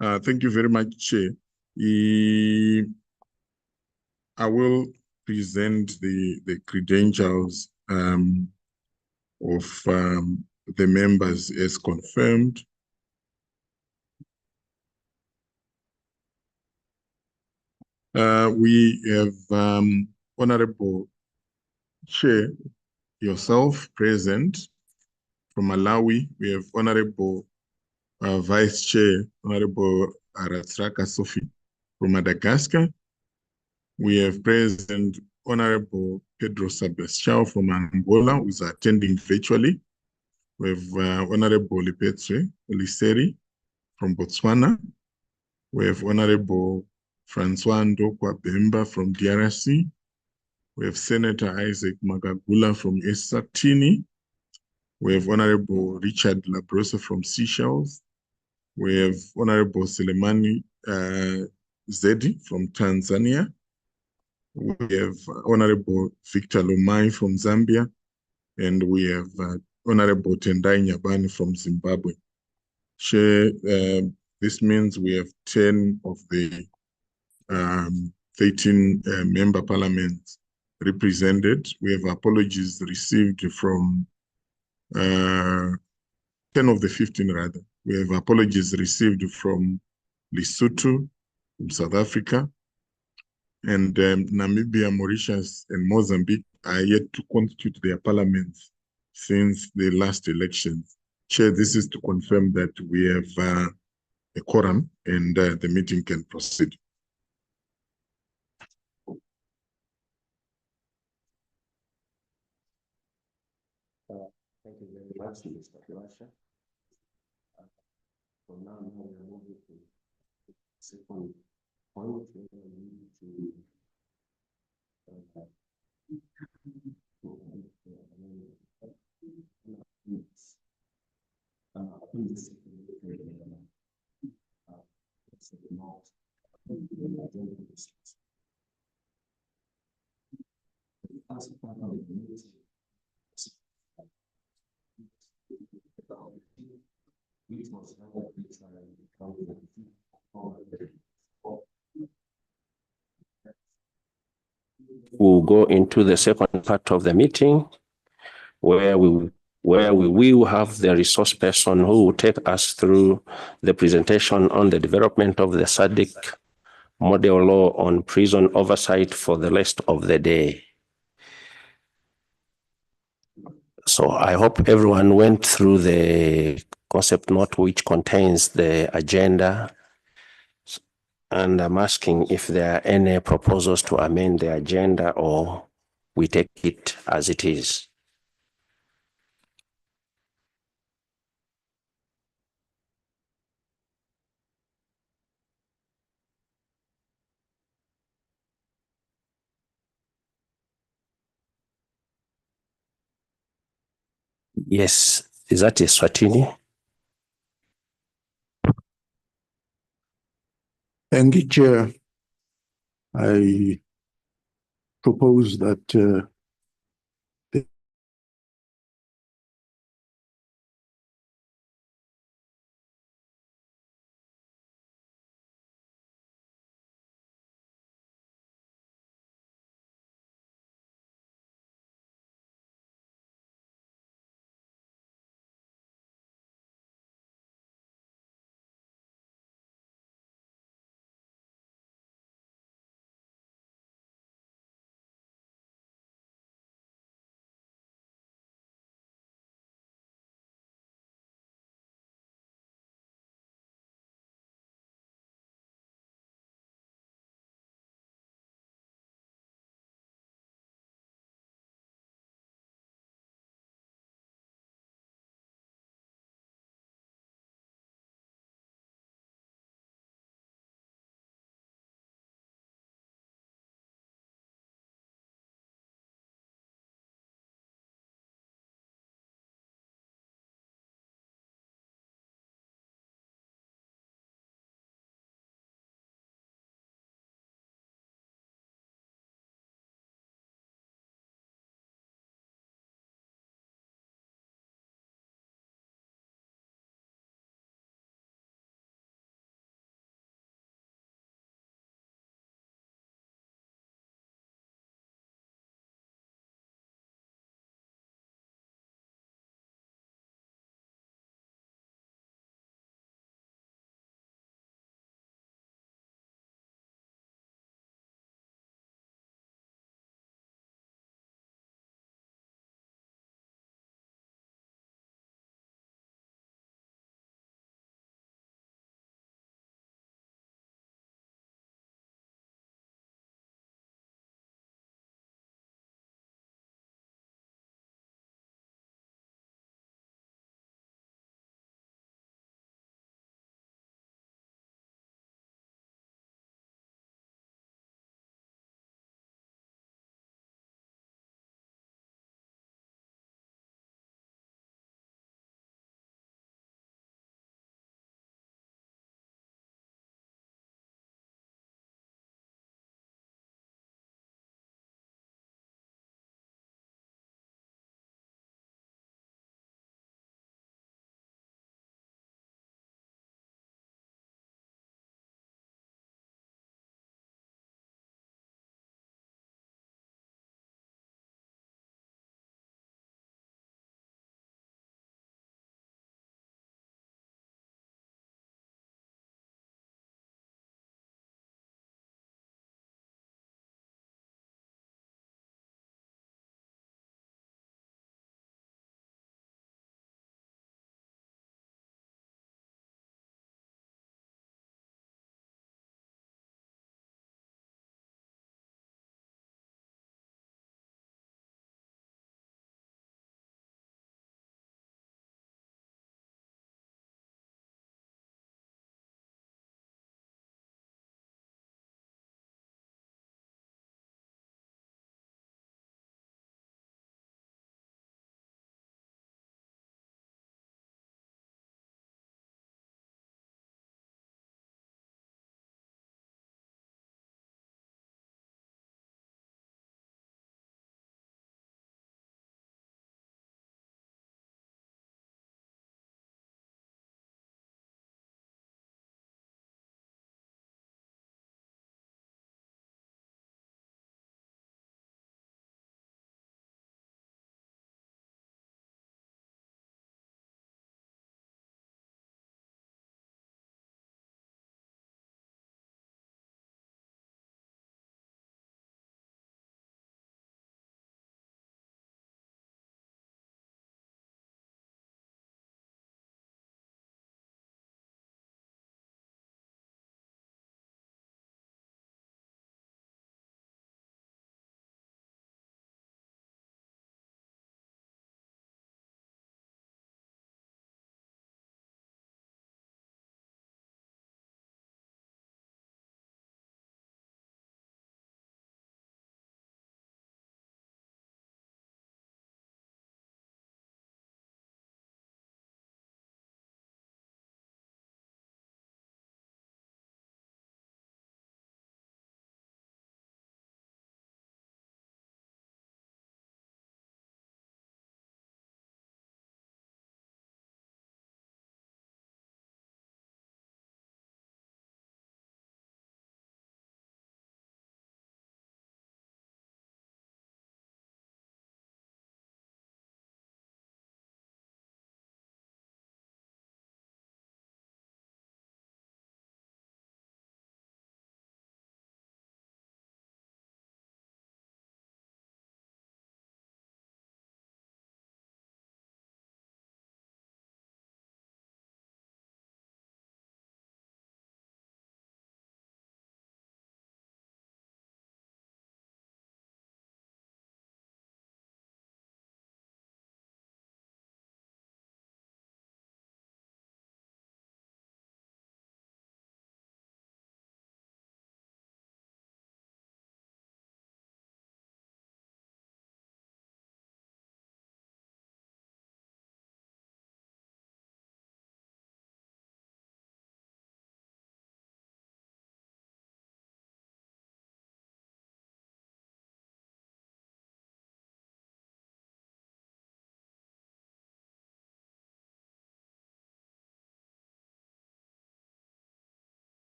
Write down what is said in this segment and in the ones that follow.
Thank you very much, Chair. I will present the credentials of the members as confirmed. We have Honorable Chair, yourself present. From Malawi, we have Honorable Vice Chair, Honorable Aratraka Sophie. From Madagascar, we have present Honorable Pedro Sebastião from Angola, who is attending virtually. We have Honorable Lipetre Oliseri from Botswana. We have Honorable Francois Ndokwa Bemba from DRC. We have Senator Isaac Magagula from Eswatini. We have Honorable Richard Labrosa from Seychelles. We have Honorable Selemani Zedi from Tanzania. We have Honorable Victor Lumai from Zambia. And we have Honorable Tendai Nyabani from Zimbabwe. Chair, this means we have 10 of the 13 member parliaments represented. We have apologies received from 10 of the 15 rather. We have apologies received from Lesotho, from South Africa, and Namibia, Mauritius, and Mozambique are yet to constitute their parliaments since the last elections. Chair, this is to confirm that we have a quorum and the meeting can proceed. Thank you very much, Mr. Kiwasha. So now we are moving to the second point. We need to we'll go into the second part of the meeting where we will have the resource person who will take us through the presentation on the development of the SADC model law on prison oversight for the rest of the day. So I hope everyone went through the concept note which contains the agenda, and I'm asking if there are any proposals to amend the agenda or we take it as it is. Yes, is that Eswatini? Thank you, Chair. I propose that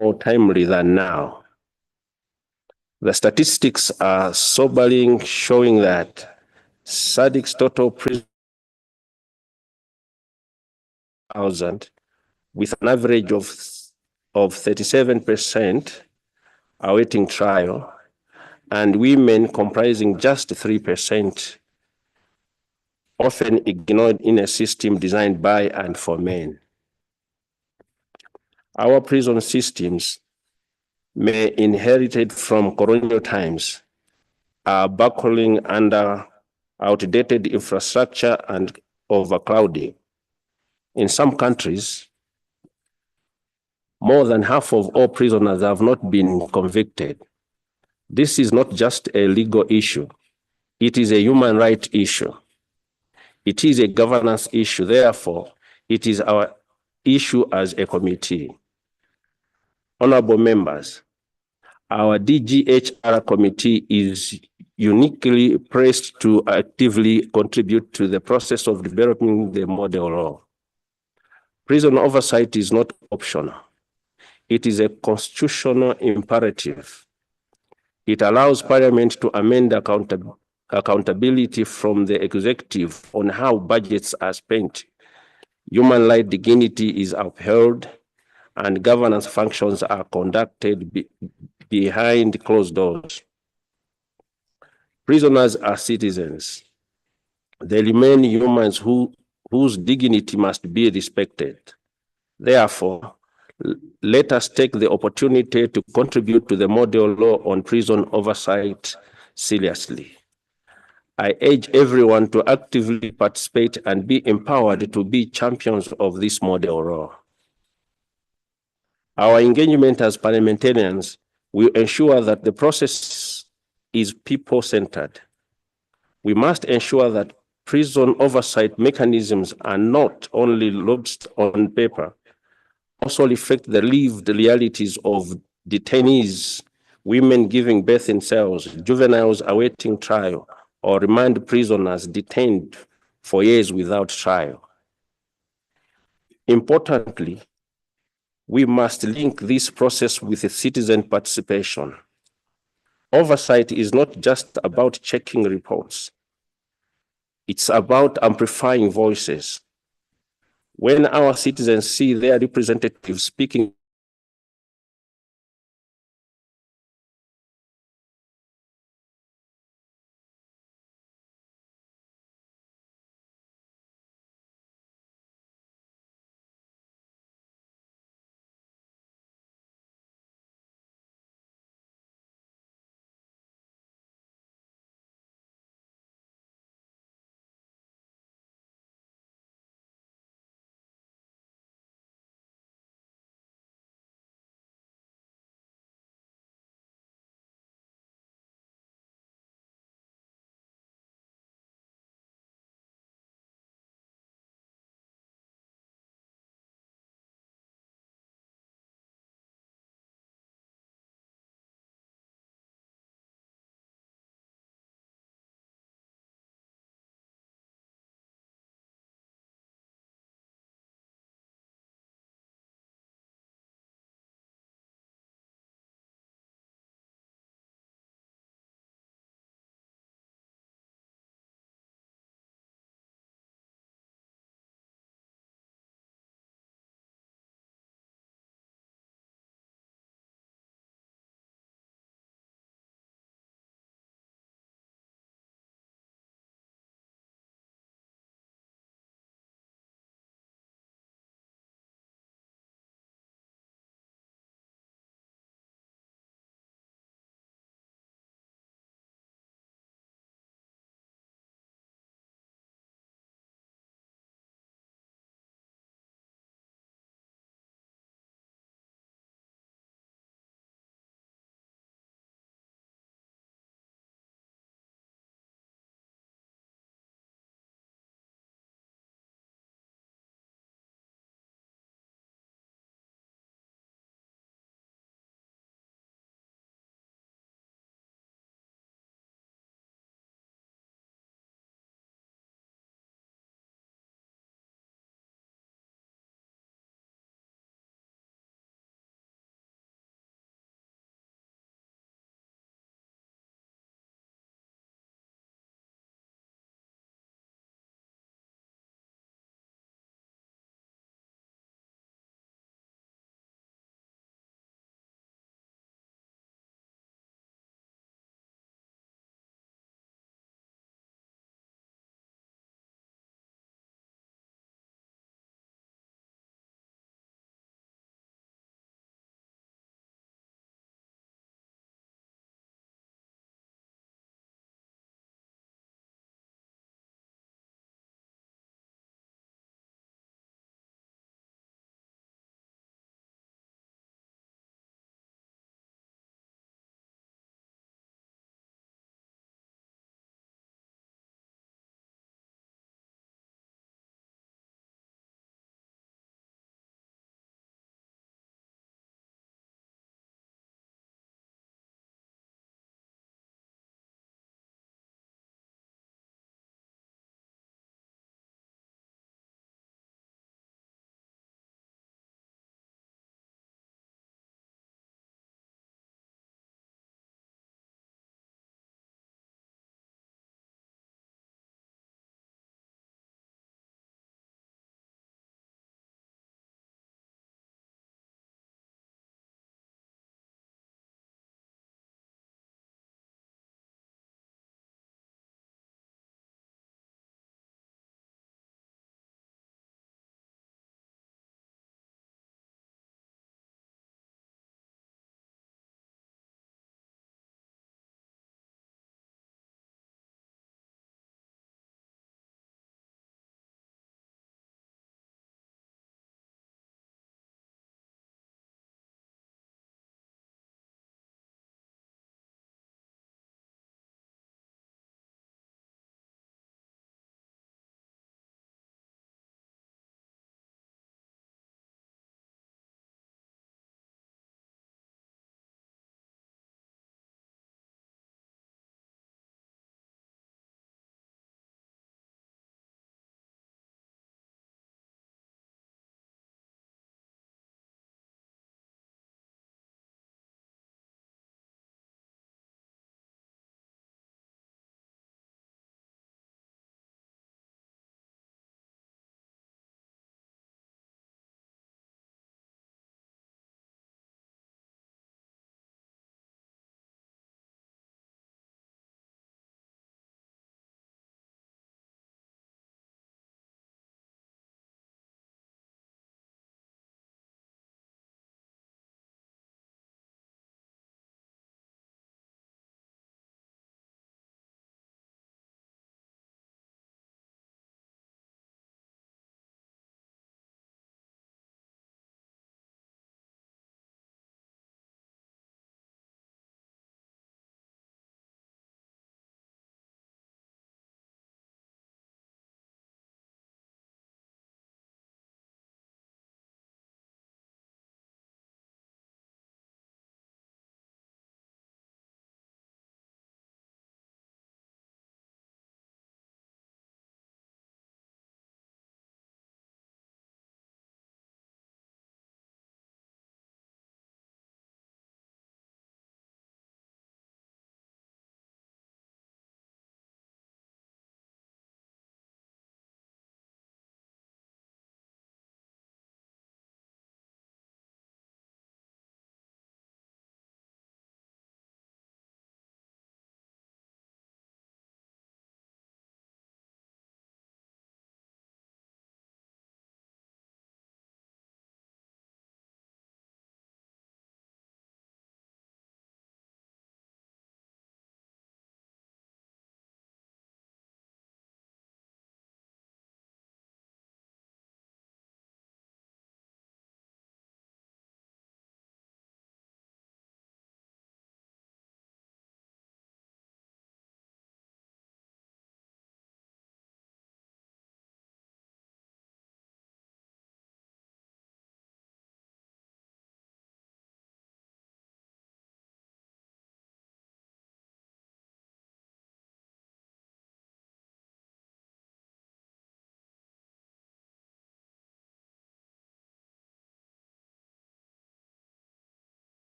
more timely than now. The statistics are sobering, showing that SADC's total prison thousand, with an average of 37% awaiting trial, and women comprising just 3%, often ignored in a system designed by and for men. Our prison systems, may inherited from colonial times, are buckling under outdated infrastructure and overcrowding. In some countries, more than half of all prisoners have not been convicted. This is not just a legal issue, it is a human rights issue. It is a governance issue, therefore, it is our issue as a committee. Honorable members, our DGHR committee is uniquely placed to actively contribute to the process of developing the model law. Prison oversight is not optional. It is a constitutional imperative. It allows Parliament to amend accountability from the executive on how budgets are spent, human life dignity is upheld, and governance functions are conducted behind closed doors. Prisoners are citizens. They remain humans whose dignity must be respected. Therefore, let us take the opportunity to contribute to the model law on prison oversight seriously. I urge everyone to actively participate and be empowered to be champions of this model law. Our engagement as parliamentarians will ensure that the process is people-centered. We must ensure that prison oversight mechanisms are not only lost on paper, also reflect the lived realities of detainees, women giving birth in cells, juveniles awaiting trial, or remand prisoners detained for years without trial. Importantly, we must link this process with citizen participation. Oversight is not just about checking reports. It's about amplifying voices. When our citizens see their representatives speaking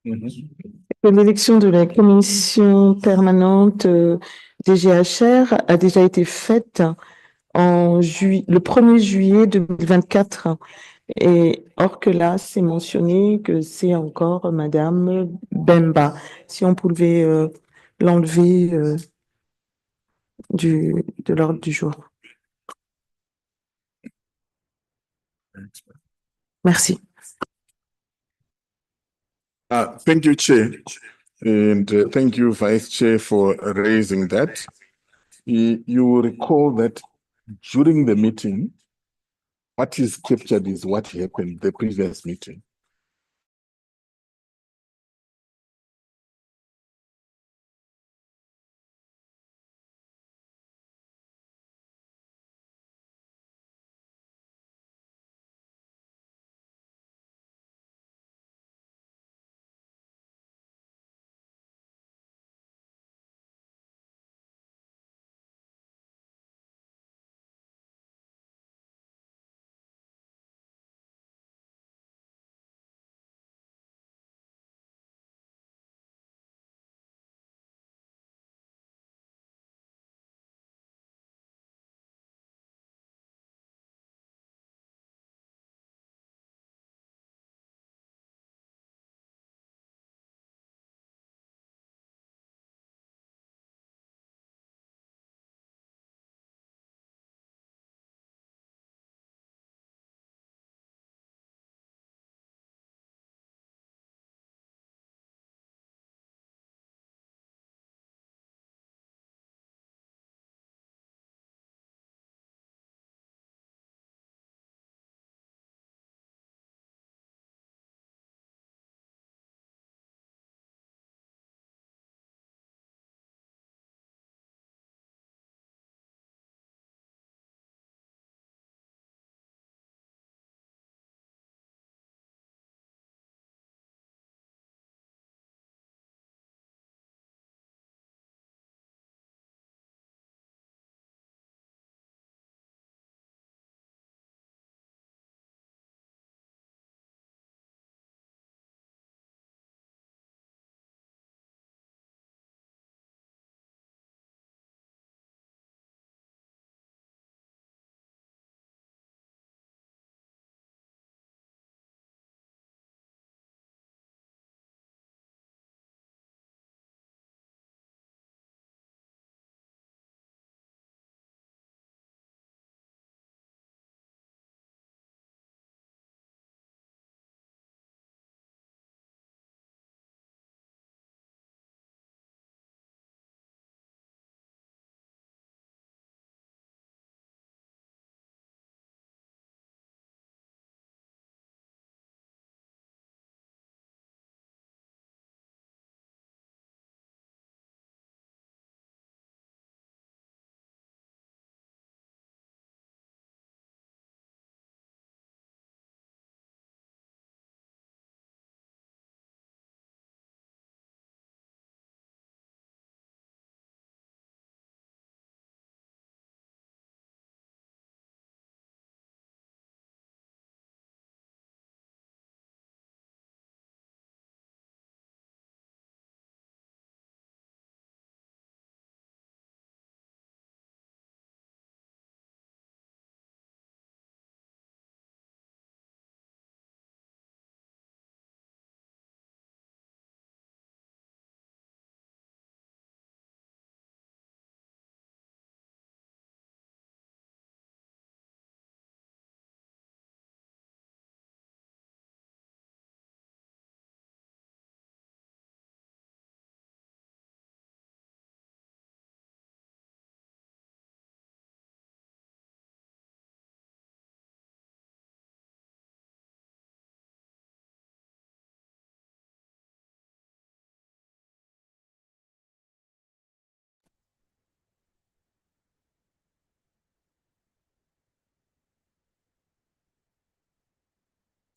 Que l'élection de la commission permanente DGHR a déjà été faite le 1er juillet 2024. Et or que là, c'est mentionné que c'est encore Madame Bemba. Si on pouvait l'enlever de l'ordre du jour. Merci. Thank you, Chair. And thank you, Vice Chair, for raising that. You will recall that during the meeting, what is captured is what happened the previous meeting.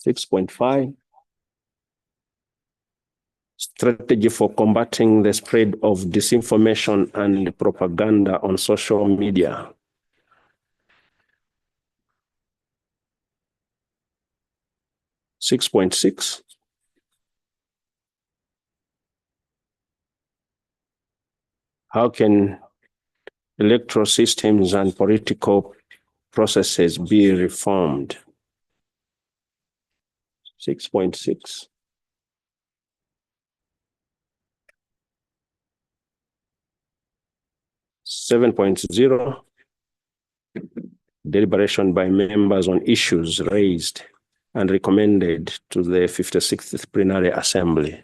.5 Strategy for combating the spread of disinformation and propaganda on social media. 6.6 How can electoral systems and political processes be reformed? 6.6. Seven point zero, deliberation by members on issues raised and recommended to the 56th Plenary Assembly.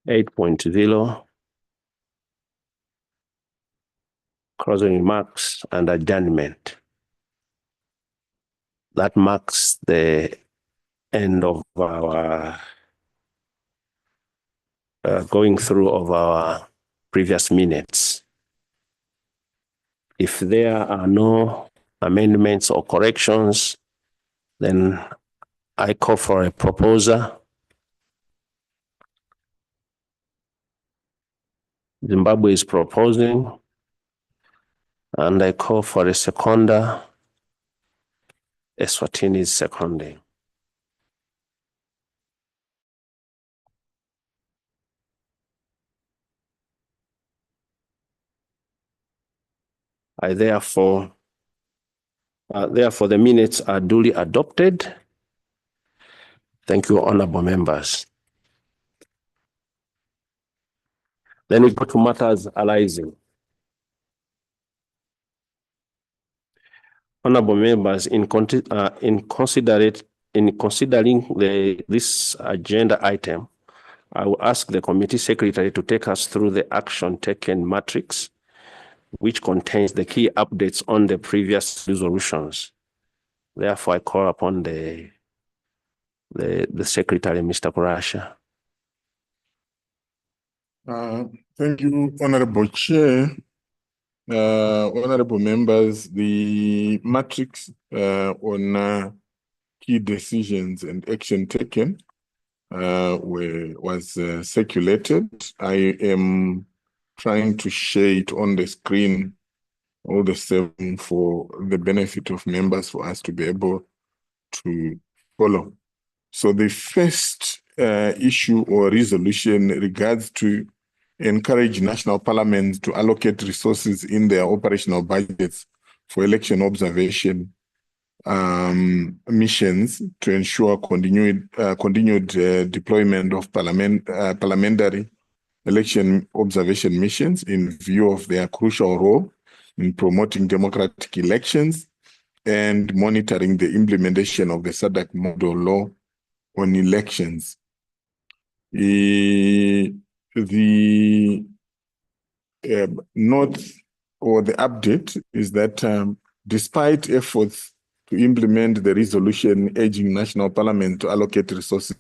Eight point zero, closing remarks and adjournment. That marks the end of our going through of our previous minutes. If there are no amendments or corrections, then I call for a proposer. Zimbabwe is proposing, and I call for a seconder. Eswatini is seconding. Therefore, the minutes are duly adopted. Thank you, honorable members. Then we go to matters arising. Honorable members, in considering this agenda item, I will ask the committee secretary to take us through the action taken matrix, which contains the key updates on the previous resolutions. Therefore, I call upon the secretary, Mr. Kurasha. Thank you, Honorable Chair. Honorable members, the matrix on key decisions and action taken was circulated. I am trying to share it on the screen all the same for the benefit of members, for us to be able to follow. So the first issue or resolution regards to encourage national parliaments to allocate resources in their operational budgets for election observation missions to ensure continued deployment of parliamentary election observation missions in view of their crucial role in promoting democratic elections and monitoring the implementation of the SADC model law on elections. The note or the update is that despite efforts to implement the resolution urging national parliament to allocate resources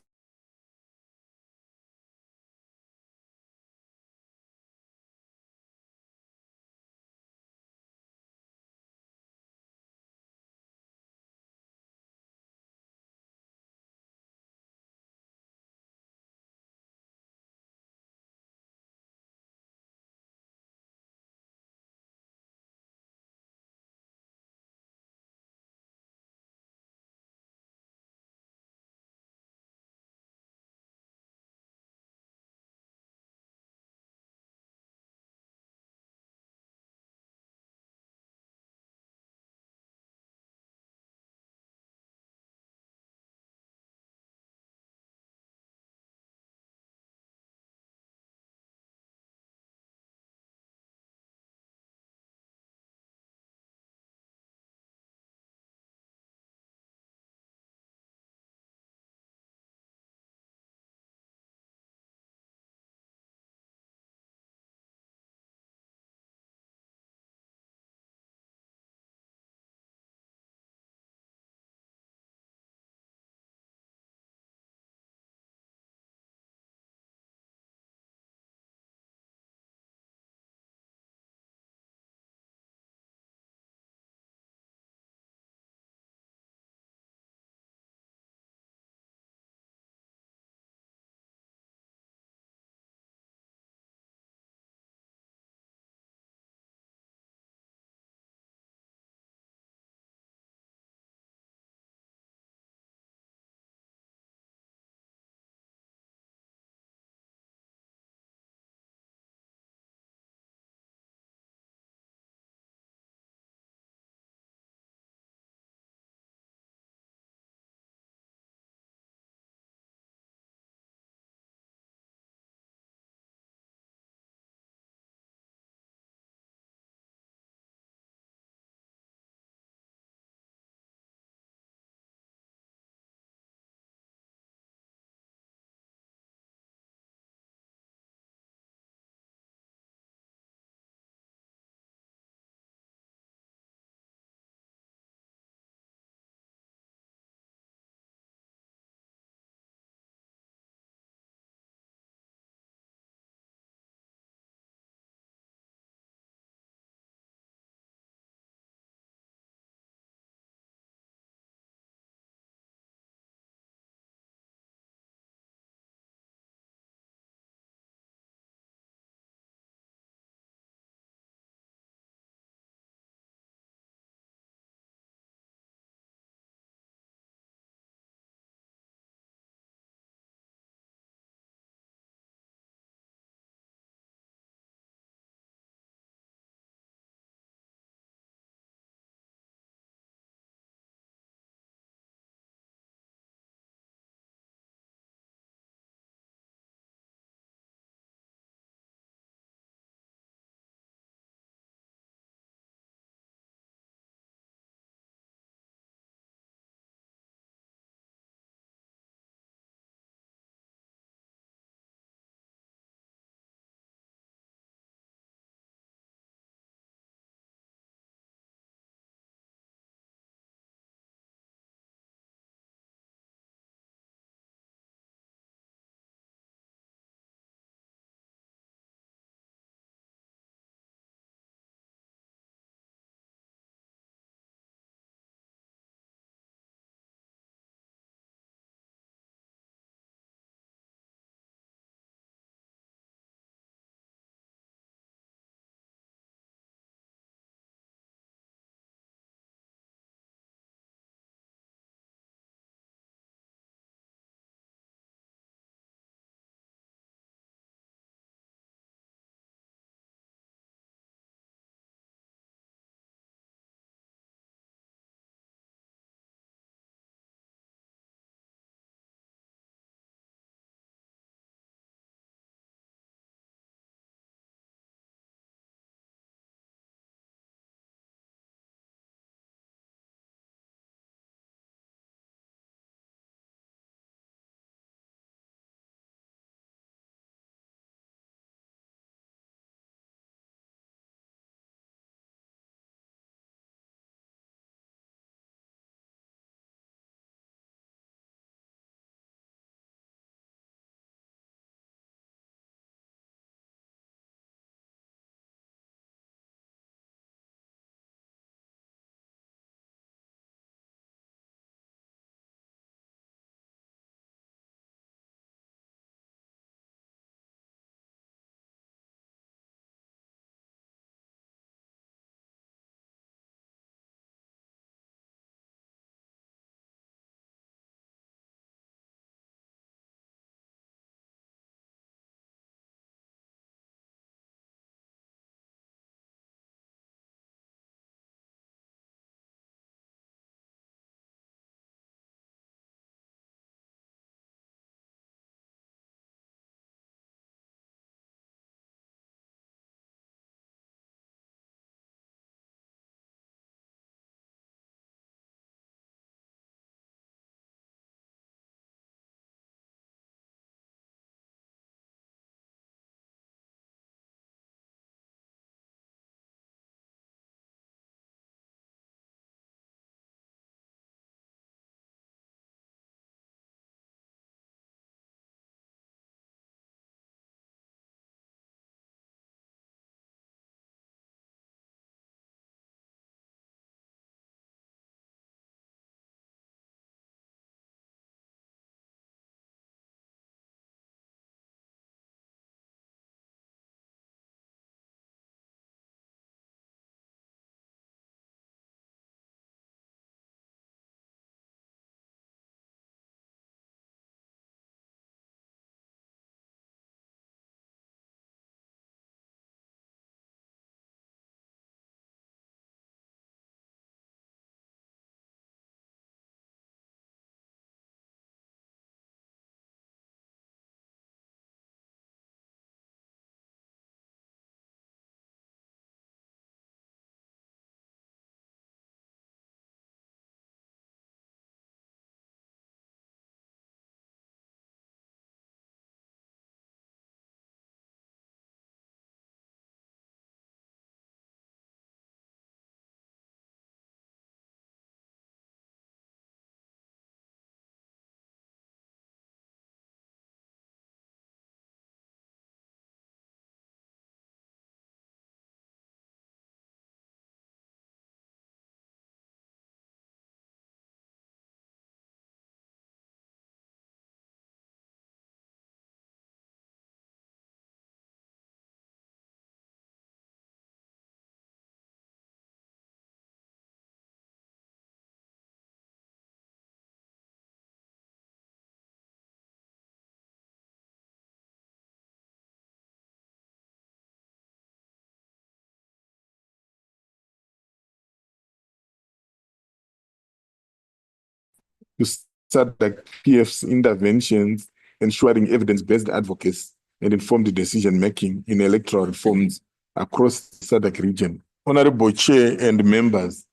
to SADC PF's interventions, ensuring evidence-based advocacy and informed decision-making in electoral reforms across the SADC region. Honorable Chair and members,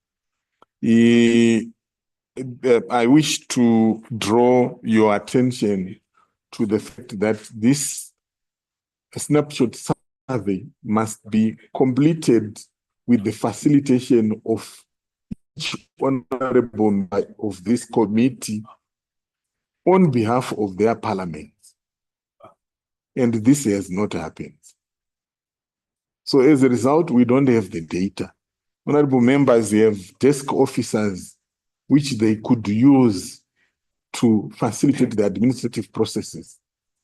I wish to draw your attention to the fact that this snapshot survey must be completed with the facilitation of each honorable member of this committee on behalf of their parliament. And this has not happened. So as a result, we don't have the data. Honorable members have desk officers which they could use to facilitate the administrative processes.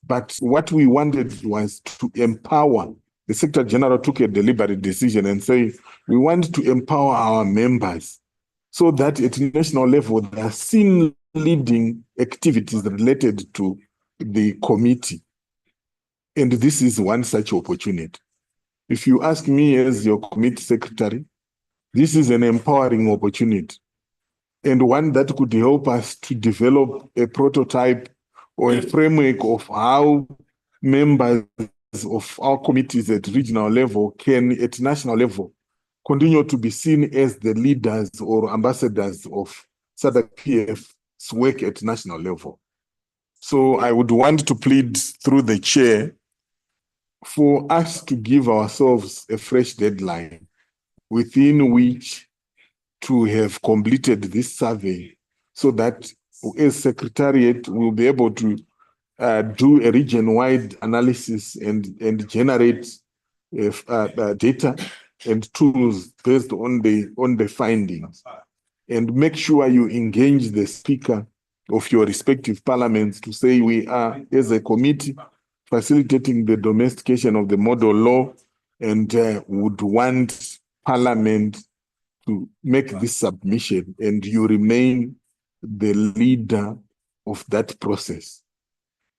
But what we wanted was to empower. The Secretary General took a deliberate decision and say, we want to empower our members so that at national level, they are seen leading activities related to the committee. And this is one such opportunity. If you ask me as your committee secretary, this is an empowering opportunity and one that could help us to develop a prototype or a framework of how members of our committees at regional level can, at national level, continue to be seen as the leaders or ambassadors of SADC PF's work at national level. So I would want to plead through the chair for us to give ourselves a fresh deadline within which to have completed this survey so that as Secretariat we'll be able to do a region-wide analysis and generate data and tools based on the findings, and make sure you engage the speaker of your respective parliaments to say we are, as a committee, facilitating the domestication of the model law and would want Parliament to make this submission, and you remain the leader of that process.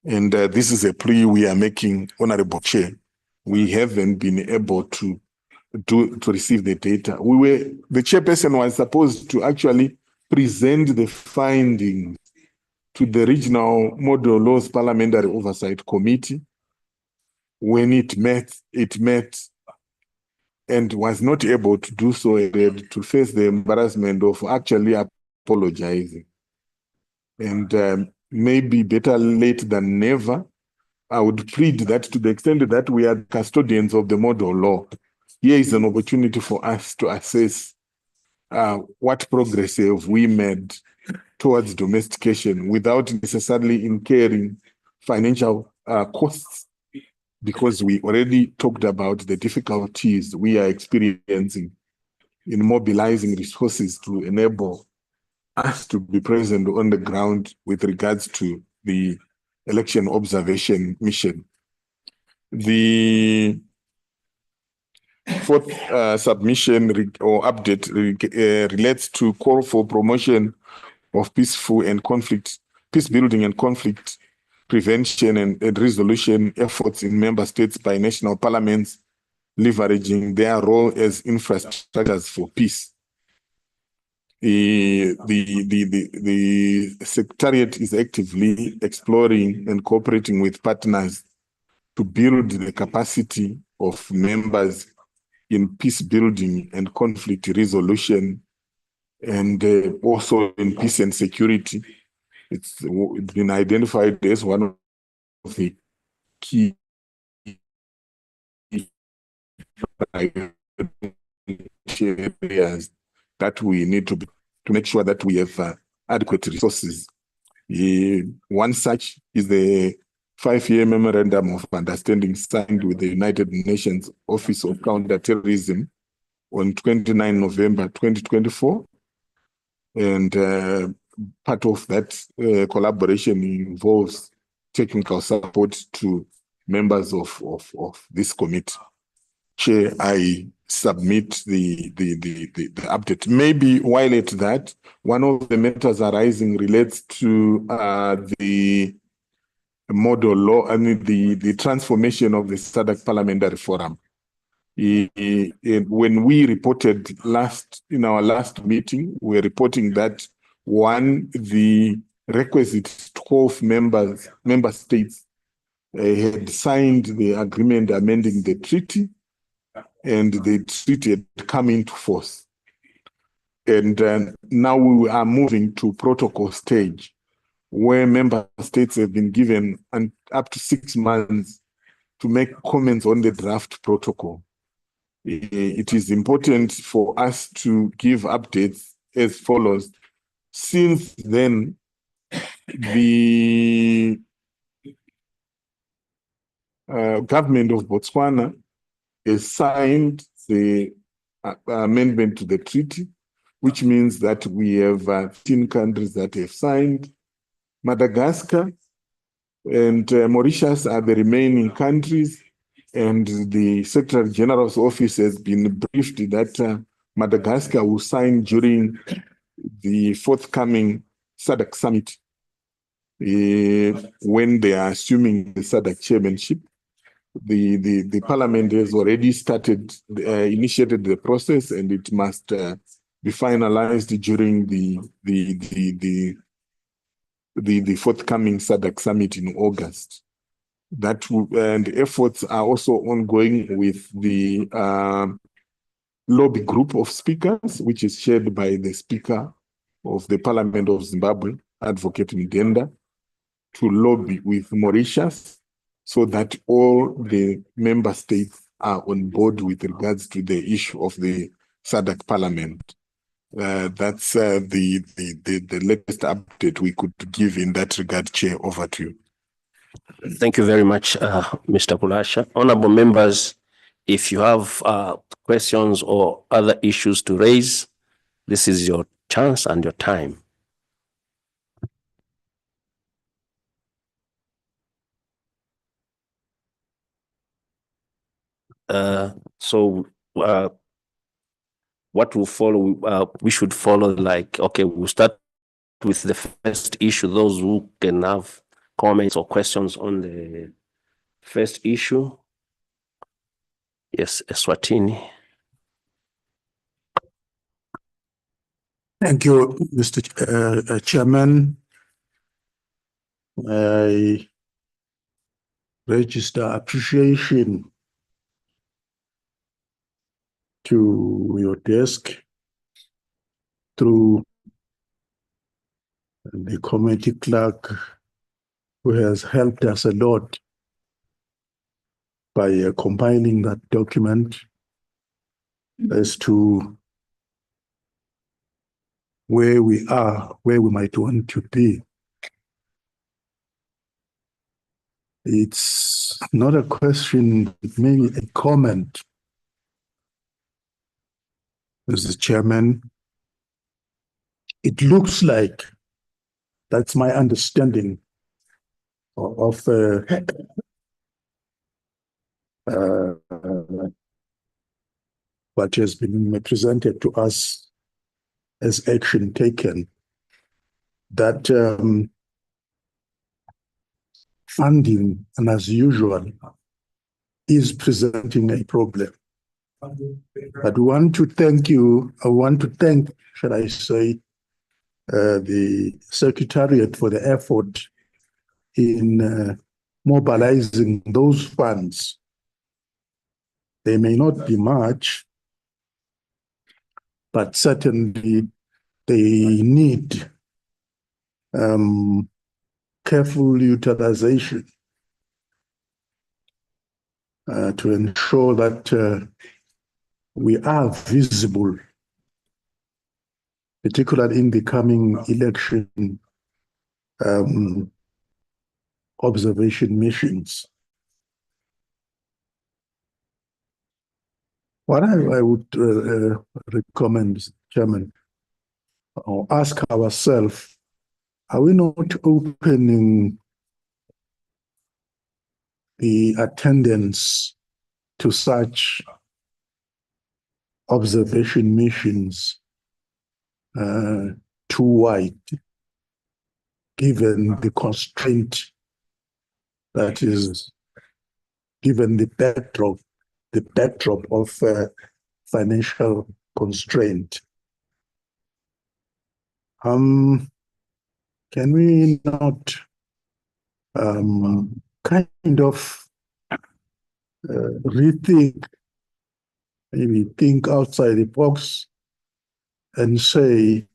And this is a plea we are making, Honorable Chair. We haven't been able to receive the data. The chairperson was supposed to actually present the findings to the Regional Model Laws Parliamentary Oversight Committee. When it met and was not able to do so, it had to face the embarrassment of actually apologizing. And maybe better late than never. I would plead that to the extent that we are custodians of the model law, here is an opportunity for us to assess what progress have we made towards domestication without necessarily incurring financial costs, because we already talked about the difficulties we are experiencing in mobilizing resources to enable us to be present on the ground with regards to the election observation mission. The fourth submission or update relates to call for promotion of peace building and conflict prevention and resolution efforts in member states by national parliaments, leveraging their role as infrastructures for peace. The Secretariat is actively exploring and cooperating with partners to build the capacity of members in peace building and conflict resolution, and also in peace and security. It's been identified as one of the key areas that we need to make sure that we have adequate resources. One such is the 5-year memorandum of understanding signed with the United Nations Office of Counterterrorism on 29 November 2024. And part of that collaboration involves technical support to members of this committee. Chair, I submit the update. Maybe while at that, one of the matters arising relates to the model law and the transformation of the SADC Parliamentary Forum. When we reported in our last meeting, we're reporting that one, the requisite 12 member states had signed the agreement amending the treaty, and the treaty had come into force. And now we are moving to protocol stage, where member states have been given up to 6 months to make comments on the draft protocol. It is important for us to give updates as follows. Since then, the government of Botswana has signed the amendment to the treaty, which means that we have 10 countries that have signed. Madagascar and Mauritius are the remaining countries, and the Secretary General's office has been briefed that Madagascar will sign during the forthcoming SADC summit when they are assuming the SADC chairmanship. The parliament has already initiated the process, and it must be finalized during the forthcoming SADC summit in August. And efforts are also ongoing with the lobby group of speakers, which is chaired by the Speaker of the Parliament of Zimbabwe, Advocate Mdenda, to lobby with Mauritius so that all the member states are on board with regards to the issue of the SADC Parliament. That's the latest update we could give in that regard, Chair. Over to you. Thank you very much, Mr. Kulasha. Honorable members, if you have questions or other issues to raise, this is your chance and your time. What will follow, we should follow we'll start with the first issue, those who can have comments or questions on the first issue. Yes, Eswatini. Thank you, Mr. Chairman. I register appreciation to your desk through the committee clerk, who has helped us a lot by compiling that document as to where we are, where we might want to be. It's not a question, maybe a comment, Mr. Chairman. It looks like, that's my understanding of what has been presented to us as action taken, that funding, and as usual, is presenting a problem. But we want to thank you, shall I say, the Secretariat for the effort in mobilizing those funds. They may not be much, but certainly they need careful utilization to ensure that we are visible, particularly in the coming election observation missions. What I would recommend, Mr. Chairman, or ask ourselves, are we not opening the attendance to such observation missions too wide, given the constraint that is, given the backdrop of financial constraint? can we not kind of rethink, maybe think outside the box and say,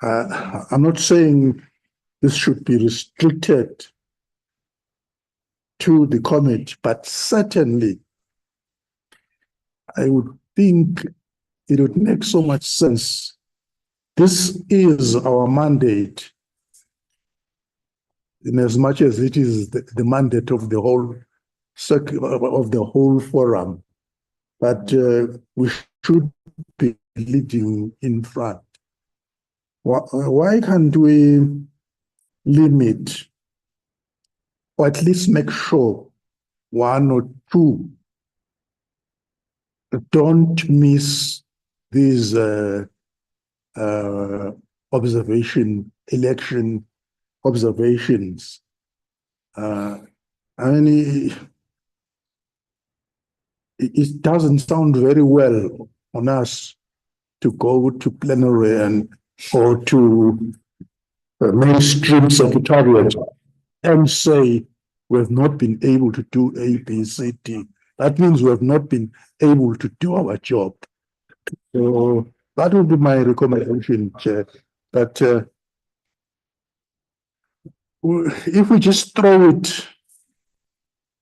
I'm not saying this should be restricted to the committee, but certainly I would think it would make so much sense. This is our mandate, in as much as it is the mandate of the whole forum, but we should be leading in front. Why can't we limit, or at least make sure one or two don't miss these election observations? I mean, it doesn't sound very well on us to go to plenary or to mainstream secretariat and say we have not been able to do A, B, C, D. That means we have not been able to do our job. So that would be my recommendation, Chair, that if we just throw it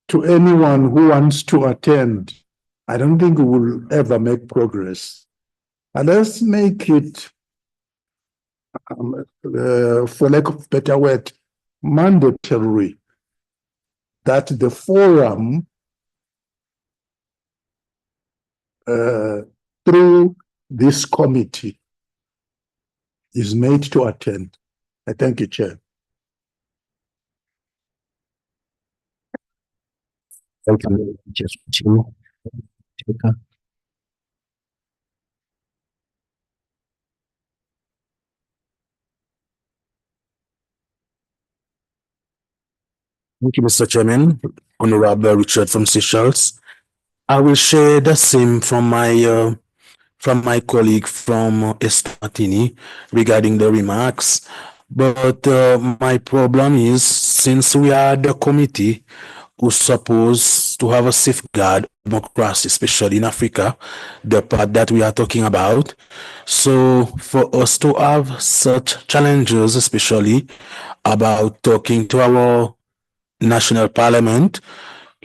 to anyone who wants to attend, I don't think we will ever make progress. And let's make it, for lack of a better word, mandatory that the forum, through this committee, is made to attend. I thank you, Chair. Thank you, Thank you, Mr. Chairman. Honorable Richard from Seychelles. I will share the same from my colleague from Eswatini regarding the remarks. But my problem is, since we are the committee who's supposed to have a safeguard democracy, especially in Africa, the part that we are talking about. So for us to have such challenges, especially about talking to our national parliament,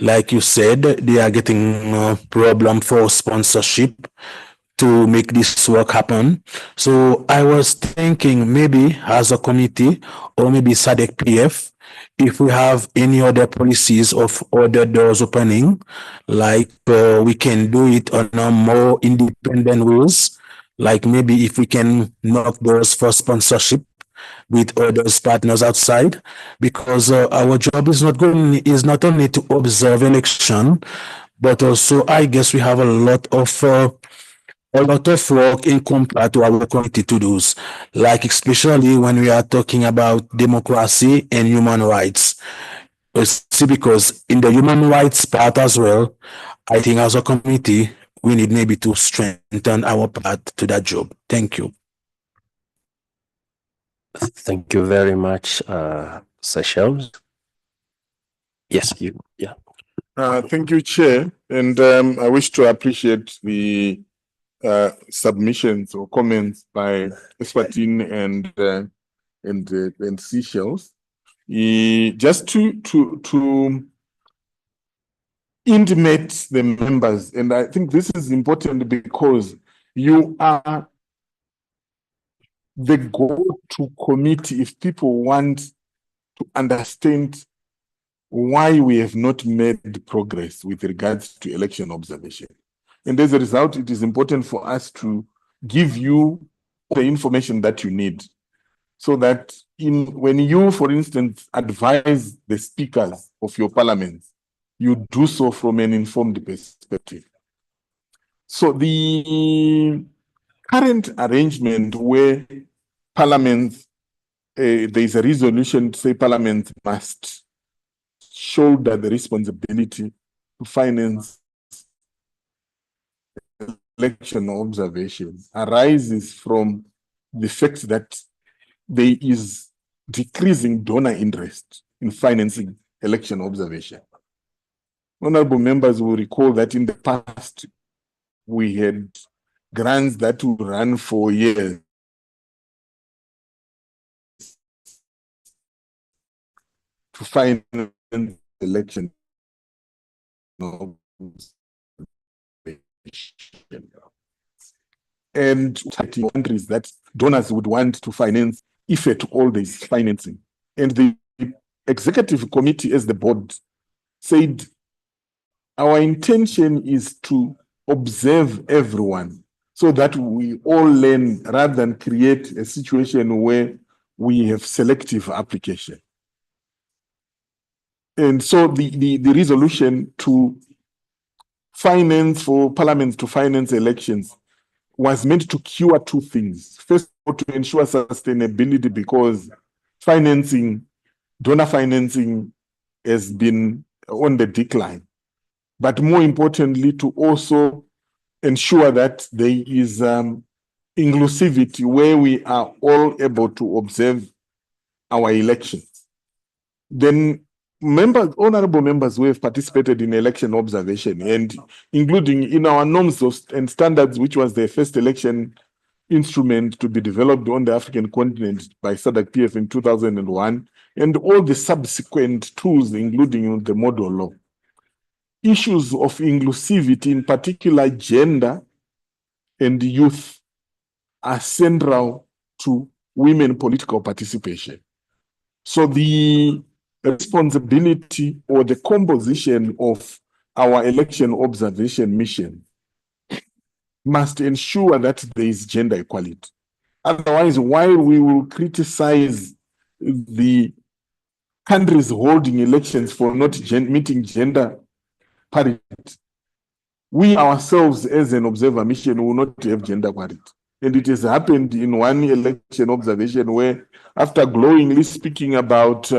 like you said, they are getting a problem for sponsorship to make this work happen. So I was thinking maybe as a committee or maybe SADC PF, if we have any other policies of other doors opening, like we can do it on a more independent ways, like maybe if we can knock doors for sponsorship with others partners outside, because our job is not only to observe election, but also I guess we have a lot of work in compared to our community to do, like especially when we are talking about democracy and human rights. See, because in the human rights part as well, I think as a committee, we need maybe to strengthen our part to that job. Thank you. Thank you very much, Seychelles. Yes, you, yeah. Thank you, Chair. And I wish to appreciate the submissions or comments by Eswatini and Seychelles. Just to intimate the members, and I think this is important because you are the go-to committee if people want to understand why we have not made progress with regards to election observation. And as a result, it is important for us to give you the information that you need, so that when you, for instance, advise the speakers of your parliament, you do so from an informed perspective. So the current arrangement where parliament, there is a resolution to say parliament must shoulder the responsibility to finance election observation, arises from the fact that there is decreasing donor interest in financing election observation. Honorable members will recall that in the past, we had grants that would run for years to finance election and countries that donors would want to finance if at all there is financing. And the executive committee, as the board, said our intention is to observe everyone so that we all learn rather than create a situation where we have selective application. And so the resolution to finance for parliaments to finance elections was meant to cure two things. First, to ensure sustainability because donor financing has been on the decline. But more importantly, to also ensure that there is inclusivity where we are all able to observe our elections. Then honorable members who have participated in election observation and including in our norms and standards, which was the first election instrument to be developed on the African continent by SADC-PF in 2001, and all the subsequent tools, including the model law. Issues of inclusivity, in particular gender and youth, are central to women political participation. So the responsibility or the composition of our election observation mission must ensure that there is gender equality. Otherwise, while we will criticize the countries holding elections for not meeting gender parity, we ourselves as an observer mission will not have gender parity. And it has happened in one election observation where, after glowingly speaking about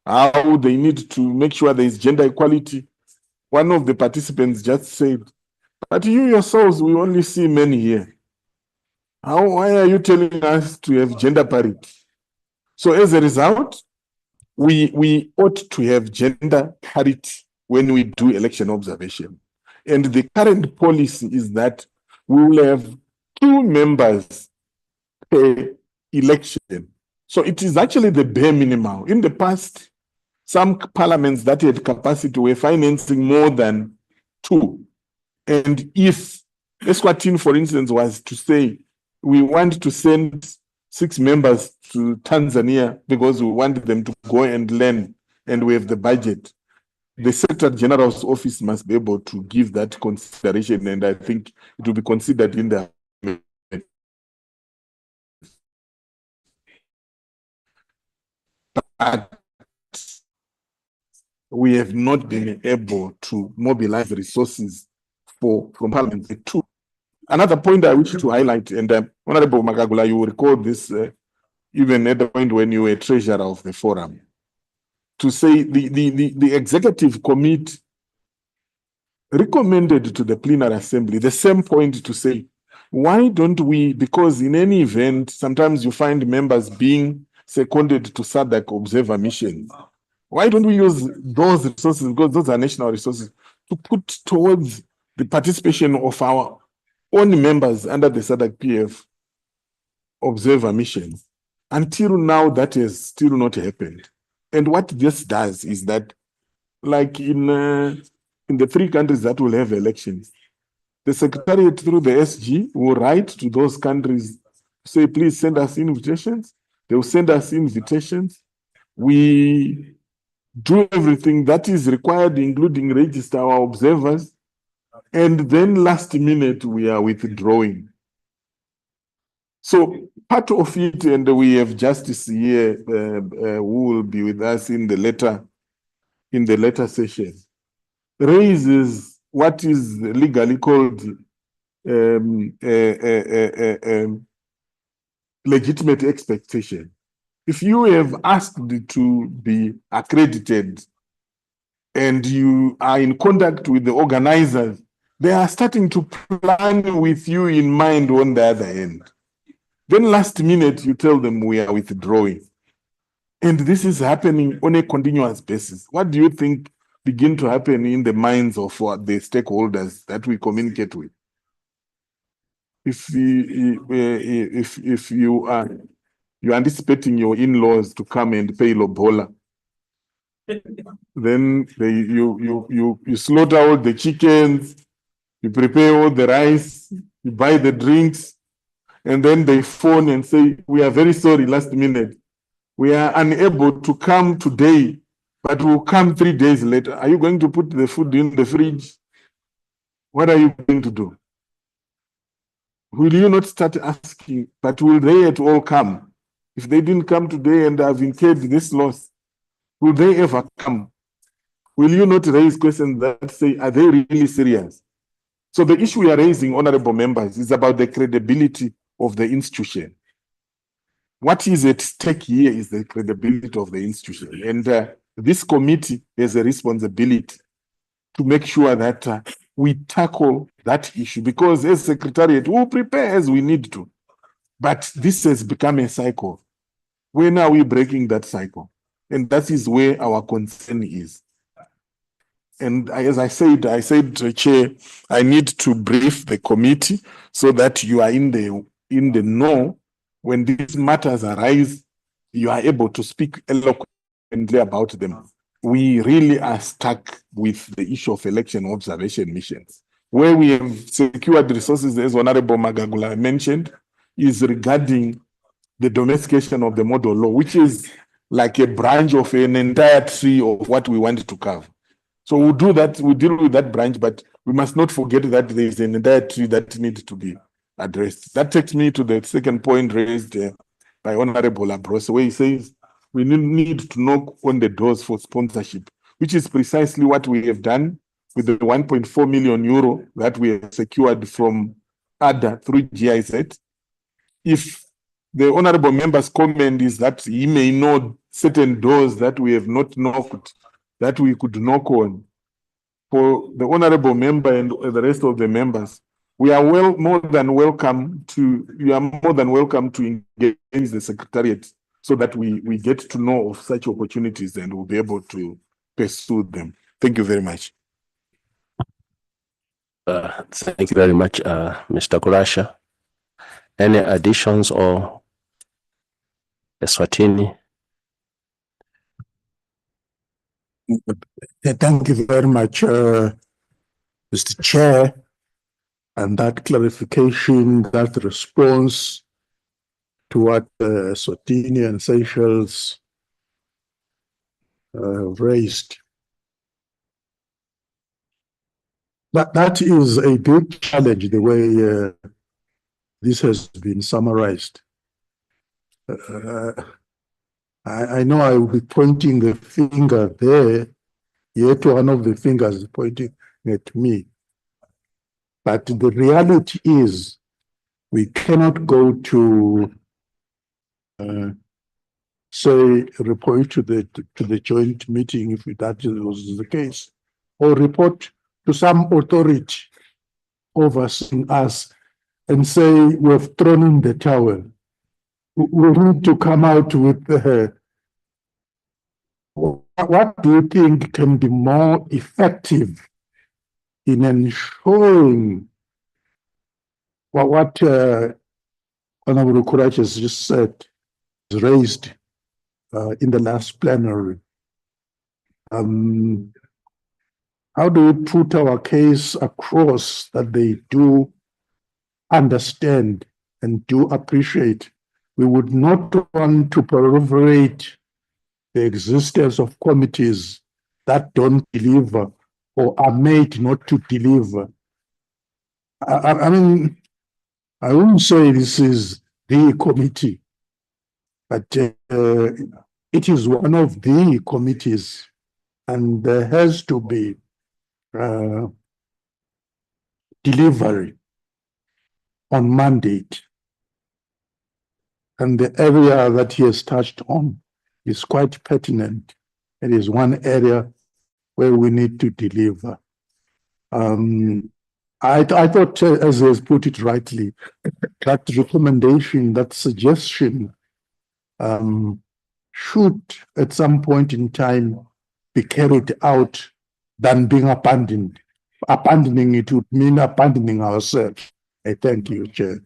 how they need to make sure there is gender equality, one of the participants just said, "But you yourselves, we only see men here. Why are you telling us to have gender parity?" So as a result, we ought to have gender parity when we do election observation. And the current policy is that we will have 2 members per election. So it is actually the bare minimum. In the past, some parliaments that had capacity were financing more than 2. And if Eswatini, for instance, was to say, we want to send 6 members to Tanzania because we want them to go and learn and we have the budget, the Secretary General's office must be able to give that consideration, and I think it will be considered in the but we have not been able to mobilize resources from Parliament. Another point I wish to highlight, and Honorable Magagula, you will recall this even at the point when you were treasurer of the forum, to say the executive committee recommended to the plenary assembly the same point, to say, why don't we, because in any event, sometimes you find members being seconded to SADC observer missions. Why don't we use those resources, because those are national resources, to put towards the participation of our own members under the SADC-PF observer missions? Until now, that has still not happened. And what this does is that, like in the 3 countries that will have elections, the Secretariat through the SG will write to those countries, say, please send us invitations. They will send us invitations. We do everything that is required, including register our observers. And then last minute, we are withdrawing. So part of it, and we have Justice here who will be with us in the later session, raises what is legally called legitimate expectation. If you have asked to be accredited and you are in contact with the organizers, they are starting to plan with you in mind on the other end. Then last minute, you tell them we are withdrawing. And this is happening on a continuous basis. What do you think begin to happen in the minds of the stakeholders that we communicate with? If you are you're anticipating your in-laws to come and pay lobola, then you slaughter all the chickens, you prepare all the rice, you buy the drinks, and then they phone and say, we are very sorry, last minute. We are unable to come today, but we'll come 3 days later. Are you going to put the food in the fridge? What are you going to do? Will you not start asking, but will they at all come? If they didn't come today and have incurred this loss, will they ever come? Will you not raise questions that say, are they really serious? So the issue we are raising, honorable members, is about the credibility of the institution. What is at stake here is the credibility of the institution. And this committee has a responsibility to make sure that we tackle that issue, because as Secretariat, we'll prepare as we need to. But this has become a cycle. When are we breaking that cycle? And that is where our concern is. And as I said, Chair, I need to brief the committee so that you are in the know. When these matters arise, you are able to speak eloquently about them. We really are stuck with the issue of election observation missions. Where we have secured resources, as Honorable Magagula mentioned, is regarding the domestication of the model law, which is like a branch of an entire tree of what we want to cover. So we'll do that, we'll deal with that branch, but we must not forget that there is an entire tree that needs to be addressed. That takes me to the second point raised by Honorable Labros, where he says we need to knock on the doors for sponsorship, which is precisely what we have done with the 1.4 million euro that we have secured from ADA through GIZ. If the honorable member's comment is that he may know certain doors that we have not knocked, that we could knock on, for the honorable member and the rest of the members, we are more than welcome to engage the Secretariat so that we get to know of such opportunities and we'll be able to pursue them. Thank you very much. Thank you very much, Mr. Kurasha. Any additions or Eswatini? Thank you very much, Mr. Chair. And that clarification, that response to what Swatini and Seychelles raised. That is a big challenge, the way this has been summarized. I know I will be pointing the finger there, yet one of the fingers is pointing at me. But the reality is we cannot go to say report to the joint meeting if that was the case, or report to some authority overseeing us and say we've thrown in the towel. We need to come out with what do you think can be more effective in ensuring what Honorable Courage has just said, is raised in the last plenary. How do we put our case across that they do understand and do appreciate? We would not want to proliferate the existence of committees that don't deliver or are made not to deliver. I mean, I wouldn't say this is the committee, but it is one of the committees, and there has to be delivery on mandate. And the area that he has touched on is quite pertinent. It is one area where we need to deliver. I thought, as has put it rightly, that recommendation, that suggestion, should at some point in time be carried out than being abandoned. Abandoning it would mean abandoning ourselves. I thank you, Chair.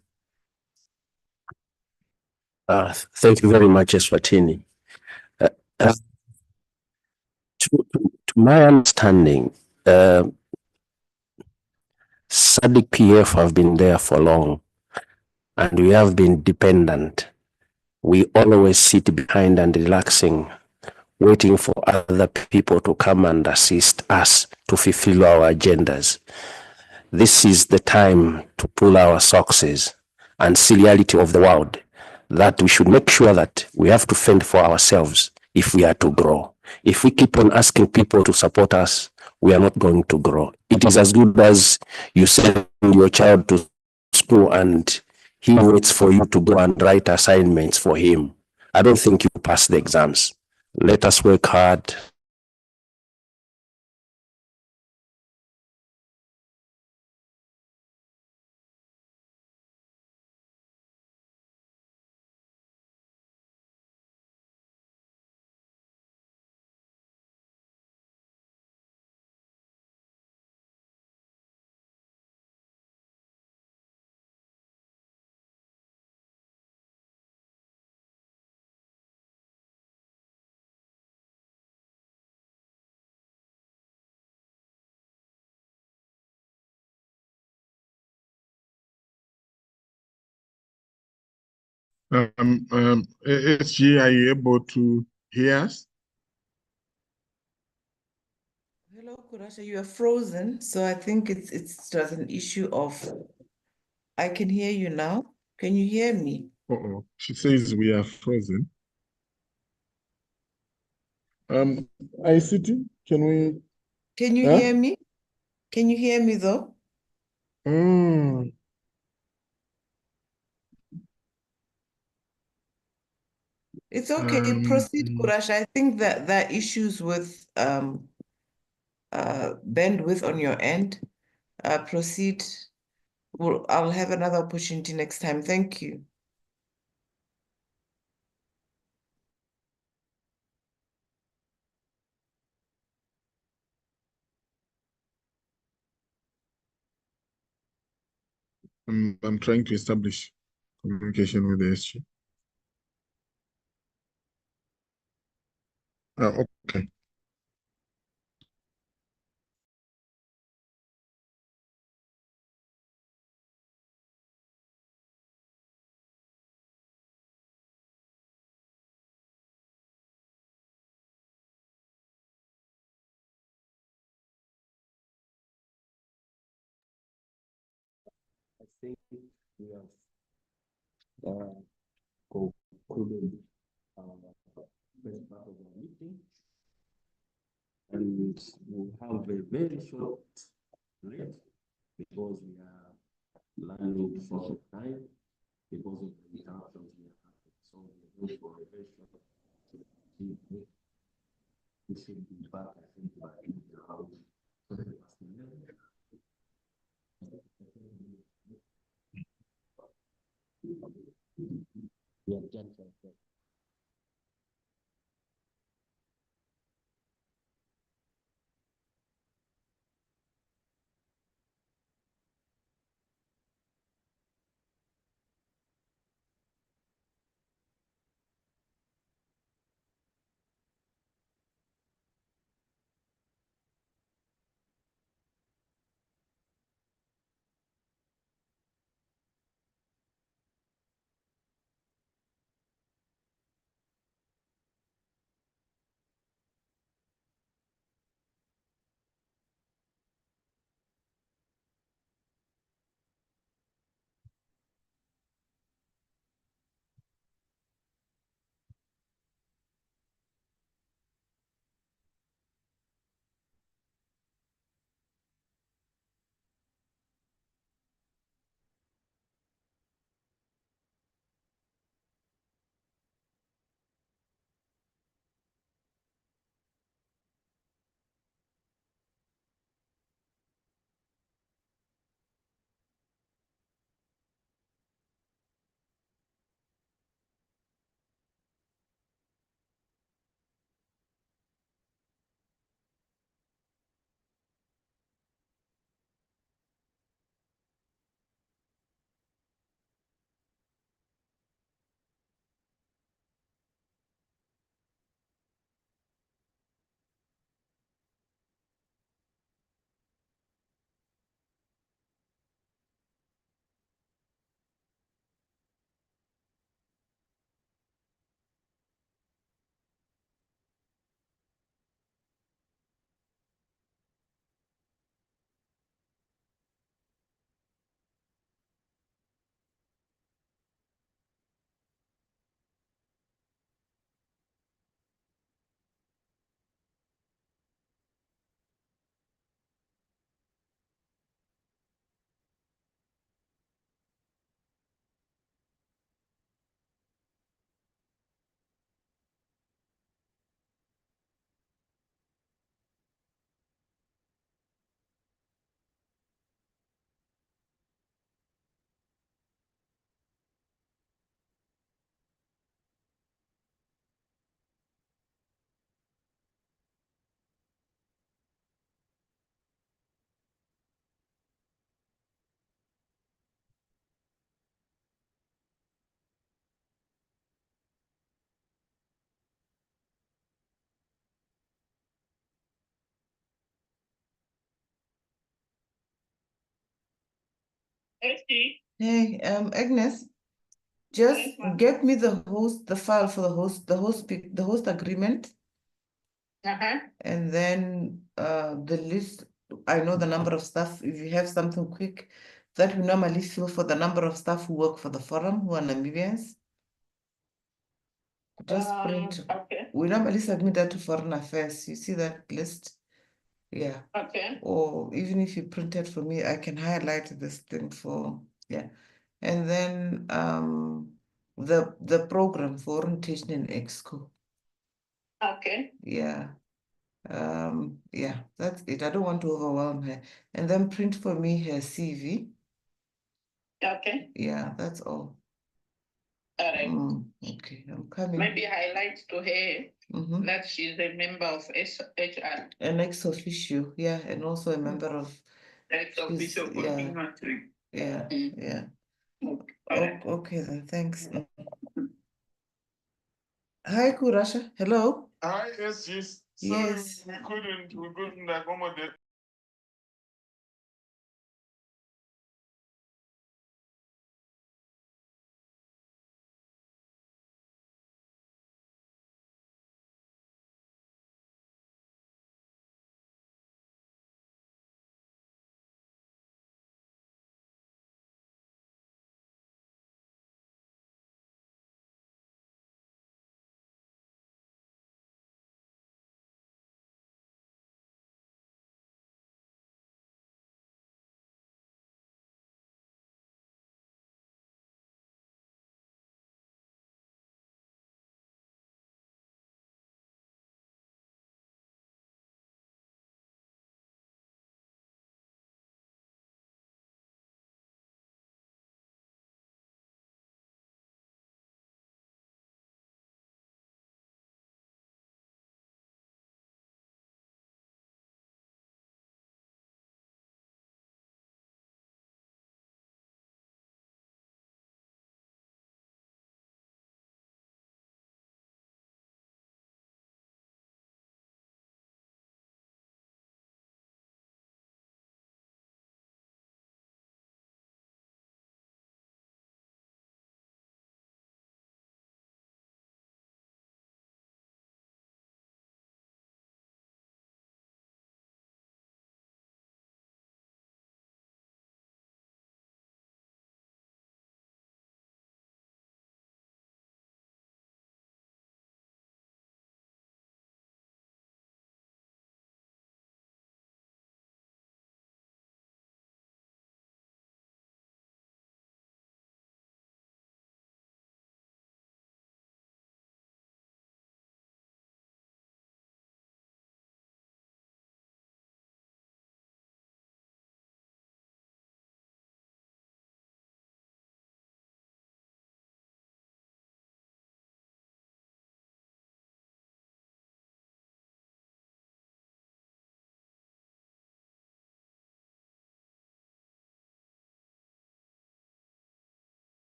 Thank you very much, Eswatini. To my understanding, SADC PF have been there for long, and we have been dependent. We always sit behind and relaxing, waiting for other people to come and assist us to fulfill our agendas. This is the time to pull our socks and see the reality of the world, that we should make sure that we have to fend for ourselves if we are to grow. If we keep on asking people to support us, we are not going to grow. It is as good as you send your child to school and he waits for you to go and write assignments for him. I don't think you pass the exams. Let us work hard. SG, are you able to hear us? Hello, Kurasha, you are frozen, so I think it's just an issue of, I can hear you now. Can you hear me? Uh-oh. She says we are frozen. ICT, can we? Can you Huh? hear me? Can you hear me though? It's okay, proceed, Kurasha. I think that there are issues with bandwidth on your end. Proceed. I'll have another opportunity next time. Thank you. I'm trying to establish communication with the SG. Okay. I think we have concluded first part of our meeting, and we'll have a very short break because we are running short of time because of the interruptions we are having. So we're going for a very short break. We should be back, I think, by around 11. Yeah, Hey, Agnes, just get me the file for the host agreement. And then the list, I know the number of staff, if you have something quick, that we normally fill for the number of staff who work for the forum, who are Namibians. Just print. Okay. We normally submit that to Foreign Affairs. You see that list? Yeah. Okay. Or even if you print it for me, I can highlight this thing for, yeah. And then the program for orientation in EXCO. Okay. Yeah. Yeah, that's it. I don't want to overwhelm her. And then print for me her CV. Okay. Yeah, that's all. All right. Okay, I'm coming. Maybe highlight to her Mhm. that she's a member of HR. An ex officio, yeah, and also a member of Ex officio She's- yeah. continuity. yeah, yeah. All right. Okay then, thanks. Hi, Kurasha. Hello. Hi, yes. Yes. We couldn't accommodate.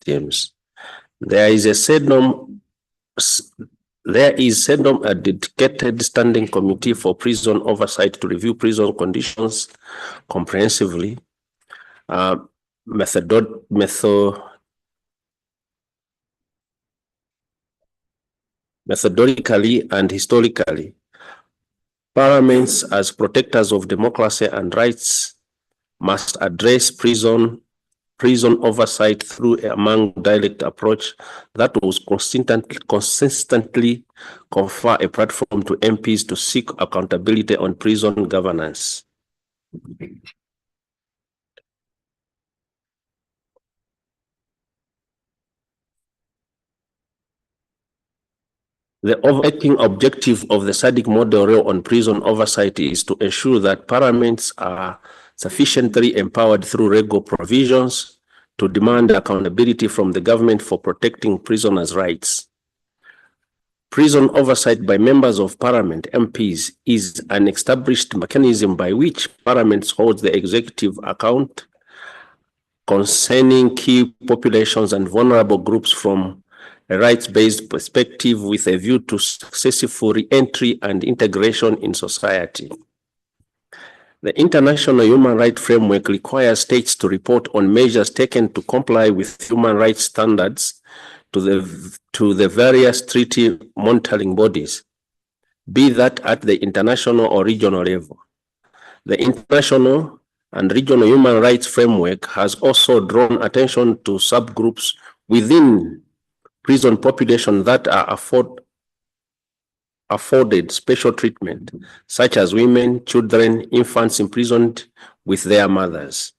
teams. There is a a dedicated standing committee for prison oversight to review prison conditions comprehensively, methodically and historically. Parliaments, as protectors of democracy and rights, must address prison oversight through a direct approach that will consistently confer a platform to MPs to seek accountability on prison governance. The overarching objective of the SADC model on prison oversight is to ensure that parliaments are sufficiently empowered through legal provisions to demand accountability from the government for protecting prisoners' rights. Prison oversight by members of parliament, MPs, is an established mechanism by which parliaments hold the executive account concerning key populations and vulnerable groups from a rights-based perspective with a view to successful re-entry and integration in society. The International Human Rights Framework requires states to report on measures taken to comply with human rights standards to the various treaty monitoring bodies, be that at the international or regional level. The international and regional human rights framework has also drawn attention to subgroups within prison population that are afforded special treatment, such as women, children, infants imprisoned with their mothers.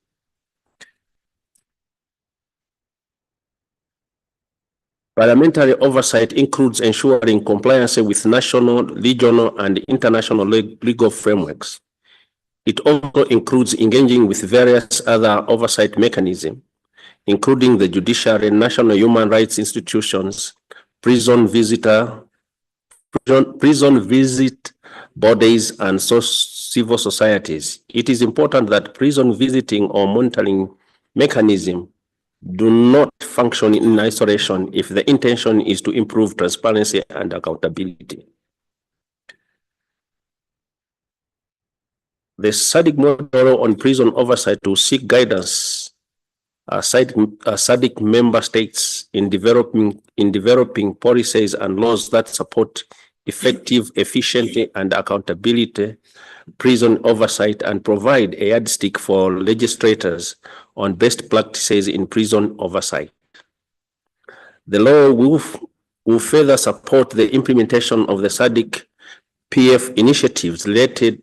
Parliamentary oversight includes ensuring compliance with national, regional, and international legal frameworks. It also includes engaging with various other oversight mechanisms, including the judiciary, national human rights institutions, prison visit bodies, and civil societies. It is important that prison visiting or monitoring mechanisms do not function in isolation if the intention is to improve transparency and accountability. The SADC model on prison oversight to seek guidance SADC member states in developing policies and laws that support effective, efficient, and accountability prison oversight and provide a yardstick for legislators on best practices in prison oversight. The law will further support the implementation of the SADC PF initiatives related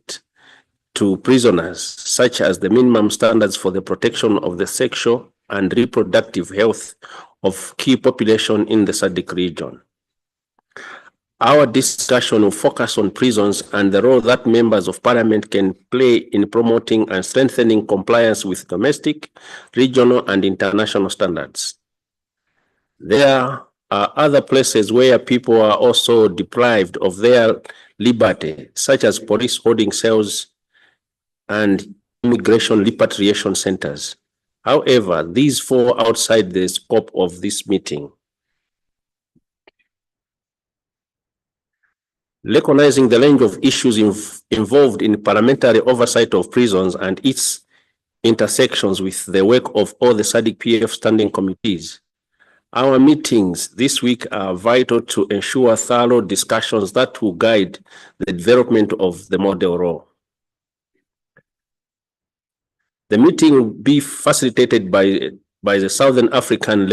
to prisoners, such as the minimum standards for the protection of the sexual and reproductive health of key population in the SADC region. Our discussion will focus on prisons and the role that members of parliament can play in promoting and strengthening compliance with domestic, regional, and international standards. There are other places where people are also deprived of their liberty, such as police holding cells and immigration repatriation centers. However, these fall outside the scope of this meeting. Recognizing the range of issues involved in parliamentary oversight of prisons and its intersections with the work of all the SADC PF standing committees, our meetings this week are vital to ensure thorough discussions that will guide the development of the model law. The meeting will be facilitated by the Southern African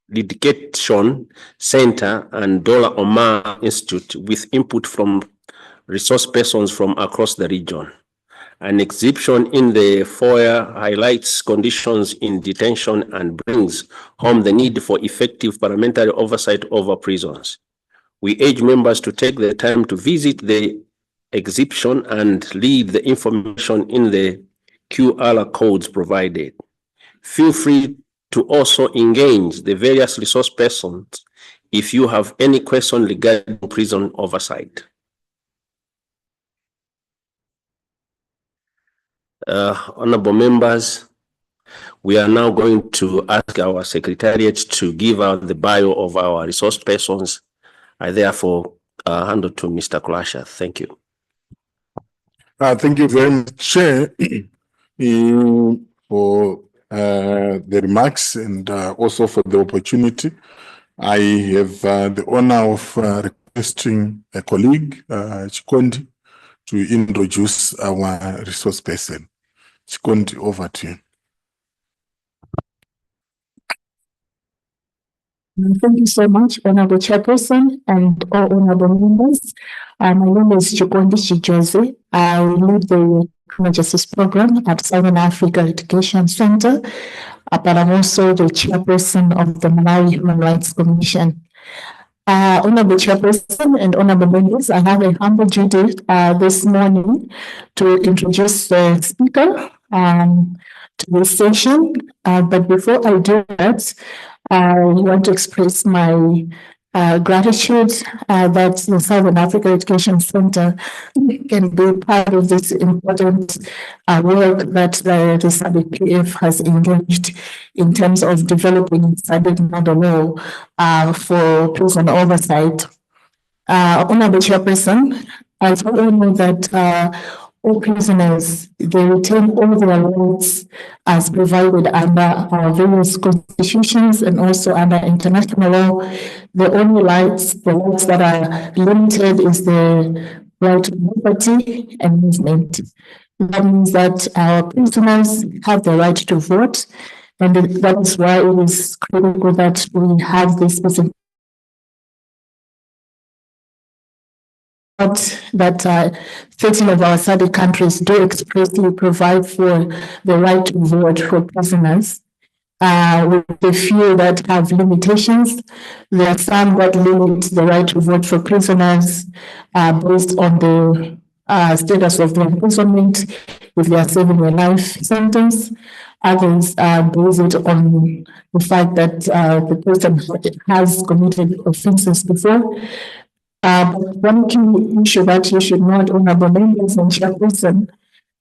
Litigation Center and Dola Omar Institute with input from resource persons from across the region. An exhibition in the foyer highlights conditions in detention and brings home the need for effective parliamentary oversight over prisons. We urge members to take the time to visit the exhibition and read the information in the QR codes provided. Feel free to also engage the various resource persons if you have any question regarding prison oversight. Honorable members, We are now going to ask our secretariat to give out the bio of our resource persons. I therefore hand it to Mr. Kulasha. Thank you. Thank you very much, Chair, for the remarks and also for the opportunity. I have the honor of requesting a colleague, Chikondi, to introduce our resource person. Chikondi, over to you. Thank you so much, Honorable Chairperson and all honorable members. My name is Chikondi Chijoze. I lead the criminal justice program at Southern Africa Education Center, but I'm also the chairperson of the Malawi Human Rights Commission. Honorable Chairperson and honorable members, I have a humble duty this morning to introduce the speaker to this session. But before I do that, I want to express my gratitude that the Southern Africa Education Center can be part of this important work that the SADC-PF has engaged in terms of developing SADC model law for prison oversight. Honorable Chairperson, I all know that all prisoners, they retain all their rights as provided under our various constitutions and also under international law. The only rights, the rights that are limited is the right to property and movement. That means that our prisoners have the right to vote, and that is why it is critical that we have this presentation that 13 of our SADC countries do expressly provide for the right to vote for prisoners. With the few that have limitations, there are some that limit the right to vote for prisoners based on the status of their imprisonment, if they are serving a life sentence. Others base it on the fact that the person has committed offenses before. But one key issue that you should note, honorable members and chairperson,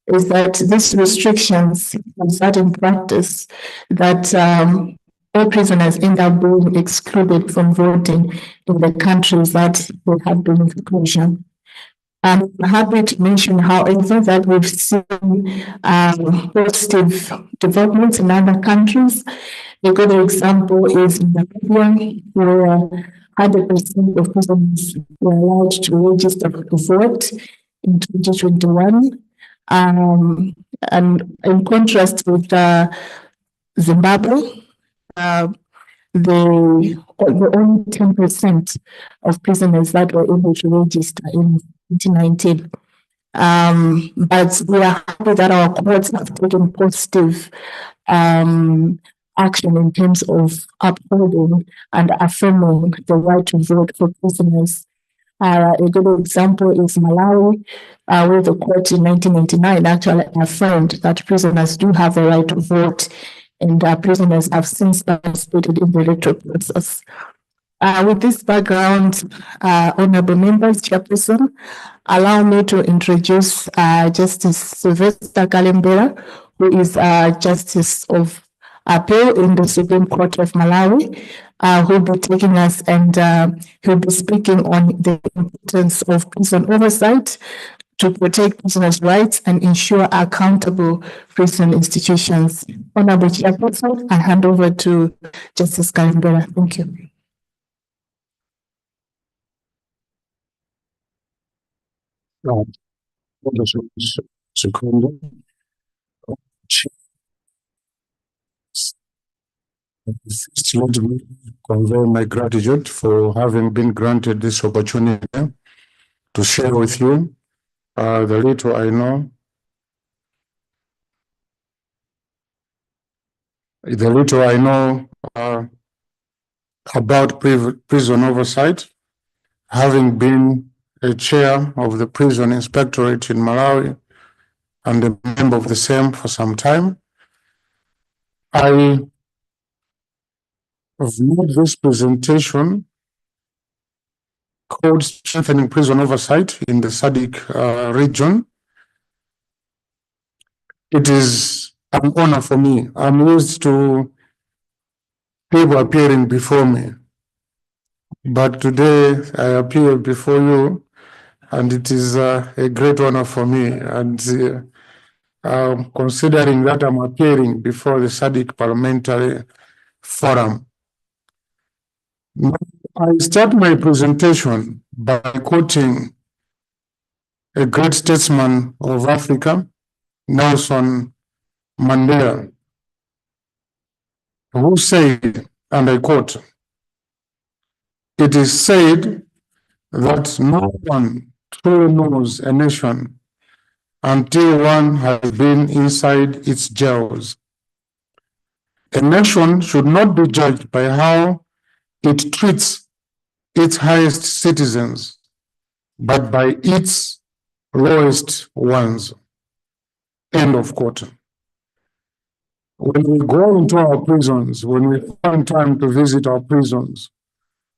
is that these restrictions result in practice that all prisoners end up being excluded from voting in the countries that they have been exclusion. I'm happy to mention, however, that we've seen positive developments in other countries. A good example is Namibia, where 100% of prisoners were allowed to register to vote in 2021. And in contrast with Zimbabwe, the only 10% of prisoners that were able to register in 2019. But we are happy that our courts have taken positive action in terms of upholding and affirming the right to vote for prisoners. A good example is Malawi, where the court in 1999 actually affirmed that prisoners do have the right to vote, and prisoners have since participated in the electoral process. With this background, honorable members, chairperson, allow me to introduce Justice Sylvester Kalembera, who is Justice of Appeal in the Supreme Court of Malawi, who will be taking us and he'll be speaking on the importance of prison oversight to protect prisoners' rights and ensure accountable prison institutions. Honorable Chairperson, I hand over to Justice Kalembera. Thank you. First, let me convey my gratitude for having been granted this opportunity to share with you the little I know. The little I know about prison oversight, having been a chair of the prison inspectorate in Malawi and a member of the same for some time. I have made this presentation called Strengthening Prison Oversight in the SADC region. It is a an honor for me. I'm used to people appearing before me, but today I appear before you, and it is a great honor for me. And considering that I'm appearing before the SADC Parliamentary Forum. Now, I start my presentation by quoting a great statesman of Africa, Nelson Mandela, who said, and I quote, "It is said that no one truly knows a nation until one has been inside its jails. A nation should not be judged by how it treats its highest citizens, but by its lowest ones." End of quote. When we go into our prisons, when we find time to visit our prisons,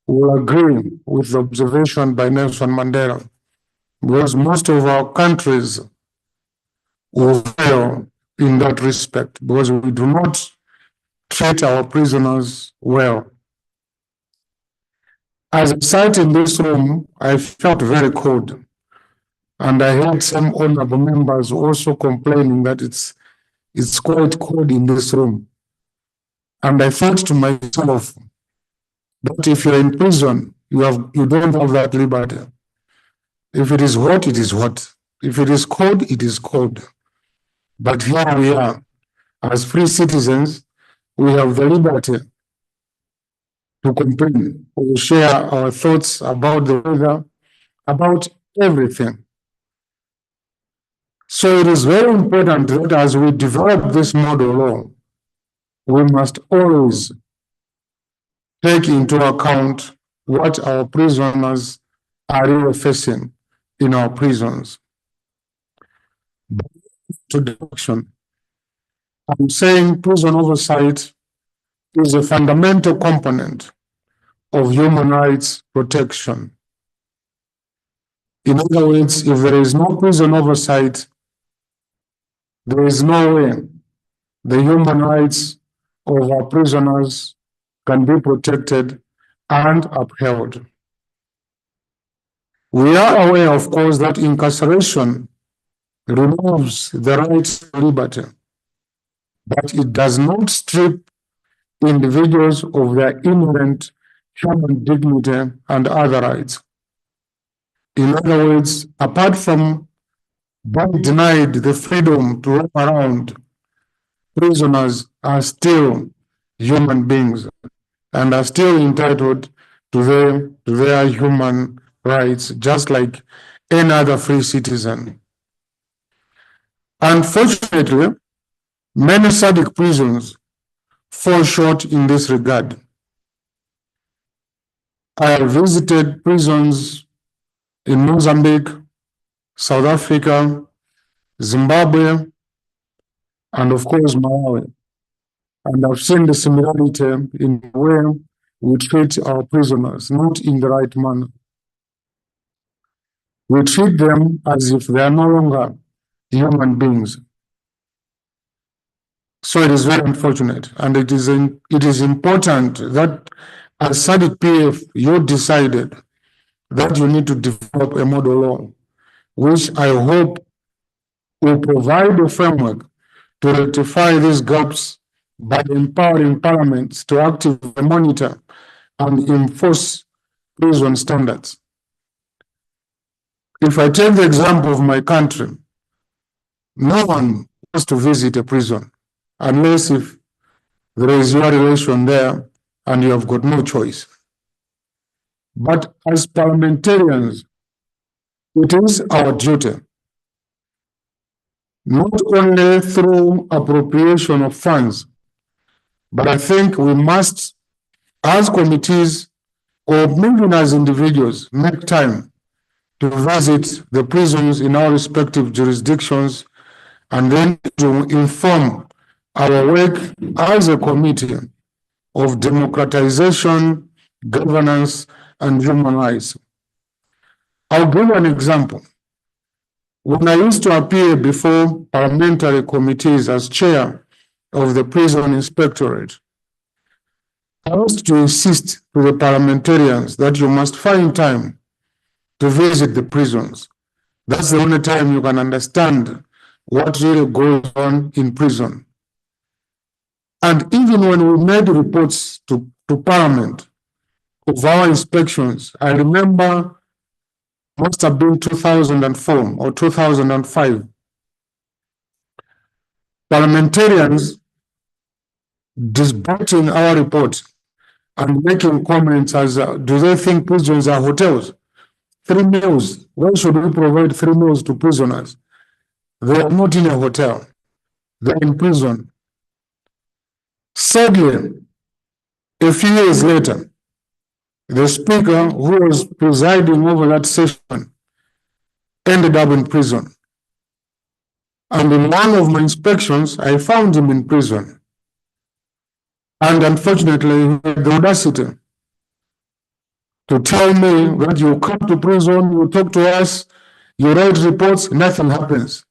we'll agree with the observation by Nelson Mandela, because most of our countries will fail in that respect, because we do not treat our prisoners well. As I sat in this room, I felt very cold. And I heard some honorable members also complaining that it's quite cold in this room. And I thought to myself that if you're in prison, you don't have that liberty. If it is hot, it is hot. If it is cold, it is cold. But here we are, as free citizens, we have the liberty to complain, to share our thoughts about the weather, about everything. So it is very important that as we develop this model law, we must always take into account what our prisoners are really facing in our prisons. To the action, I'm saying prison oversight is a fundamental component of human rights protection. In other words, if there is no prison oversight, there is no way the human rights of our prisoners can be protected and upheld. We are aware, of course, that incarceration removes the right to liberty, but it does not strip individuals of their inherent human dignity and other rights. In other words, apart from being denied the freedom to roam around, prisoners are still human beings and are still entitled to their human rights, just like any other free citizen. Unfortunately, many SADC prisons fall short in this regard. I have visited prisons in Mozambique, South Africa, Zimbabwe, and of course Malawi. And I've seen the similarity in the way we treat our prisoners, not in the right manner. We treat them as if they are no longer human beings. So it is very unfortunate, and it is important that as SADC-PF, you decided that you need to develop a model law, which I hope will provide a framework to rectify these gaps by empowering parliaments to actively monitor and enforce prison standards. If I take the example of my country, no one wants to visit a prison unless if there is your relation there and you have got no choice. But as parliamentarians, it is our duty, not only through appropriation of funds, but I think we must, as committees or maybe as individuals, make time to visit the prisons in our respective jurisdictions and then to inform our work as a committee of democratization, governance, and human rights. I'll give an example. When I used to appear before parliamentary committees as chair of the Prison Inspectorate, I used to insist to the parliamentarians that you must find time to visit the prisons. That's the only time you can understand what really goes on in prison. And even when we made reports to Parliament of our inspections, I remember must have been 2004 or 2005. Parliamentarians disputing our report and making comments as do they think prisons are hotels? 3 meals. Why should we provide 3 meals to prisoners? They are not in a hotel. They're in prison. Sadly, a few years later, the speaker who was presiding over that session ended up in prison. And in one of my inspections, I found him in prison. And unfortunately, he had the audacity to tell me that you come to prison, you talk to us, you write reports, nothing happens.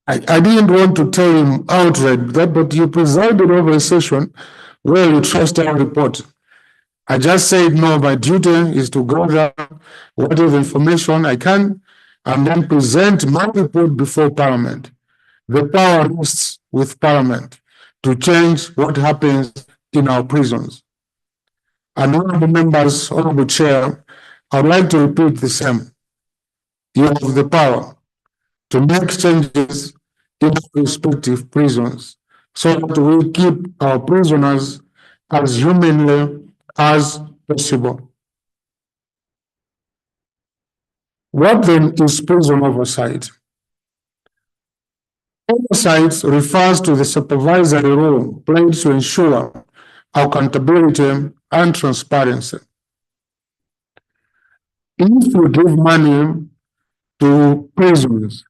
I didn't want to tell him outright that, but you presided over a session where you trust our report. I just said, no, my duty is to gather whatever information I can and then present my report before Parliament. The power rests with Parliament to change what happens in our prisons. And honorable members, honorable chair, I'd like to repeat the same. You have the power to make changes in our respective prisons so that we keep our prisoners as humanly as possible. What then is prison oversight? Oversight refers to the supervisory role played to ensure accountability and transparency. If you give money to prisons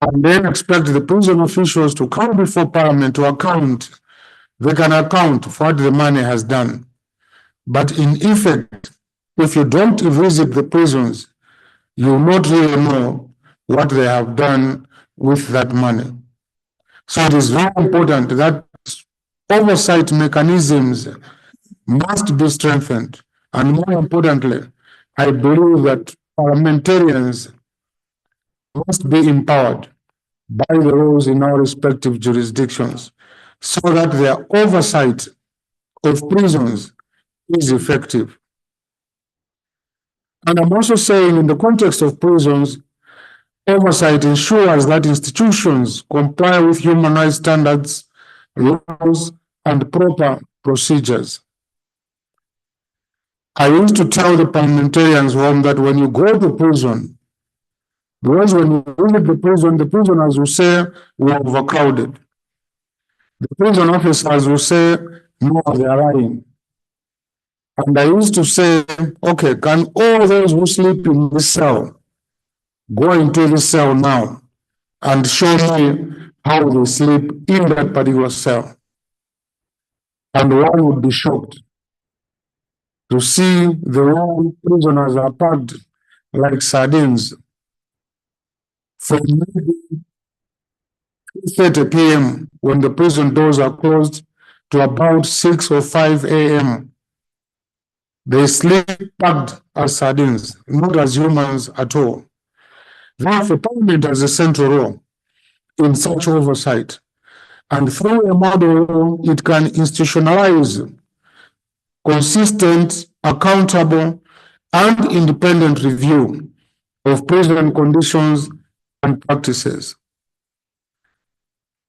and then expect the prison officials to come before Parliament to account, they can account for what the money has done. But in effect, if you don't visit the prisons, you will not really know what they have done with that money. So it is very important that oversight mechanisms must be strengthened. And more importantly, I believe that parliamentarians must be empowered by the rules in our respective jurisdictions so that their oversight of prisons is effective. And I'm also saying in the context of prisons, oversight ensures that institutions comply with human rights standards, laws, and proper procedures. I used to tell the parliamentarians home that when you go to prison, because when you visit the prisoners will say, we are overcrowded. The prison officers will say, no, they are lying. And I used to say, okay, can all those who sleep in this cell go into the cell now and show me how they sleep in that particular cell? And one would be shocked to see the way prisoners are packed like sardines from maybe 3:30 p.m. when the prison doors are closed to about 6 or 5 a.m. They sleep packed as sardines, not as humans at all. Therefore, Parliament has a central role in such oversight. And through a model law, it can institutionalize consistent, accountable, and independent review of prison conditions and practices.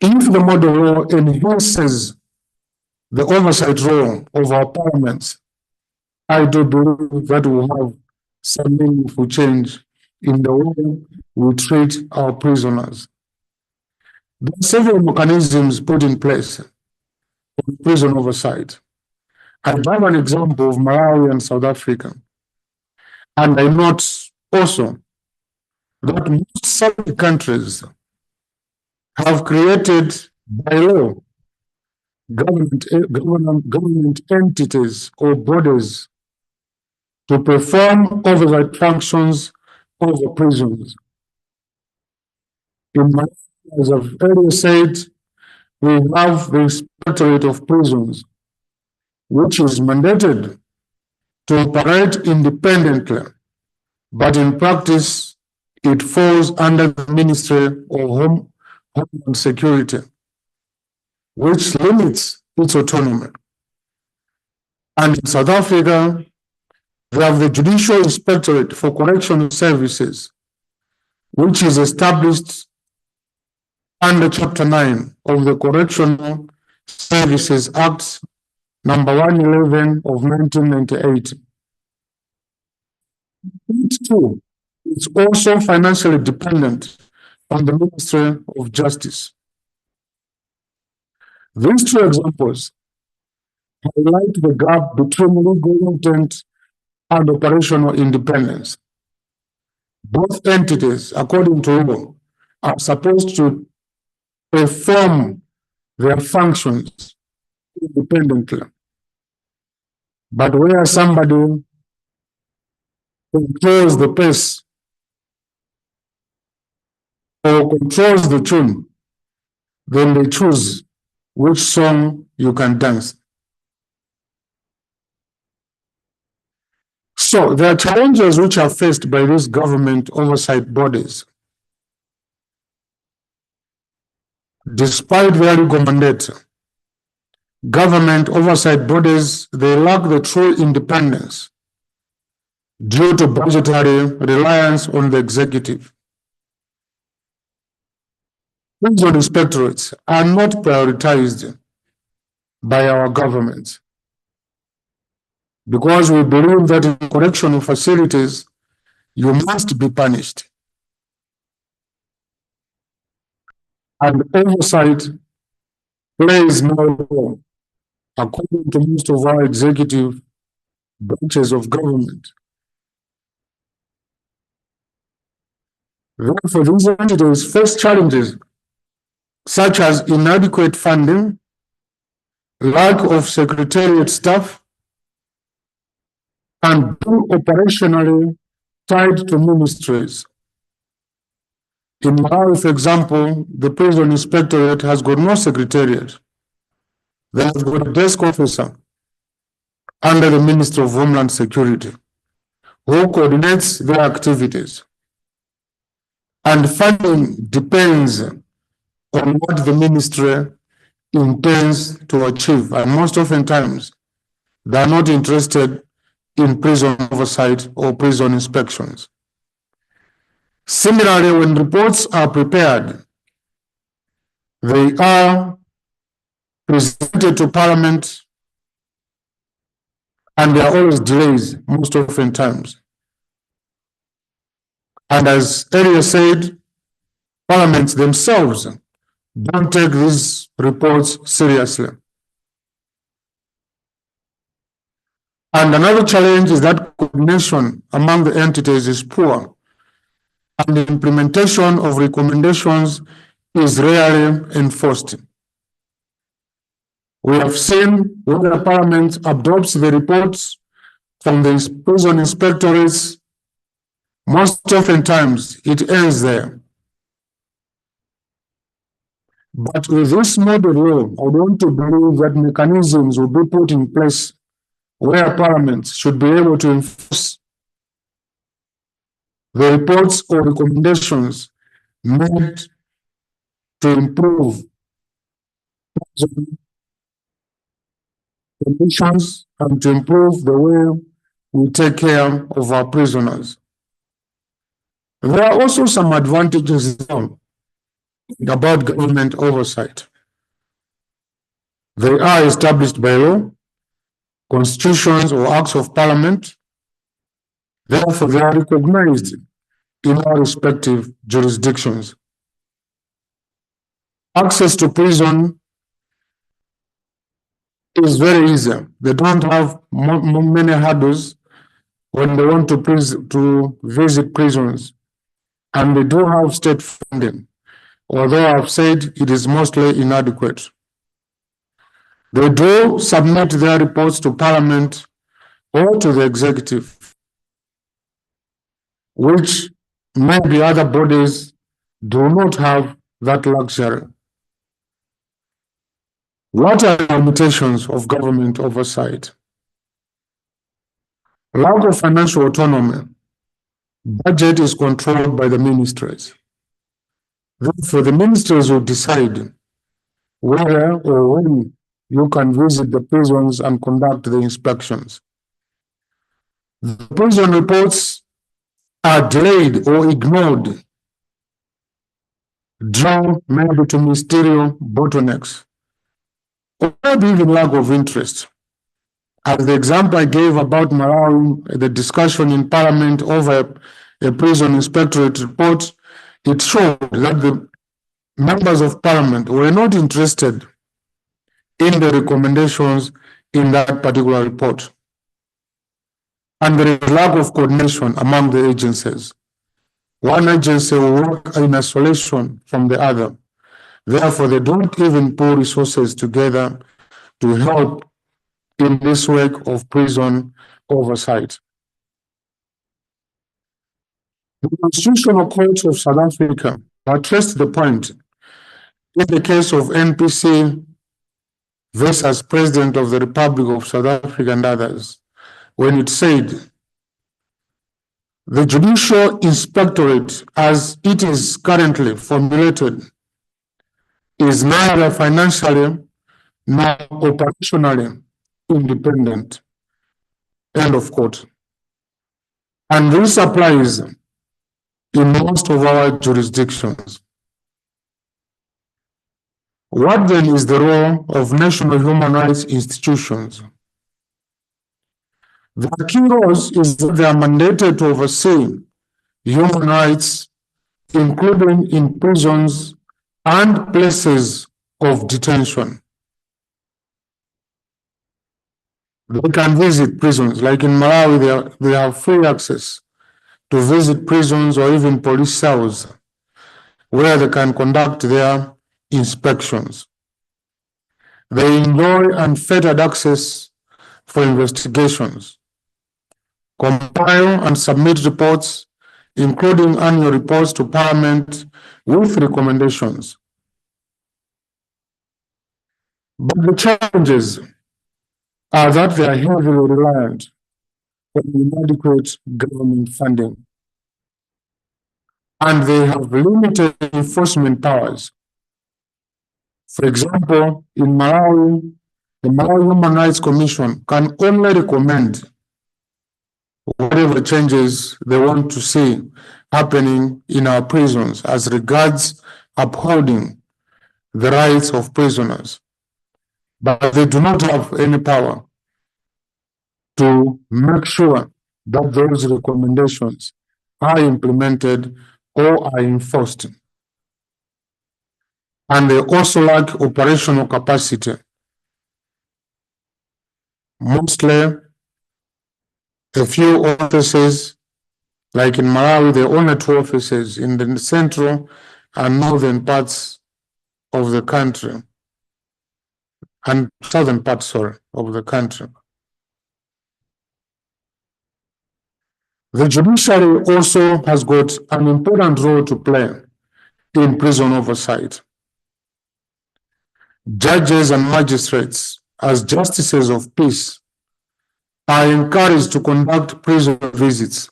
If the model law enhances the oversight role of our parliaments, I do believe that we will have some meaningful change in the way we treat our prisoners. There are several mechanisms put in place for prison oversight. I have an example of Malawi and South Africa. And I note also that most Southern countries have created by law government entities or bodies to perform oversight functions over prisons. In Malawi, as I've earlier said, we have the Inspectorate of Prisons, which is mandated to operate independently, but in practice, it falls under the Ministry of Homeland Security, which limits its autonomy. And in South Africa, we have the Judicial Inspectorate for Correctional Services, which is established under Chapter 9 of the Correctional Services Act number 111 of 1998. It too is also financially dependent on the Ministry of Justice. These two examples highlight the gap between legal intent and operational independence. Both entities, according to law, are supposed to perform their functions independently. But where somebody controls the pace or controls the tune, then they choose which song you can dance. So there are challenges which are faced by these government oversight bodies. Despite their legal mandate, government oversight bodies, they lack the true independence due to budgetary reliance on the executive. Prison inspectorates are not prioritized by our government because we believe that in correctional facilities, you must be punished. And oversight plays no role, according to most of our executive branches of government. Therefore, these entities face challenges such as inadequate funding, lack of secretariat staff, and being operationally tied to ministries. In Malawi, for example, the prison inspectorate has got no secretariat. They have got a desk officer under the Ministry of Homeland Security who coordinates their activities. And funding depends on what the ministry intends to achieve. And most often times, they are not interested in prison oversight or prison inspections. Similarly, when reports are prepared, they are presented to Parliament and there are always delays, most often times. And as earlier said, parliaments themselves don't take these reports seriously. And another challenge is that coordination among the entities is poor, and the implementation of recommendations is rarely enforced. We have seen when the Parliament adopts the reports from the prison inspectorates, most often times it ends there. But with this model law, I want to believe that mechanisms will be put in place where parliaments should be able to enforce the reports or recommendations made to improve conditions and to improve the way we take care of our prisoners. There are also some advantages about government oversight. They are established by law, constitutions or acts of parliament. Therefore, they are recognized in our respective jurisdictions. Access to prison is very easy. They don't have many hurdles when they want to visit prisons. And they do have state funding, although I've said it is mostly inadequate. They do submit their reports to Parliament or to the executive, which maybe other bodies do not have that luxury. What are the limitations of government oversight? Lack of financial autonomy. Budget is controlled by the ministries. Therefore, the ministries will decide where or when you can visit the prisons and conduct the inspections. The prison reports are delayed or ignored, due maybe to ministerial bottlenecks, or maybe even lack of interest. As the example I gave about Malawi, the discussion in Parliament over a prison inspectorate report, it showed that the members of Parliament were not interested in the recommendations in that particular report. And there is lack of coordination among the agencies. One agency will work in isolation from the other. Therefore, they don't even pull resources together to help in this work of prison oversight. The Constitutional Court of South Africa addressed the point in the case of NPC versus President of the Republic of South Africa and others, when it said, the Judicial Inspectorate, as it is currently formulated, is neither financially nor operationally independent. End of quote. And this applies in most of our jurisdictions. What then is the role of national human rights institutions? The key role is that they are mandated to oversee human rights, including in prisons and places of detention. They can visit prisons, like in Malawi, they have free access to visit prisons or even police cells where they can conduct their inspections. They enjoy unfettered access for investigations, compile and submit reports, including annual reports to Parliament with recommendations. But the challenges are that they are heavily reliant on inadequate government funding, and they have limited enforcement powers. For example, in Malawi, the Malawi Human Rights Commission can only recommend whatever changes they want to see happening in our prisons as regards upholding the rights of prisoners. But they do not have any power to make sure that those recommendations are implemented or are enforced. And they also lack operational capacity. Mostly, a few offices, like in Malawi, there are only 2 offices in the central and northern parts of the country, and southern parts, sorry, of the country. The judiciary also has got an important role to play in prison oversight. Judges and magistrates, as justices of peace, are encouraged to conduct prison visits.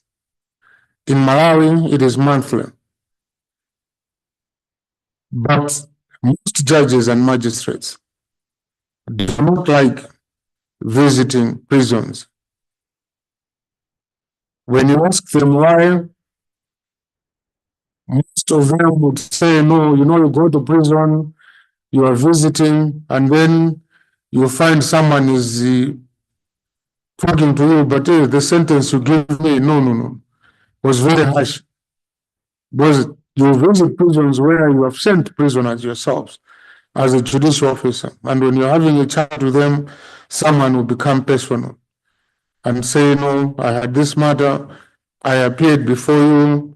In Malawi, it is monthly. But most judges and magistrates do not like visiting prisons. When you ask them why, most of them would say, no, you go to prison, you are visiting, and then you find someone is talking to you, but the sentence you give me, no, was very harsh. Because you visit prisons where you have sent prisoners yourselves as a judicial officer. And when you're having a chat with them, someone will become personal and say, no, I had this matter, I appeared before you,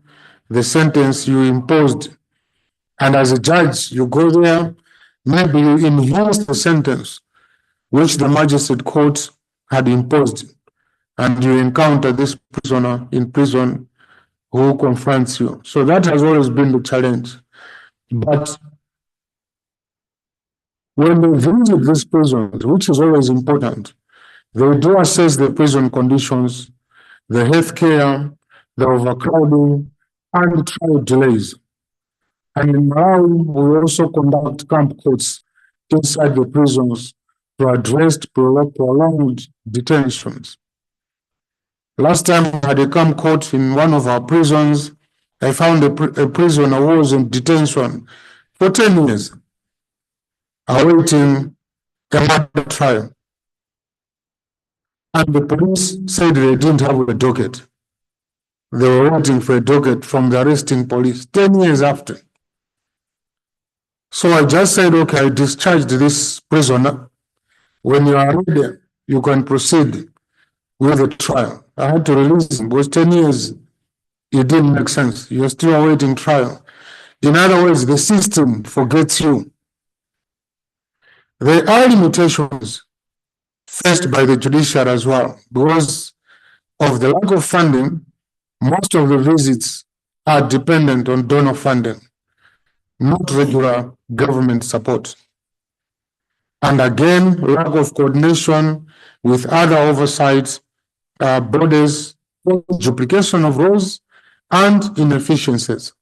the sentence you imposed. And as a judge, you go there, maybe you enhance the sentence which the magistrate court had imposed, and you encounter this prisoner in prison who confronts you. So that has always been the challenge But when they visit these prisons, which is always important, they do assess the prison conditions, the healthcare, the overcrowding, and the trial delays. And in Malawi, we also conduct camp courts inside the prisons to address prolonged detentions. Last time I had a camp court in one of our prisons. I found a prisoner who was in detention for 10 years, awaiting a murder trial. And the police said they didn't have a docket. They were waiting for a docket from the arresting police 10 years after. So I just said, okay, I discharged this prisoner. When you are ready, you can proceed with the trial. I had to release him because 10 years, it didn't make sense. You're still awaiting trial. In other words, the system forgets you. There are limitations faced by the judiciary as well. Because of the lack of funding, most of the visits are dependent on donor funding, not regular government support. And again, lack of coordination with other oversight bodies, duplication of roles, and inefficiencies.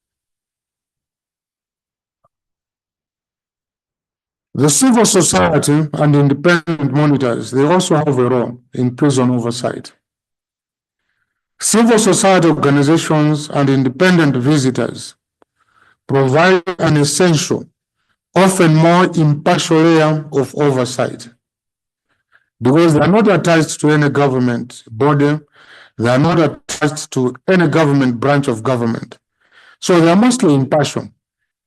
The civil society and independent monitors, they also have a role in prison oversight. Civil society organizations and independent visitors provide an essential, often more impartial layer of oversight, because they are not attached to any government body, they are not attached to any government branch of government. So they are mostly impartial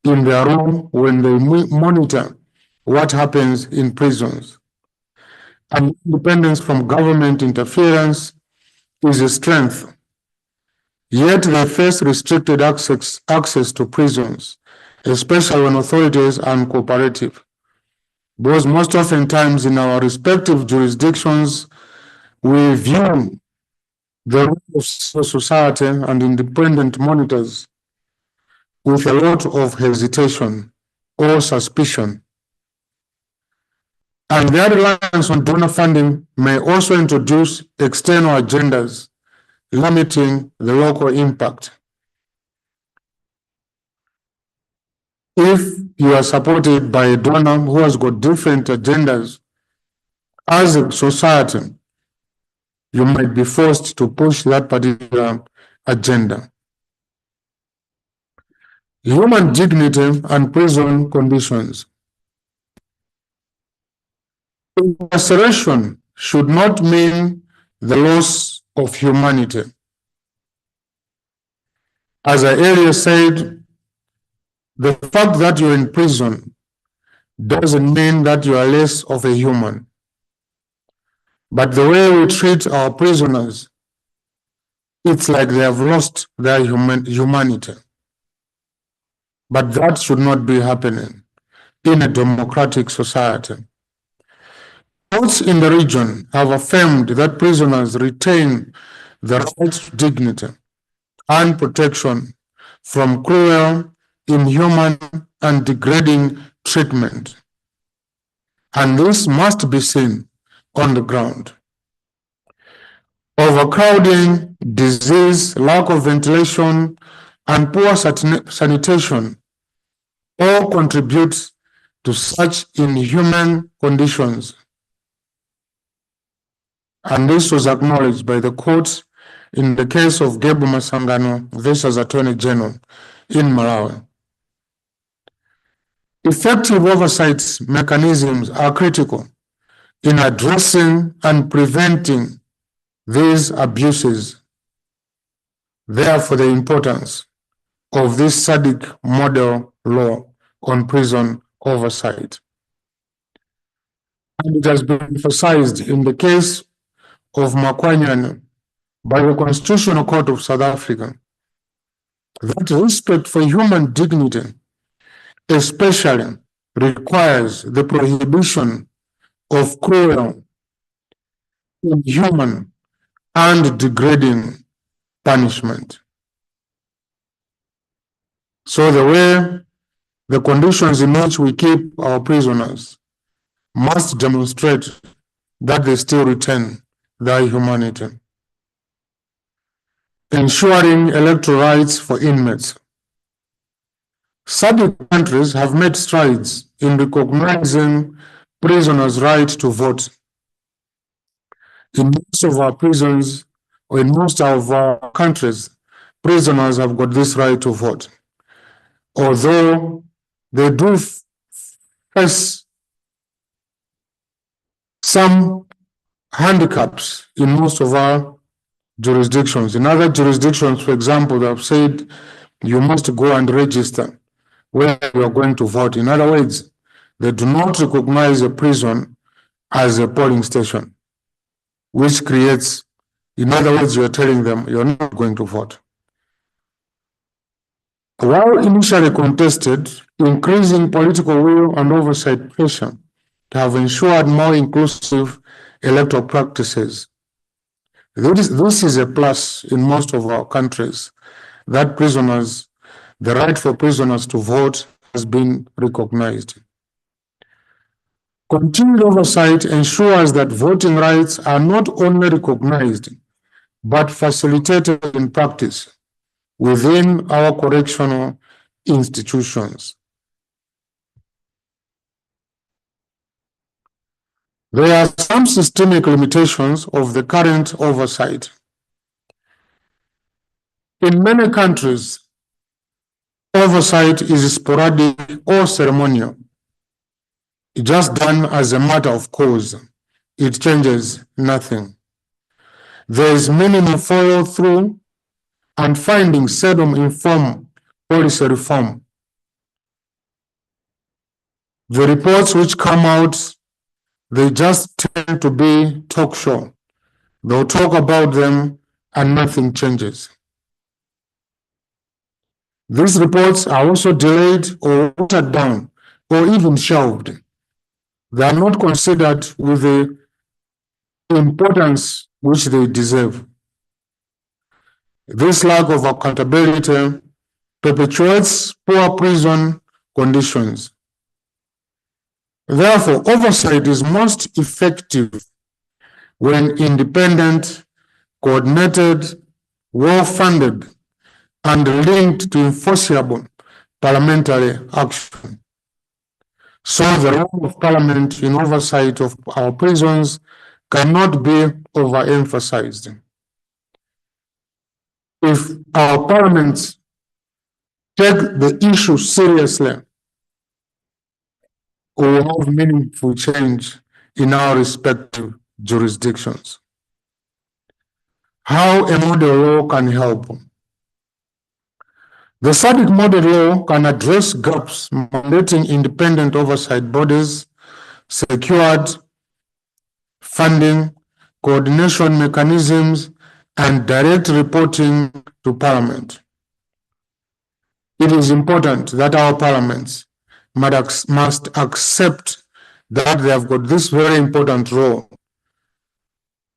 in their role when they monitor what happens in prisons. And independence from government interference is a strength. Yet they face restricted access to prisons, especially when authorities are uncooperative. Because most oftentimes in our respective jurisdictions, we view the role of civil society and independent monitors with a lot of hesitation or suspicion. And their reliance on donor funding may also introduce external agendas, limiting the local impact. If you are supported by a donor who has got different agendas, as a society, you might be forced to push that particular agenda. Human dignity and prison conditions. Incarceration should not mean the loss of humanity. As I earlier said, the fact that you're in prison doesn't mean that you are less of a human. But the way we treat our prisoners, it's like they have lost their humanity. But that should not be happening in a democratic society. Courts in the region have affirmed that prisoners retain the right to dignity and protection from cruel, inhuman, and degrading treatment. And this must be seen on the ground. Overcrowding, disease, lack of ventilation, and poor sanitation all contribute to such inhuman conditions. And this was acknowledged by the courts in the case of Gebu Masangano versus Attorney General in Malawi. Effective oversight mechanisms are critical in addressing and preventing these abuses. Therefore, the importance of this SADC model law on prison oversight. And it has been emphasized in the case of Makwanyane by the Constitutional Court of South Africa that respect for human dignity especially requires the prohibition of cruel, inhuman, and degrading punishment. So the way the conditions in which we keep our prisoners must demonstrate that they still retain their humanity. Ensuring electoral rights for inmates. SADC countries have made strides in recognizing prisoners' right to vote. In most of our prisons, or in most of our countries, prisoners have got this right to vote. Although they do face some handicaps in most of our jurisdictions. In other jurisdictions, for example, they have said you must go and register where you are going to vote. In other words, they do not recognize a prison as a polling station, which creates, in other words, you are telling them you're not going to vote. While initially contested, increasing political will and oversight pressure have ensured more inclusive electoral practices. This is a plus in most of our countries, that the right for prisoners to vote has been recognized. Continued oversight ensures that voting rights are not only recognized, but facilitated in practice within our correctional institutions. There are some systemic limitations of the current oversight. In many countries, oversight is sporadic or ceremonial. It's just done as a matter of course. It changes nothing. There is minimal follow-through, and findings seldom inform policy reform. The reports which come out, they just tend to be talk show. They'll talk about them and nothing changes. These reports are also delayed or watered down or even shelved. They are not considered with the importance which they deserve. This lack of accountability perpetuates poor prison conditions. Therefore, oversight is most effective when independent, coordinated, well-funded, and linked to enforceable parliamentary action. So the role of Parliament in oversight of our prisons cannot be overemphasized. If our parliaments take the issue seriously, we will have meaningful change in our respective jurisdictions. How a model law can help. The SADC model law can address gaps mandating independent oversight bodies, secured funding, coordination mechanisms, and direct reporting to Parliament. It is important that our parliaments must accept that they have got this very important role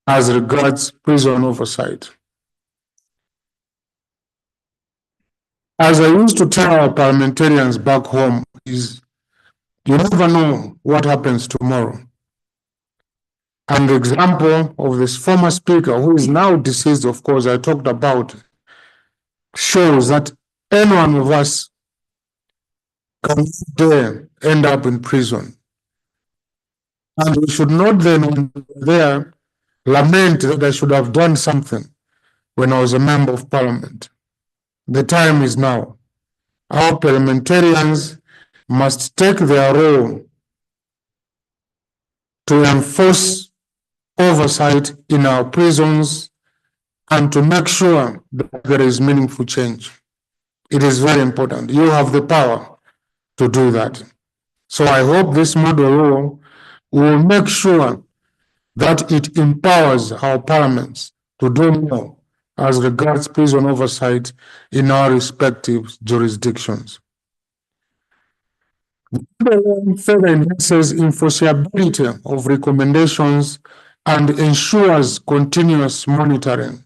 as regards prison oversight. As I used to tell our parliamentarians back home, is you never know what happens tomorrow. And the example of this former speaker, who is now deceased, of course, I talked about, shows that any one of us can end up in prison. And we should not then, when we're there, lament that I should have done something when I was a member of Parliament. The time is now. Our parliamentarians must take their role to enforce oversight in our prisons and to make sure that there is meaningful change. It is very important. You have the power to do that. So I hope this model law will make sure that it empowers our parliaments to do more as regards prison oversight in our respective jurisdictions. The law further enhances enforceability of recommendations and ensures continuous monitoring.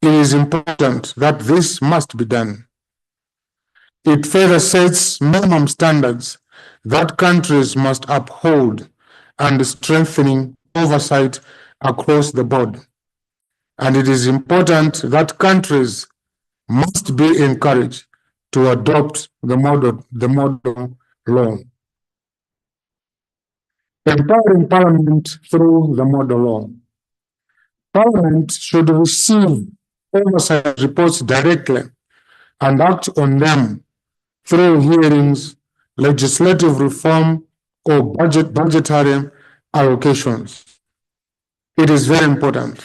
It is important that this must be done. It further sets minimum standards that countries must uphold and strengthening oversight across the board. And it is important that countries must be encouraged to adopt the model law. Empowering Parliament through the model law. Parliament should receive oversight reports directly and act on them through hearings, legislative reform, or budgetary allocations. It is very important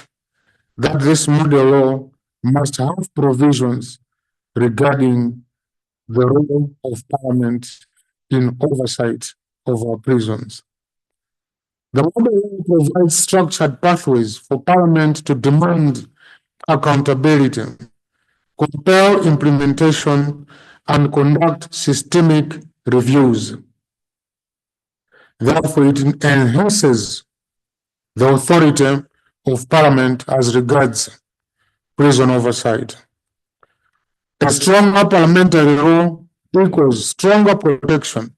that this model law must have provisions regarding the role of Parliament in oversight of our prisons. The model law provides structured pathways for Parliament to demand accountability, compel implementation, and conduct systemic reviews. Therefore, it enhances the authority of Parliament as regards prison oversight. A stronger parliamentary role equals stronger protection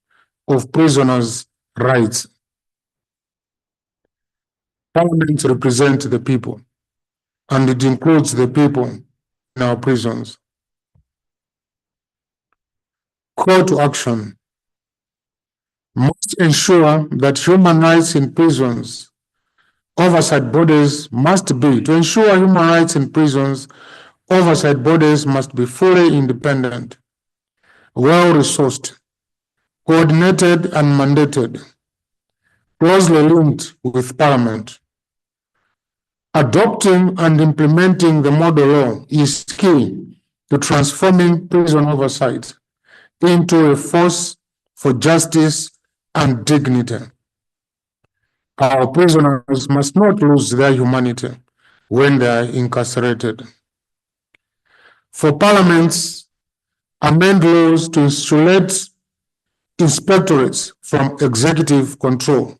of prisoners' rights. Parliament represents the people, and it includes the people in our prisons. Call to action. Must ensure that human rights in prisons. Oversight bodies must be, to ensure human rights in prisons, oversight bodies must be fully independent, well-resourced, coordinated and mandated, closely linked with Parliament. Adopting and implementing the model law is key to transforming prison oversight into a force for justice and dignity. Our prisoners must not lose their humanity when they are incarcerated. For parliaments, amend laws to insulate inspectorates from executive control.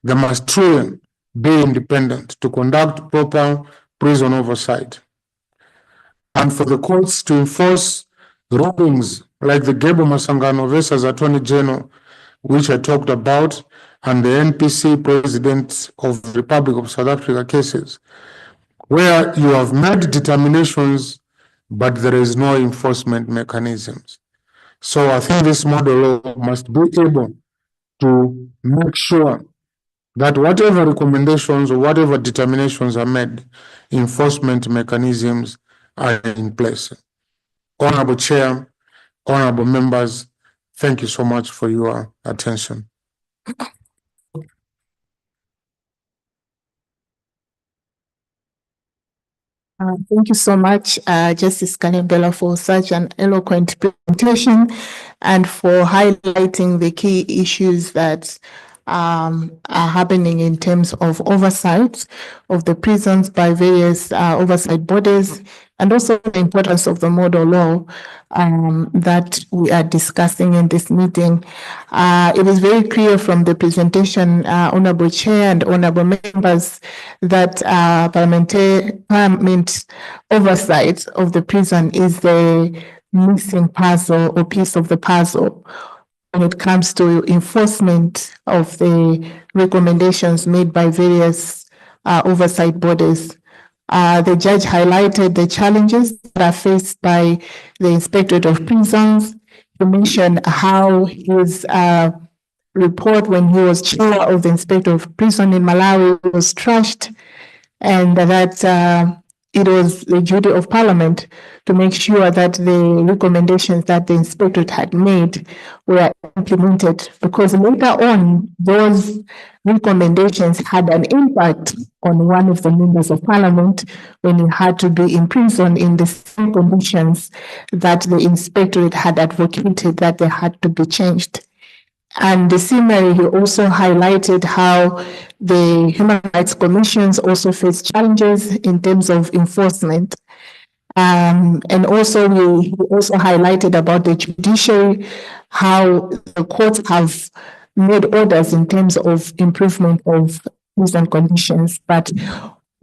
They must truly be independent to conduct proper prison oversight. And for the courts to enforce rulings like the Gebo Masangano versus Attorney General, which I talked about, and the NPC President of the Republic of South Africa cases, where you have made determinations, but there is no enforcement mechanisms. So I think this model law must be able to make sure that whatever recommendations or whatever determinations are made, enforcement mechanisms are in place. Honorable Chair, honorable members, thank you so much for your attention. Thank you so much, Justice Kanembela, for such an eloquent presentation and for highlighting the key issues that are happening in terms of oversight of the prisons by various oversight bodies, and also the importance of the model law that we are discussing in this meeting. It is very clear from the presentation, Honorable Chair and Honorable members, that Parliament oversight of the prison is the missing puzzle or piece of the puzzle when it comes to enforcement of the recommendations made by various oversight bodies. The judge highlighted the challenges that are faced by the Inspectorate of Prisons. He mentioned how his report when he was chair of the Inspector of Prison in Malawi was trashed, and that it was the duty of Parliament to make sure that the recommendations that the Inspectorate had made were implemented, because later on, those recommendations had an impact on one of the members of Parliament when he had to be imprisoned in the same conditions that the Inspectorate had advocated that they had to be changed. And similarly, he also highlighted how the Human Rights Commissions also face challenges in terms of enforcement. And also, he also highlighted about the judiciary, how the courts have made orders in terms of improvement of prison conditions. But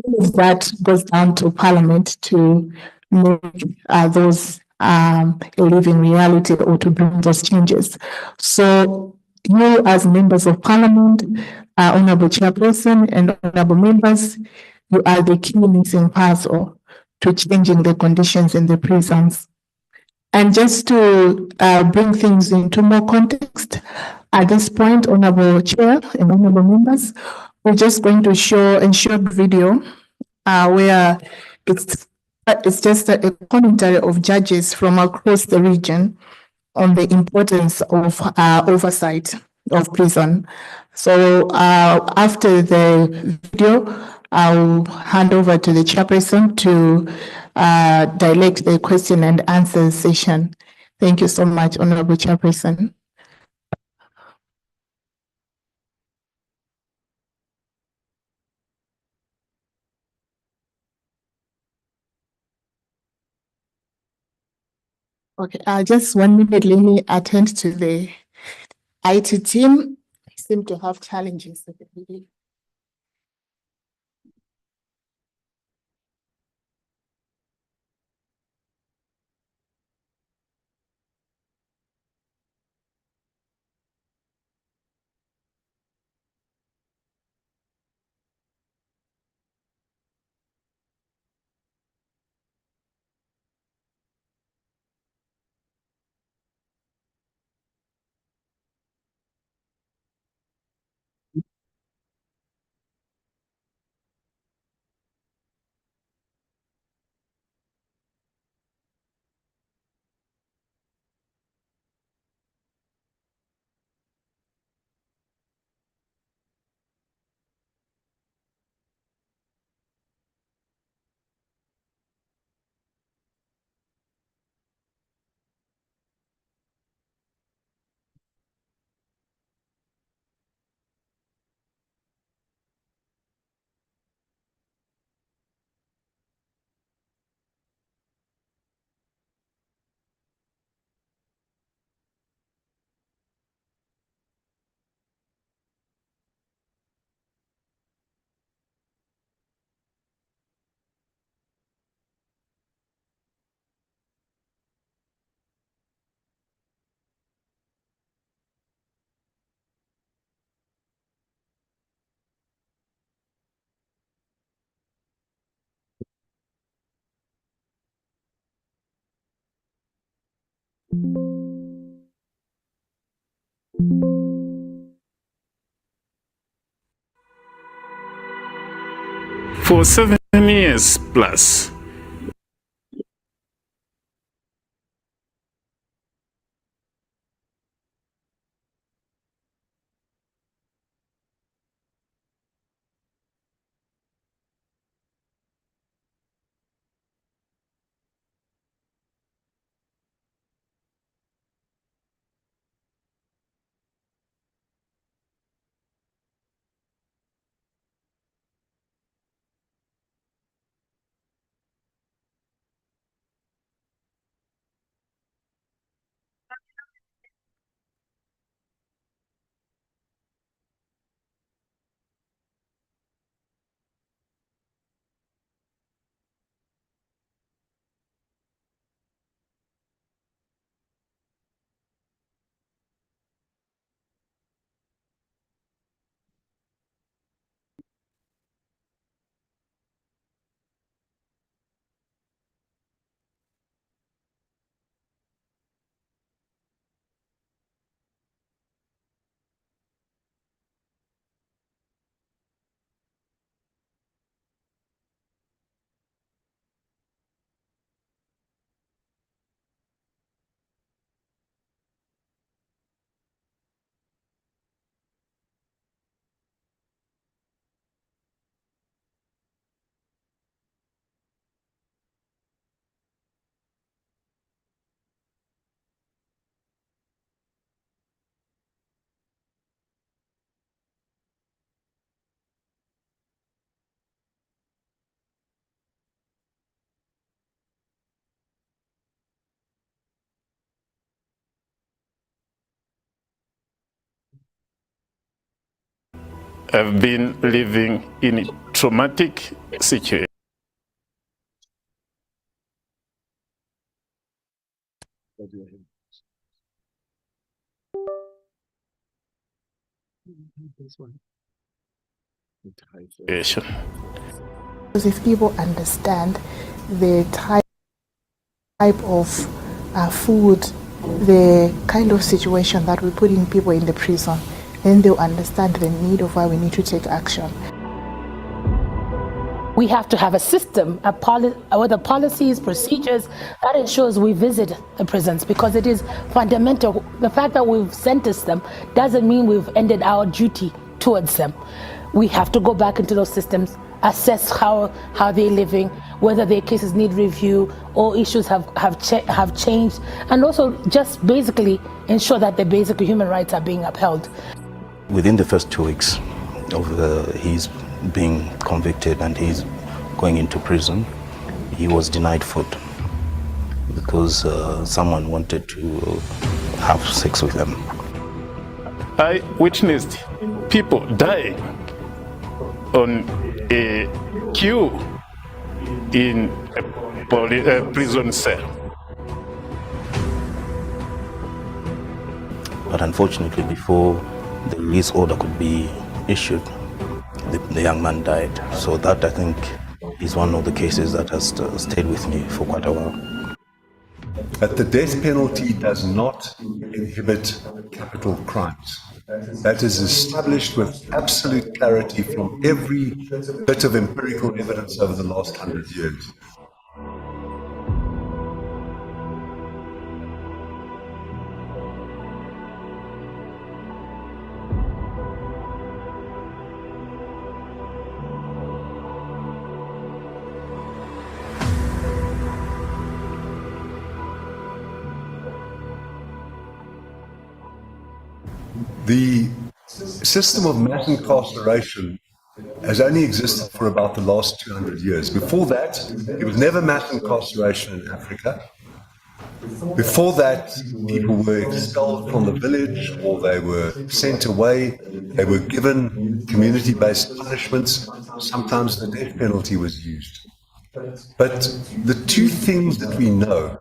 all of that goes down to Parliament to make those a living reality or to bring those changes. So you as members of parliament, honorable chairperson and honorable members, you are the key missing puzzle to changing the conditions in the prisons. And just to bring things into more context, at this point, honorable chair and honorable members, we're just going to show a short video where it's just a commentary of judges from across the region on the importance of oversight of prison. So after the video, I'll hand over to the chairperson to direct the question and answer session. Thank you so much, Honorable Chairperson. Okay, just 1 minute, let me attend to the IT team. I seem to have challenges with the video. For 7 years plus, I've been living in a traumatic situation. Because if people understand the type of food, the kind of situation that we're putting people in the prison, then they'll understand the need of why we need to take action. We have to have a system, with the policies, procedures that ensures we visit the prisons, because it is fundamental. The fact that we've sentenced them doesn't mean we've ended our duty towards them. We have to go back into those systems, assess how they're living, whether their cases need review or issues have changed, and also just basically ensure that the basic human rights are being upheld. Within the first 2 weeks of his being convicted and he's going into prison, he was denied food because someone wanted to have sex with him. I witnessed people dying on a queue in a prison cell. But unfortunately, before the release order could be issued, the young man died. So that, I think, is one of the cases that has stayed with me for quite a while. That the death penalty does not inhibit capital crimes. That is established with absolute clarity from every bit of empirical evidence over the last 100 years. The system of mass incarceration has only existed for about the last 200 years. Before that, it was never mass incarceration in Africa. Before that, people were expelled from the village or they were sent away. They were given community-based punishments. Sometimes the death penalty was used. But the two things that we know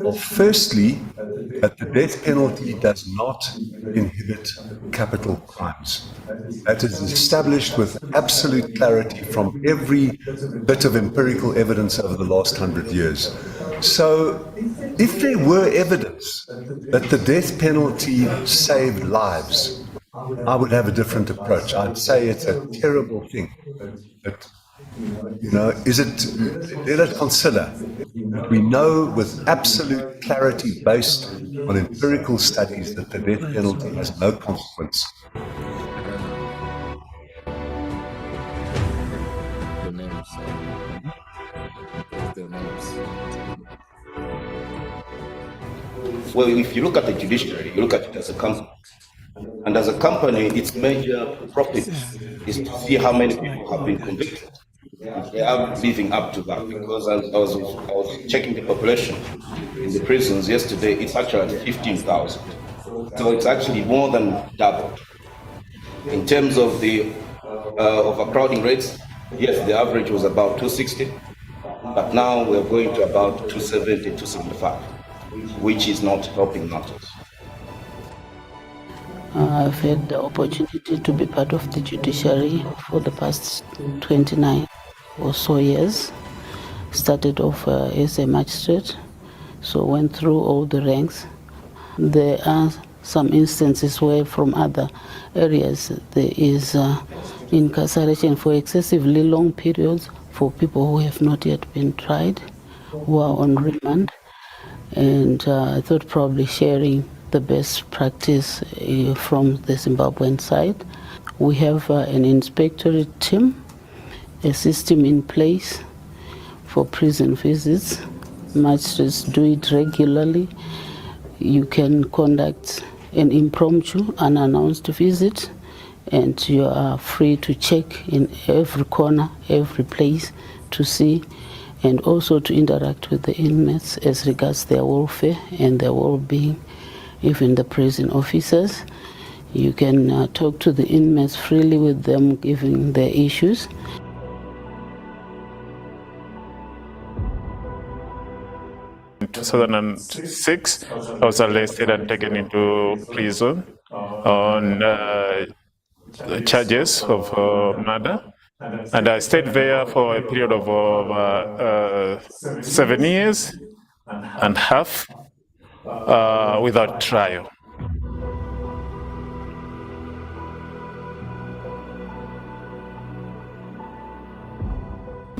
are, firstly, that the death penalty does not inhibit capital crimes. That is established with absolute clarity from every bit of empirical evidence over the last 100 years. So, if there were evidence that the death penalty saved lives, I would have a different approach. I'd say it's a terrible thing. But, let us consider that we know with absolute clarity based on empirical studies that the death penalty has no consequence. Well, if you look at the judiciary, you look at it as a company. And as a company, its major profit is to see how many people have been convicted. If they are living up to that, because I was checking the population in the prisons yesterday, it's actually at 15,000. So it's actually more than doubled. In terms of the overcrowding rates, yes, the average was about 260, but now we're going to about 270, 275, which is not helping matters. I've had the opportunity to be part of the judiciary for the past 29 or so years. Started off as a magistrate, so went through all the ranks. There are some instances where from other areas there is incarceration for excessively long periods for people who have not yet been tried, who are on remand. And I thought probably sharing the best practice from the Zimbabwean side. We have an inspectorate team, a system in place for prison visits. Magistrates do it regularly. You can conduct an impromptu, unannounced visit, and you are free to check in every corner, every place to see, and also to interact with the inmates as regards their welfare and their well-being. Even the prison officers, you can talk to the inmates freely with them, giving their issues. 2006, I was arrested and taken into prison on charges of murder. And I stayed there for a period of 7 years and a half without trial.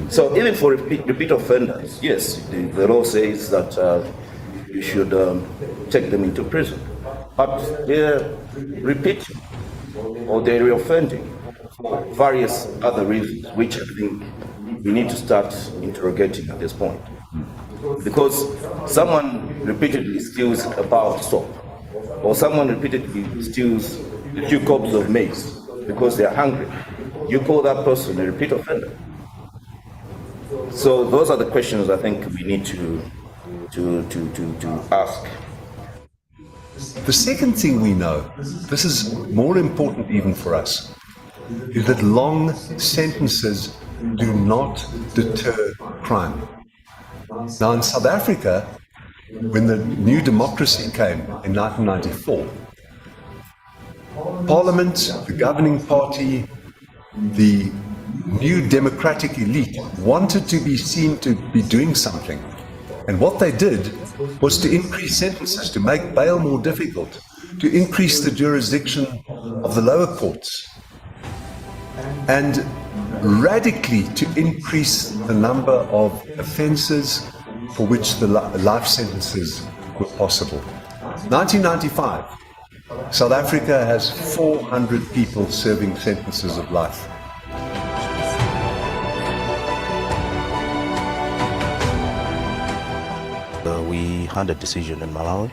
So even for repeat offenders, yes, the law says that you should take them into prison. But they're repeating or they're reoffending for various other reasons, which I think we need to start interrogating at this point. Because someone repeatedly steals a bar of soap, or someone repeatedly steals a few cobs of maize because they're hungry, you call that person a repeat offender. So those are the questions I think we need to ask. The second thing we know, this is more important even for us, is that long sentences do not deter crime. Now in South Africa, when the new democracy came in 1994, Parliament, the governing party, the new democratic elite wanted to be seen to be doing something. And what they did was to increase sentences, to make bail more difficult, to increase the jurisdiction of the lower courts, and radically to increase the number of offences for which the life sentences were possible. 1995, South Africa has 400 people serving sentences of life. We had a decision in Malawi,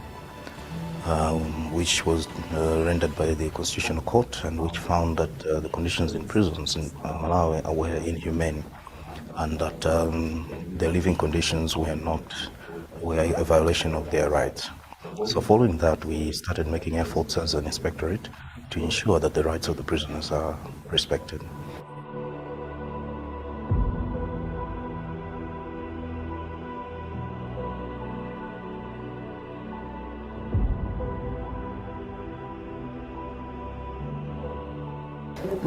which was rendered by the Constitutional Court, and which found that the conditions in prisons in Malawi were inhumane, and that the living conditions were a violation of their rights. So following that, we started making efforts as an inspectorate to ensure that the rights of the prisoners are respected.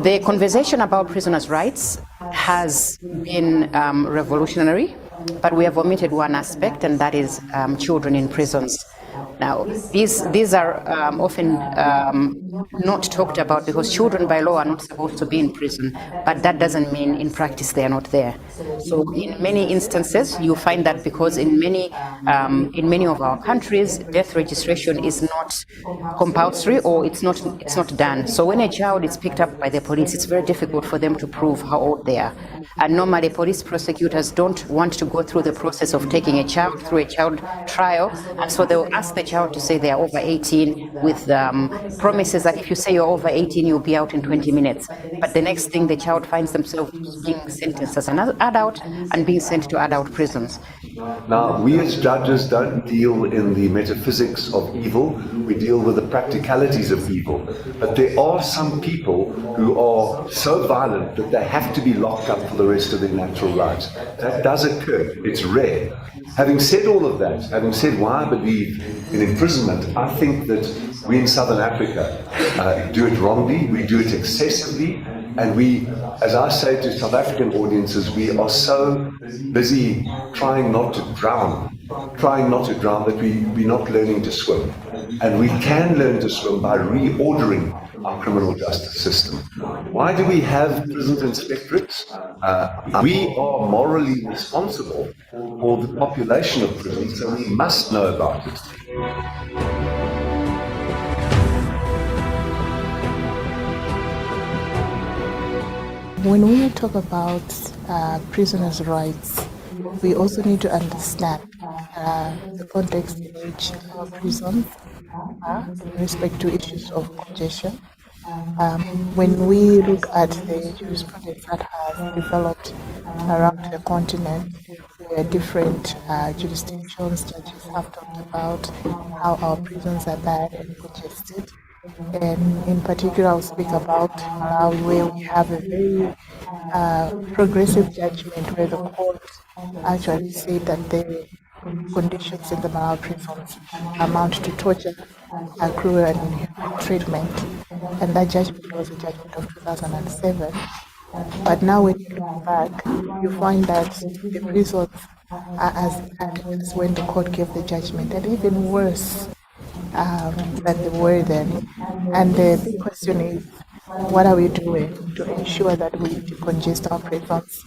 The conversation about prisoners' rights has been revolutionary, but we have omitted one aspect, and that is children in prisons. Now, these are often not talked about because children by law are not supposed to be in prison, but that doesn't mean in practice they are not there. So in many instances, you find that because in many of our countries, death registration is not compulsory or it's not done. So when a child is picked up by the police, it's very difficult for them to prove how old they are. And normally police prosecutors don't want to go through the process of taking a child through a child trial, and so they'll ask the child to say they are over 18 with promises that if you say you're over 18, you'll be out in 20 minutes. But the next thing, the child finds themselves being sentenced as an adult and being sent to adult prisons. Now, we as judges don't deal in the metaphysics of evil, we deal with the practicalities of evil. But there are some people who are so violent that they have to be locked up for the rest of their natural lives. That does occur, it's rare. Having said all of that, having said why I believe in imprisonment, I think that we in Southern Africa do it wrongly, we do it excessively, and we, as I say to South African audiences, we are so busy trying not to drown that we're not learning to swim. And we can learn to swim by reordering our criminal justice system. Why do we have prisons inspectorates? We are morally responsible for the population of prisons, so we must know about it. When we talk about prisoners' rights, we also need to understand the context in which our prisons are in respect to issues of congestion. When we look at the jurisprudence that has developed around the continent, where different jurisdictions, judges have talked about how our prisons are bad and congested. And in particular, I'll speak about Malawi, where we have a very progressive judgment where the court actually said that the conditions in the Malawi prisons amount to torture, cruel and inhuman treatment. And that judgment was a judgment of 2007. But now when you look back, you find that the prisons are as bad as when the court gave the judgment, and even worse than they were then. And the big question is, what are we doing to ensure that we decongest our prisons?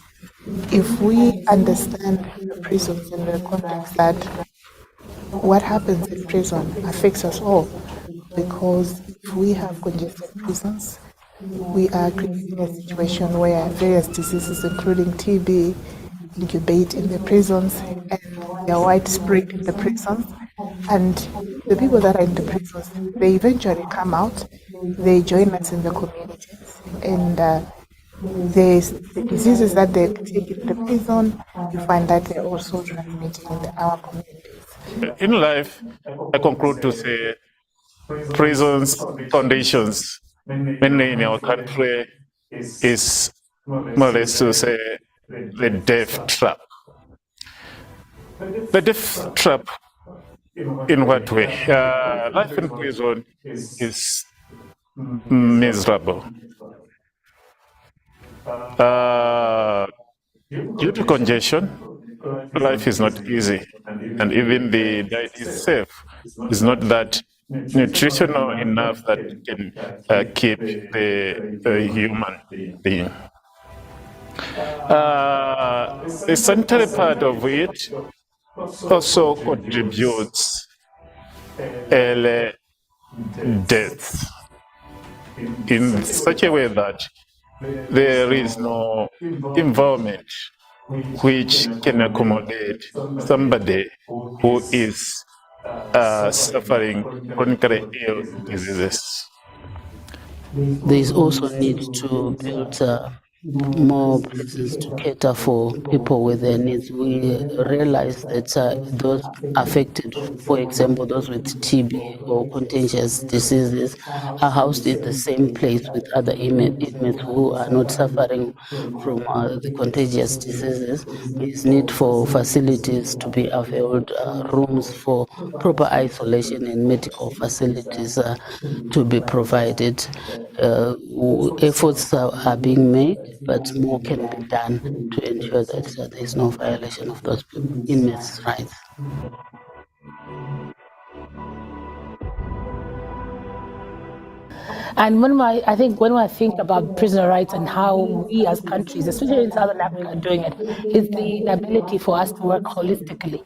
If we understand the prisons in the context that what happens in prison affects us all, because if we have congested prisons, we are creating a situation where various diseases, including TB, incubate in the prisons, and they are widespread in the prisons. And the people that are in the prisons, they eventually come out, they join us in the communities, and the diseases that they take in the prison, you find that they're also transmitting in our communities. In life, I conclude to say prisons conditions, mainly in our country, is more or less to say the death trap. The death trap, in what way? Life in prison is miserable. Due to congestion, life is not easy, and even the diet itself is not that nutritional enough that can keep the human being. The sanitary part of it also contributes early death in such a way that there is no environment which can accommodate somebody who is suffering chronically ill diseases. There is also need to build more places to cater for people with their needs. We realize that those affected, for example, those with TB or contagious diseases, are housed in the same place with other inmates who are not suffering from the contagious diseases. There is need for facilities to be availed, rooms for proper isolation, and medical facilities to be provided. Efforts are being made, but more can be done to ensure that there is no violation of those inmates' rights. And when I think about prisoner rights and how we as countries, especially in Southern Africa, are doing it, is the inability for us to work holistically.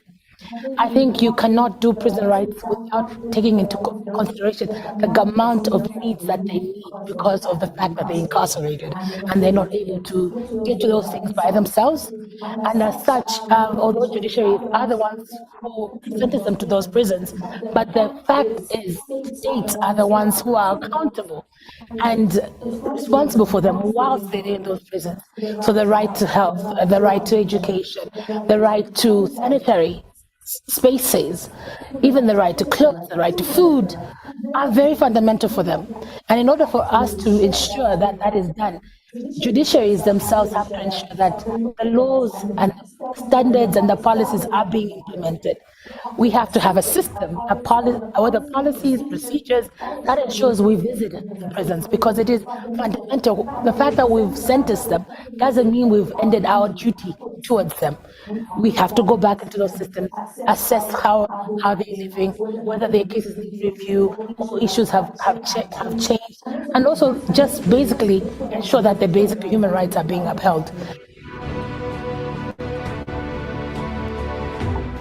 I think you cannot do prisoner rights without taking into consideration the amount of needs that they need because of the fact that they're incarcerated and they're not able to get to those things by themselves. And as such, although judiciaries are the ones who sentence them to those prisons, but the fact is states are the ones who are accountable and responsible for them whilst they're in those prisons. So the right to health, the right to education, the right to sanitary spaces, even the right to clothes, the right to food, are very fundamental for them. And in order for us to ensure that that is done, judiciaries themselves have to ensure that the laws and standards and the policies are being implemented. We have to have a system, or the policies, procedures that ensures we visit the prisons, because it is fundamental. The fact that we've sentenced them doesn't mean we've ended our duty towards them. We have to go back into those systems, assess how they're living, whether their cases need review, or issues have changed, and also just basically ensure that the basic human rights are being upheld.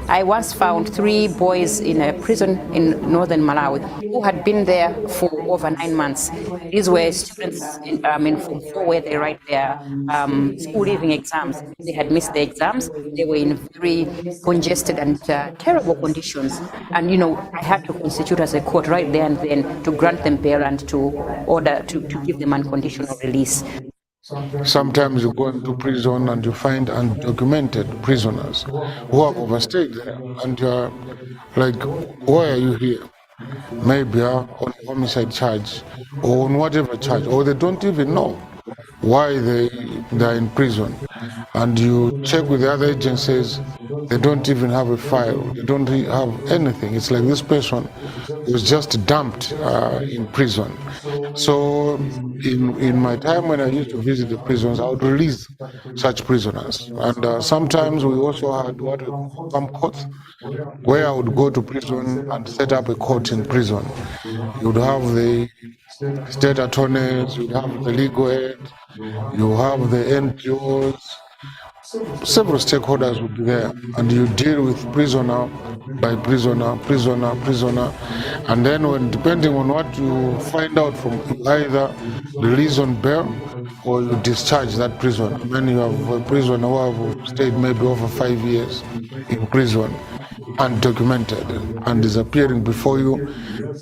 I once found 3 boys in a prison in northern Malawi who had been there for over 9 months. These were students in Form 4, where they write their school leaving exams. They had missed the exams. They were in very congested and terrible conditions. And, I had to constitute as a court right there and then to grant them bail and to order to give them unconditional release. Sometimes you go into prison and you find undocumented prisoners who have overstayed there, and you're like, why are you here? Maybe on a homicide charge or on whatever charge, or they don't even know why they're in prison. And you check with the other agencies, They don't even have a file. They don't have anything. It's like this person was just dumped in prison. So in my time when I used to visit the prisons, I would release such prisoners. And sometimes we also had what we call farm courts, where I would go to prison and set up a court in prison. You would have the state attorneys, you would have the legal aid, you have the NGOs, several stakeholders would be there, and you deal with prisoner by prisoner, and then when, depending on what you find out from, you either release on bail or you discharge that prisoner. Then you have a prisoner who have stayed maybe over 5 years in prison, undocumented, and is appearing before you.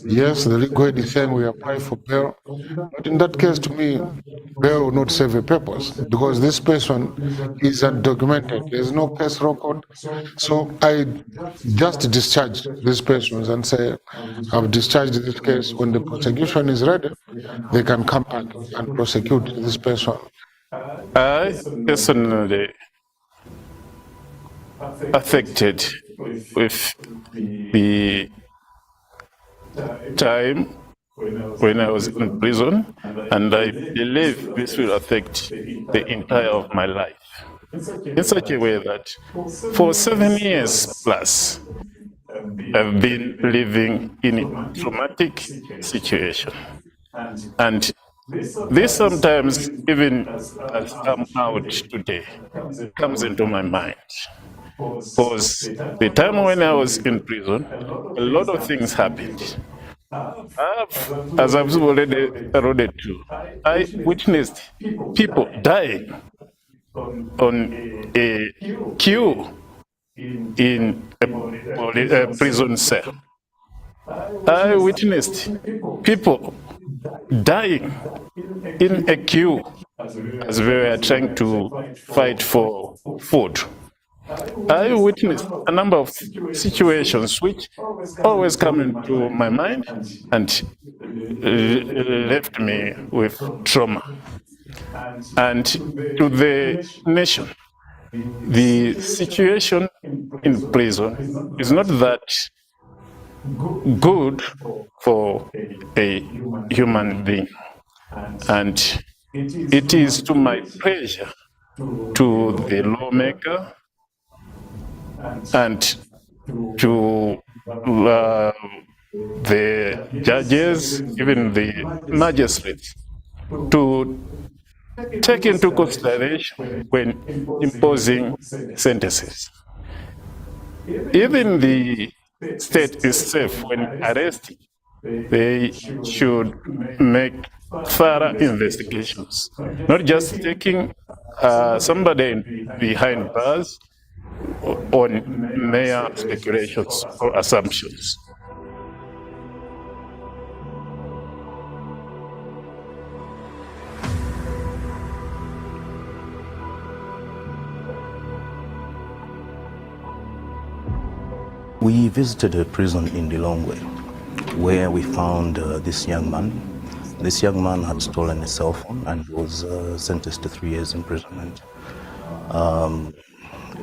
Yes, the legal aid is saying we apply for bail, but in that case, to me, bail will not serve a purpose because this person is undocumented. There's no case record. So I just discharge these persons and say, I've discharged this case. When the prosecution is ready, they can come back and prosecute this person. I personally affected with the time when I was in prison, and I believe this will affect the entire of my life in such a way that for 7 years plus, I've been living in a traumatic situation. And this sometimes, even as I'm out today, comes into my mind. Because the time when I was in prison, a lot of things happened. As I've already alluded to, I witnessed people dying on a queue in a prison cell. I witnessed people dying in a queue as we were trying to fight for food. I witnessed a number of situations which always come into my mind and left me with trauma. And to the nation, the situation in prison is not that good for a human being. And it is to my pleasure to the lawmaker and to the judges, even the magistrates, to take into consideration when imposing sentences. Even the state itself, when arresting, they should make thorough investigations, not just taking somebody behind bars on mere speculations or assumptions. We visited a prison in Lilongwe where we found this young man. This young man had stolen a cell phone and was sentenced to 3 years imprisonment.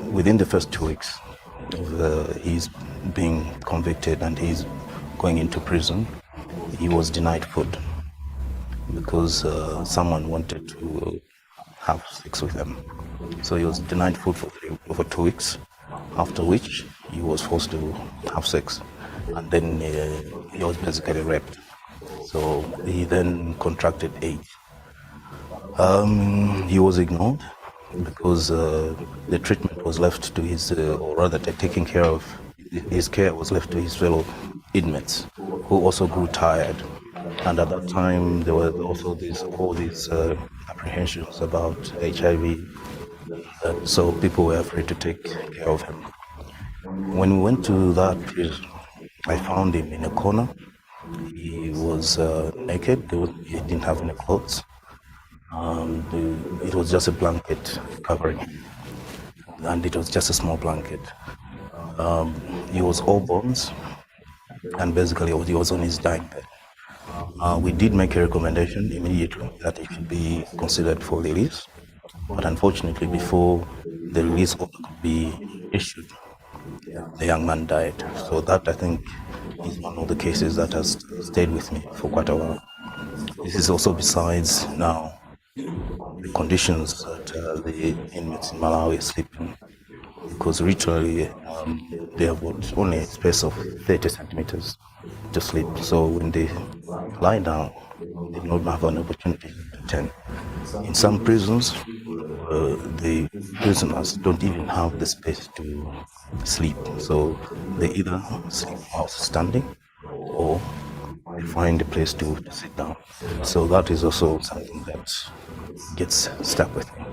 Within the first 2 weeks of his being convicted and he's going into prison, he was denied food because someone wanted to have sex with him. So he was denied food for 2 weeks, after which he was forced to have sex, and then he was basically raped. So he then contracted AIDS. He was ignored because the treatment was left to his, or rather taking care of his care was left to his fellow inmates, who also grew tired. And at that time, there were also all these apprehensions about HIV. So people were afraid to take care of him. When we went to that prison, I found him in a corner. He was naked. He didn't have any clothes. It was just a blanket covering him, and it was just a small blanket. He was all bones, and basically he was on his dying bed. We did make a recommendation immediately that he should be considered for release, but unfortunately before the release order could be issued, the young man died. So that, I think, is one of the cases that has stayed with me for quite a while. This is also besides now the conditions that the inmates in Malawi sleep in, because literally they have got only a space of 30 centimeters to sleep. So when they lie down, they don't have an opportunity to turn. In some prisons, the prisoners don't even have the space to sleep. So they either sleep while standing or they find a place to sit down. So that is also something that gets stuck with me.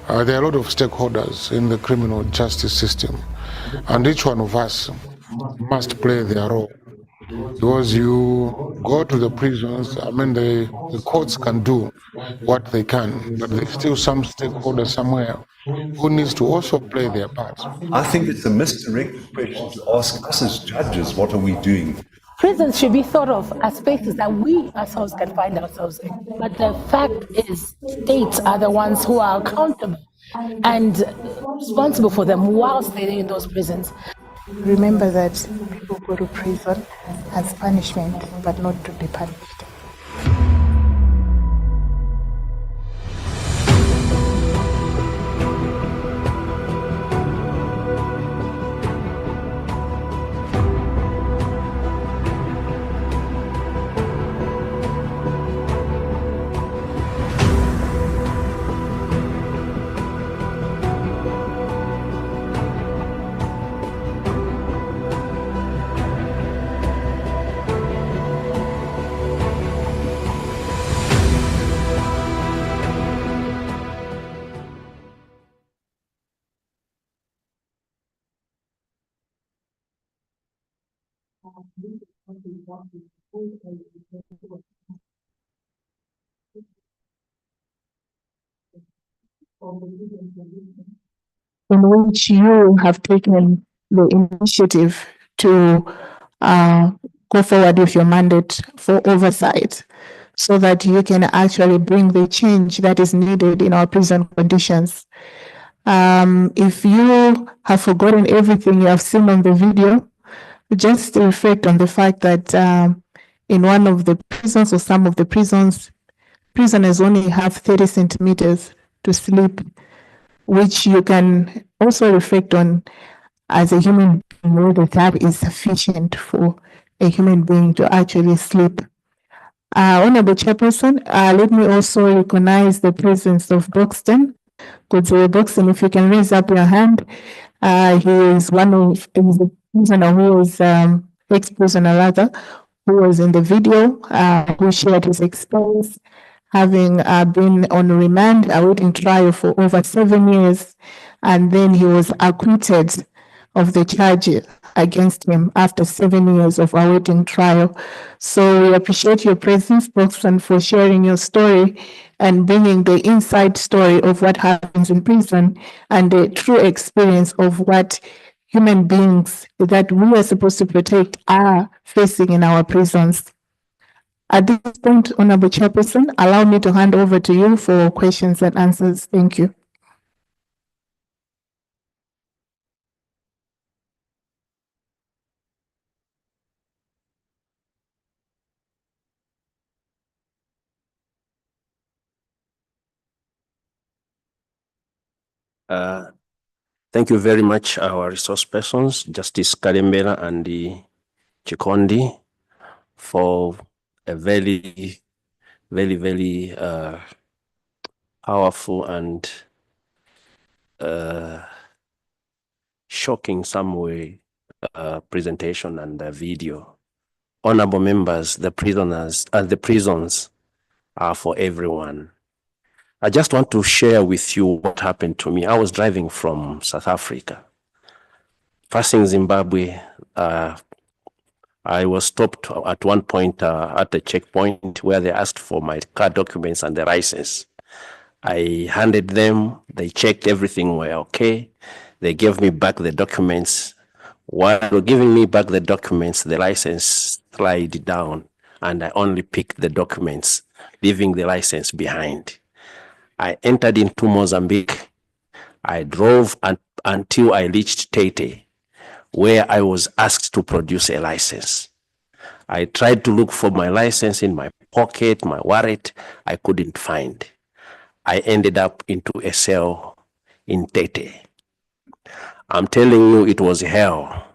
There are a lot of stakeholders in the criminal justice system, and each one of us must play their role. Because you go to the prisons, I mean, the courts can do what they can, but there's still some stakeholder somewhere who needs to also play their part. I think it's a misdirected question to ask us as judges, what are we doing? Prisons should be thought of as spaces that we ourselves can find ourselves in. But the fact is, states are the ones who are accountable and responsible for them whilst they're in those prisons. Remember that people go to prison as punishment, but not to be punished. In which you have taken the initiative to go forward with your mandate for oversight so that you can actually bring the change that is needed in our prison conditions. If you have forgotten everything you have seen on the video, just reflect on the fact that in one of the prisons or some of the prisons, prisoners only have 30 centimeters to sleep, which you can also reflect on as a human being, whether that is sufficient for a human being to actually sleep. Honorable Chairperson, let me also recognize the presence of Buxton. Buxton, if you can raise up your hand. He is he's a prisoner who was, ex-prisoner rather, who was in the video, who shared his experience, having been on remand, awaiting trial for over 7 years, and then he was acquitted of the charge against him after 7 years of awaiting trial. So we appreciate your presence, Buxton, for sharing your story and bringing the inside story of what happens in prison and the true experience of what human beings that we are supposed to protect are facing in our prisons. At this point, Honorable Chairperson, allow me to hand over to you for questions and answers. Thank you. Thank you very much, our resource persons, Justice Kalembera and Chikondi, for a very, very, very powerful and shocking some way presentation and video. Honorable members, the prisoners and the prisons are for everyone. I just want to share with you what happened to me. I was driving from South Africa. Passing Zimbabwe, I was stopped at one point at the checkpoint where they asked for my car documents and the license. I handed them, they checked everything were okay. They gave me back the documents. While they were giving me back the documents, the license slid down and I only picked the documents. leaving the license behind. I entered into Mozambique. I drove until I reached Tete, where I was asked to produce a license. I tried to look for my license in my pocket, my wallet. I couldn't find. I ended up into a cell in Tete. I'm telling you, it was hell.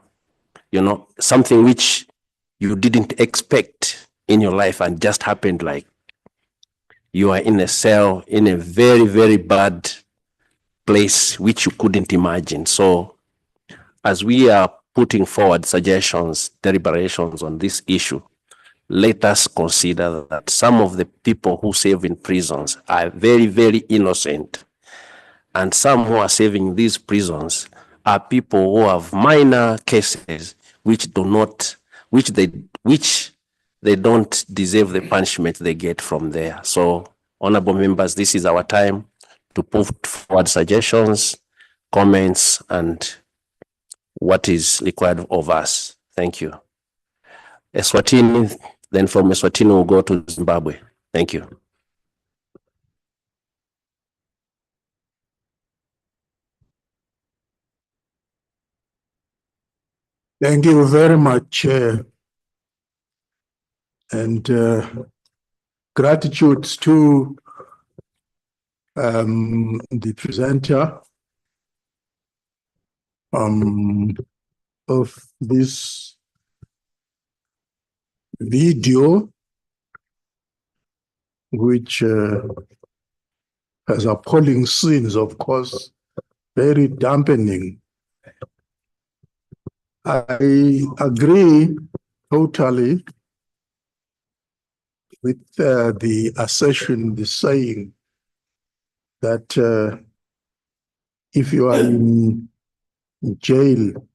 You know, something which you didn't expect in your life and just happened, like you are in a cell in a very, very bad place which you couldn't imagine. So as we are putting forward suggestions, deliberations on this issue, let us consider that some of the people who serve in prisons are very, very innocent. And some who are serving these prisons are people who have minor cases which they don't deserve the punishment they get from there. So, honorable members, this is our time to put forward suggestions, comments, and what is required of us. Thank you. Eswatini, then from Eswatini we'll go to Zimbabwe. Thank you. Thank you very much, and gratitude to the presenter of this video, which has appalling scenes, of course, very dampening. I agree totally with the assertion, the saying that if you are in jail,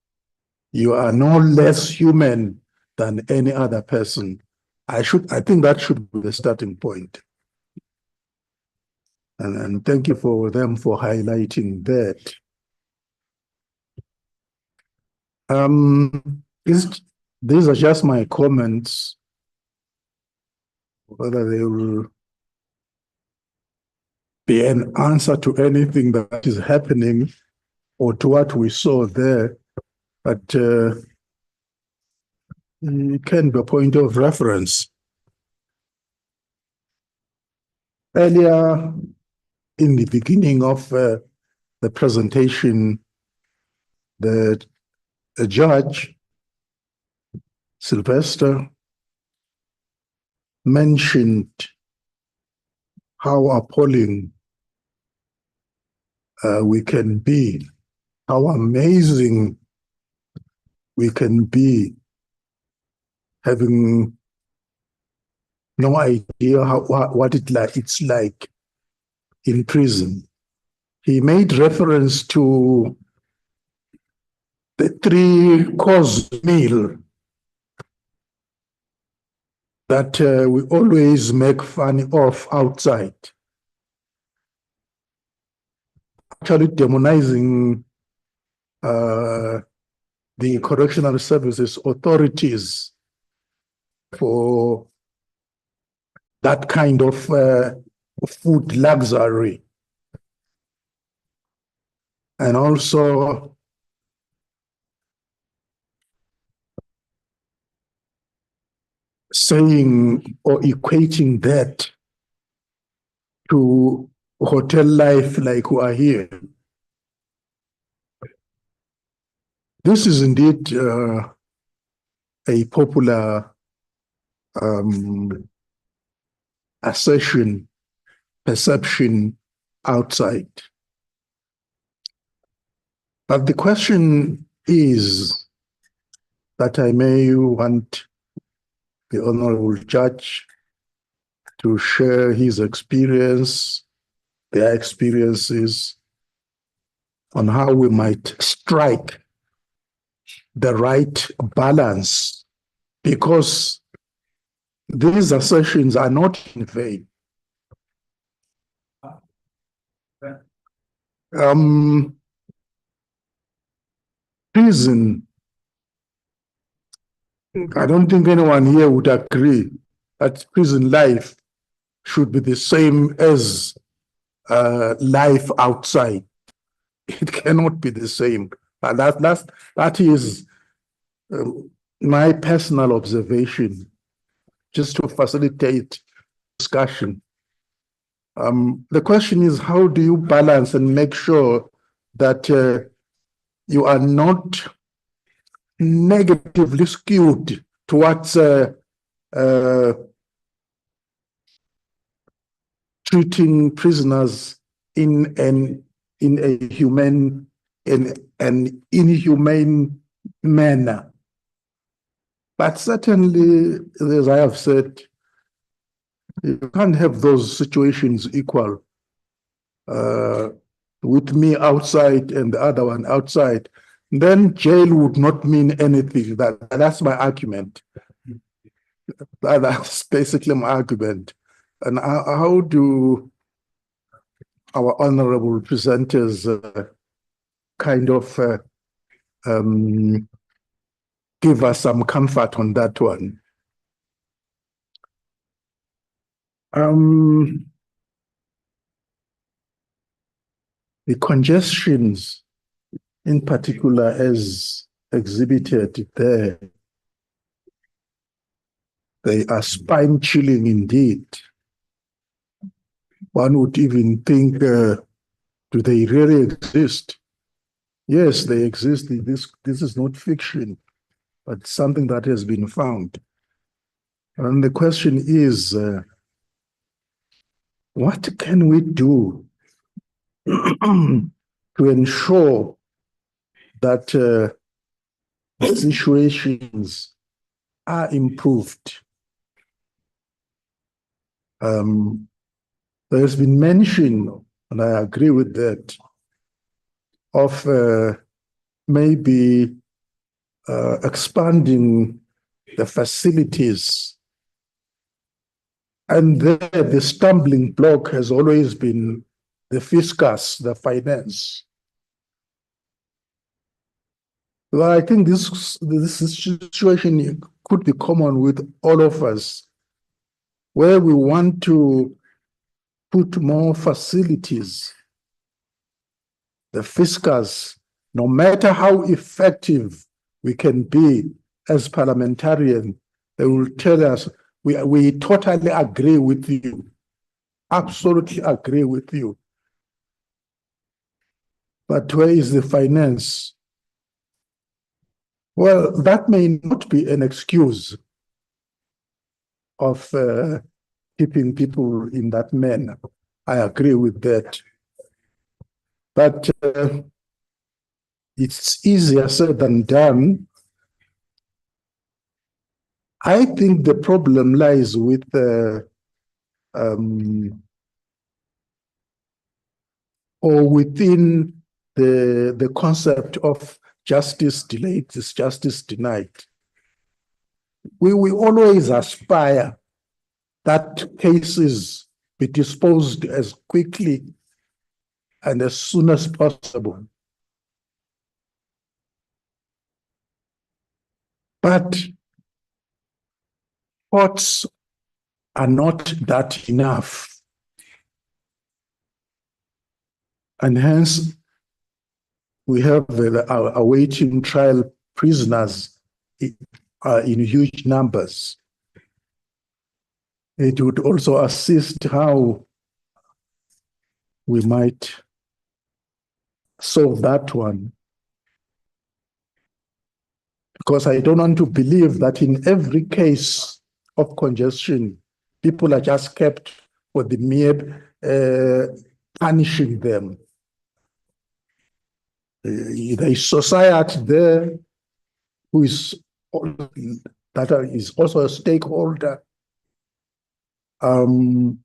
you are no less human than any other person. I think that should be the starting point. And thank you for them for highlighting that. These are just my comments. Whether they will be an answer to anything that is happening or to what we saw there, but it can be a point of reference. Earlier in the beginning of the presentation, the judge, Sylvester, mentioned how appalling we can be, how amazing we can be, having no idea what it's like in prison. He made reference to the 3-course meal that we always make fun of outside, actually demonizing the correctional services authorities for that kind of food luxury. And also saying or equating that to hotel life like we are here. This is indeed a popular assertion, perception outside. But the question is that I may want the honorable judge to share his experience, their experiences, on how we might strike the right balance, because these assertions are not in vain. Prison, I don't think anyone here would agree that prison life should be the same as life outside. It cannot be the same. And that is my personal observation, just to facilitate discussion. The question is, how do you balance and make sure that you are not negatively skewed towards treating prisoners in an inhumane manner? But certainly, as I have said, you can't have those situations equal. With me outside and the other one outside, then jail would not mean anything. That's my argument. That's basically my argument. And how do our honorable presenters kind of give us some comfort on that one? The congestions, in particular, as exhibited there, they are spine-chilling indeed. One would even think, do they really exist? Yes, they exist. This is not fiction, but something that has been found. And the question is, what can we do to ensure that situations are improved? There has been mention, and I agree with that, of maybe expanding the facilities. And there, the stumbling block has always been the fiscus, the finance. Well, I think this situation could be common with all of us, where we want to put more facilities. The fiscus, no matter how effective we can be as parliamentarians, they will tell us, we totally agree with you, absolutely agree with you. But where is the finance? Well, that may not be an excuse of keeping people in that manner. I agree with that. But it's easier said than done. I think the problem lies with or within the concept of justice delayed is justice denied. We always aspire that cases be disposed as quickly and as soon as possible. But courts are not that enough. And hence, we have awaiting trial prisoners in huge numbers. It would also assist how we might solve that one. Because I don't want to believe that in every case of congestion, people are just kept for the mere punishing them. There is society there who is also a stakeholder. Well,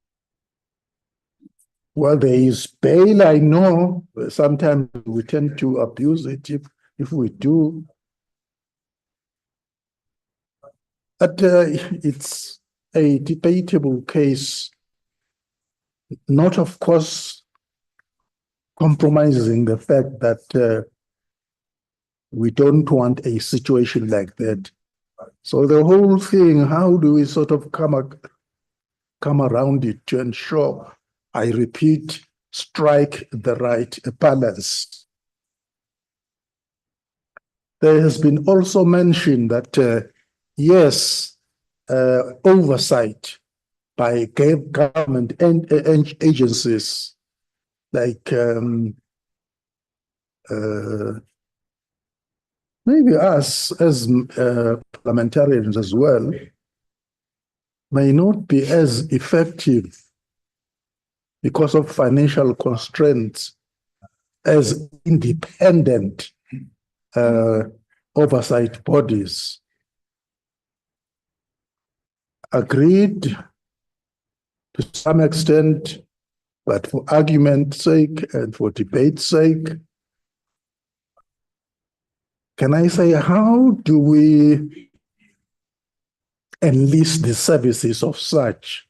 there is bail, I know. Sometimes we tend to abuse it if we do. But it's a debatable case, not, of course, compromising the fact that we don't want a situation like that. So the whole thing, how do we sort of come come around it to ensure, I repeat, strike the right balance. There has been also mentioned that, yes, oversight by government and agencies like maybe us as parliamentarians as well may not be as effective because of financial constraints as independent oversight bodies. Agreed to some extent, but for argument's sake and for debate's sake, can I say, how do we enlist the services of such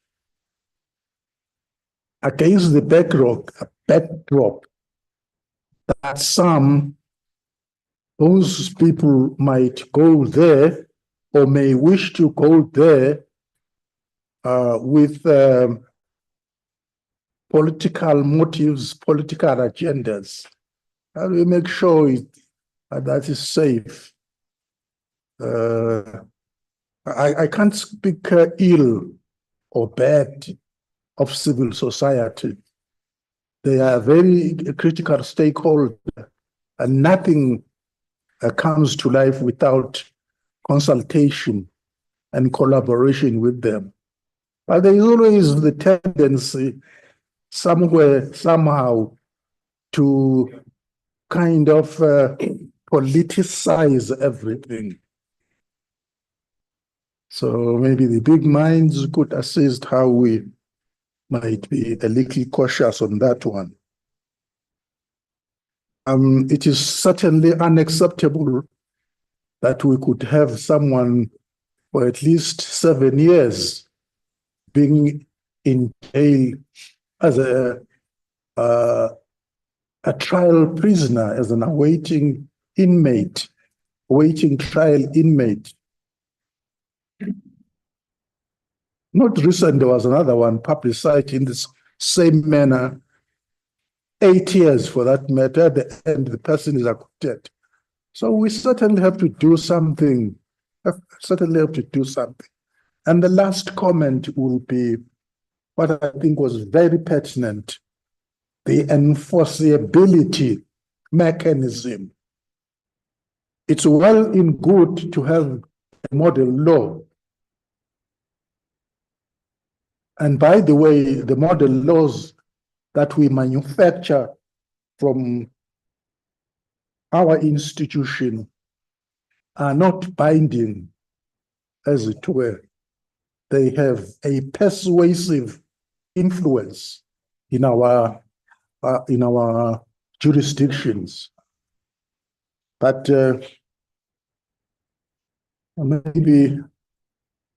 against the backdrop that those people might go there or may wish to go there with political motives, political agendas? How do we make sure that is safe? I can't speak ill or bad of civil society. They are very critical stakeholders, and nothing comes to life without consultation and collaboration with them. But there is always the tendency somewhere, somehow, to kind of politicize everything. So maybe the big minds could assist how we might be a little cautious on that one. It is certainly unacceptable that we could have someone for at least 7 years being in jail as a trial prisoner, as an awaiting inmate, awaiting trial inmate. Not recent, there was another one publicized in this same manner, 8 years for that matter. At the end, the person is acquitted. So we certainly have to do something. And the last comment will be what I think was very pertinent, the enforceability mechanism. It's well and good to have a model law. And by the way, the model laws that we manufacture from our institution are not binding, as it were. They have a persuasive influence in our jurisdictions. But maybe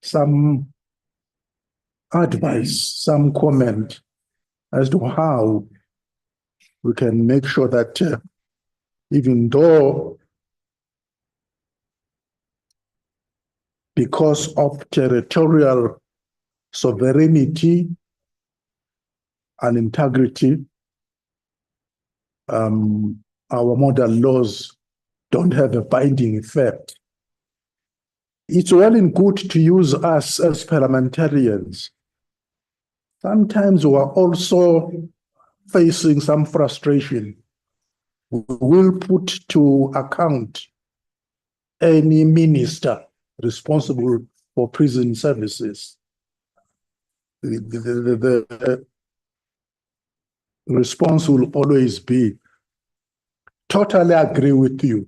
some advice, some comment as to how we can make sure that even though because of territorial sovereignty and integrity, our model laws don't have a binding effect. It's well and good to use us as parliamentarians. Sometimes we are also facing some frustration. We will put to account any minister responsible for prison services. The response will always be, totally agree with you.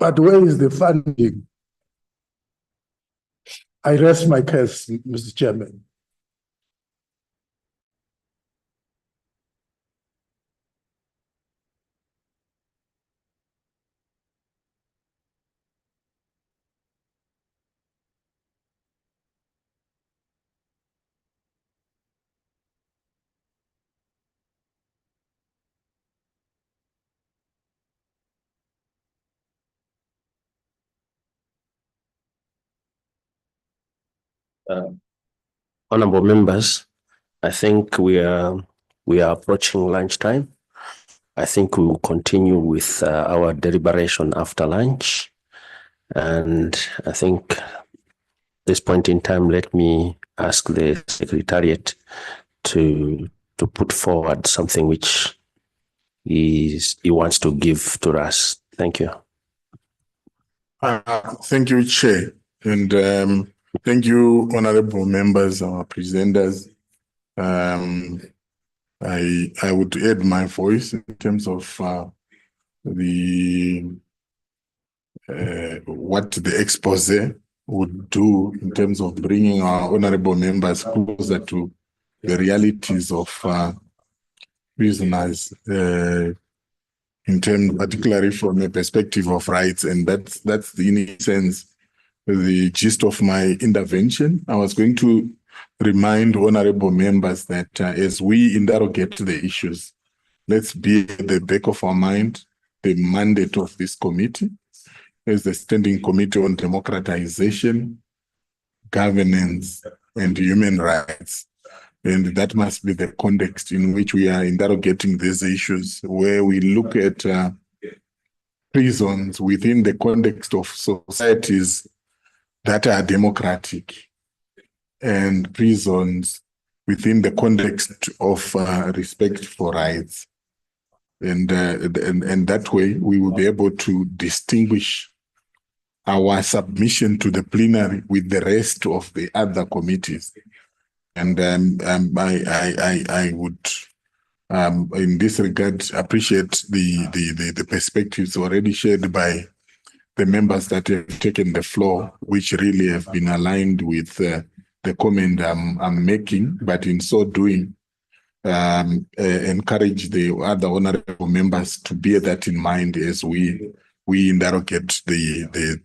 But where is the funding? I rest my case, Mr. Chairman. Honorable members, I think we are approaching lunchtime. I think we will continue with our deliberation after lunch. And I think this point in time, let me ask the Secretariat to put forward something which he wants to give to us. Thank you. Thank you, Chair. And thank you, honorable members, our presenters. I would add my voice in terms of what the expose would do in terms of bringing our honorable members closer to the realities of prisoners, in terms, particularly from a perspective of rights, and that's in a sense the gist of my intervention. I was going to remind honorable members that as we interrogate the issues, let's be at the back of our mind the mandate of this committee as the Standing Committee on Democratization, Governance, and Human Rights. And that must be the context in which we are interrogating these issues, where we look at prisons within the context of societies that are democratic, and prisons within the context of respect for rights. And that way, we will be able to distinguish our submission to the plenary with the rest of the other committees. And I would, in this regard, appreciate the perspectives already shared by the members that have taken the floor, which really have been aligned with the comment I'm making, but in so doing, encourage the other honorable members to bear that in mind as we interrogate the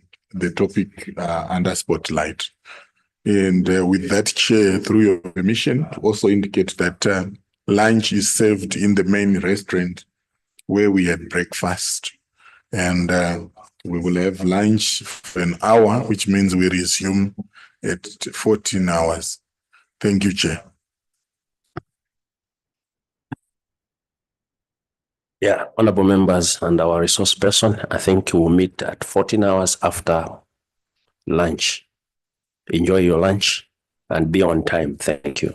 topic under spotlight. And with that, Chair, through your permission, to also indicate that lunch is served in the main restaurant where we had breakfast. And we will have lunch for an hour, which means we resume at 14 hours. Thank you, Chair. Yeah, honorable members and our resource person, I think we'll meet at 14 hours after lunch. Enjoy your lunch and be on time. Thank you.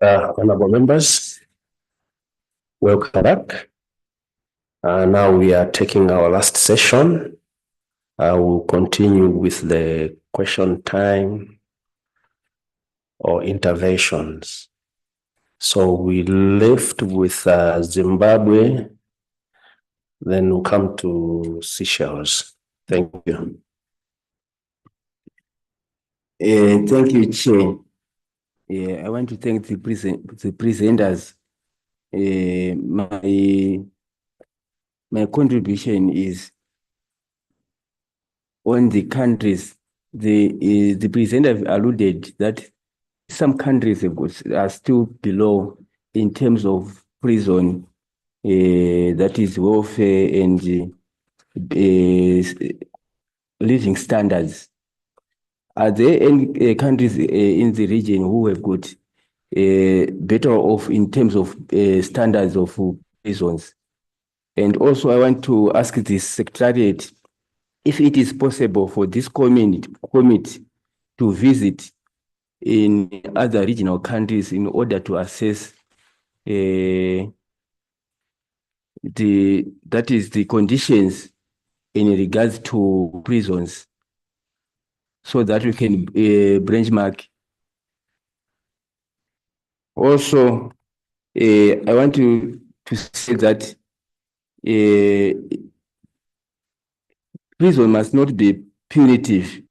Honorable members, welcome back. Now we are taking our last session. I will continue with the question time or interventions. So we left with Zimbabwe, then we'll come to Seychelles. Thank you. Thank you, Chair. I want to thank the presenters. My contribution is on the countries. The presenter alluded that some countries are still below in terms of prison, that is welfare and living standards. Are there any countries in the region who have got better off in terms of standards of prisons? And also I want to ask the Secretariat if it is possible for this committee to visit in other regional countries in order to assess the conditions in regards to prisons, so that we can benchmark. Also, I want to say that prison must not be punitive.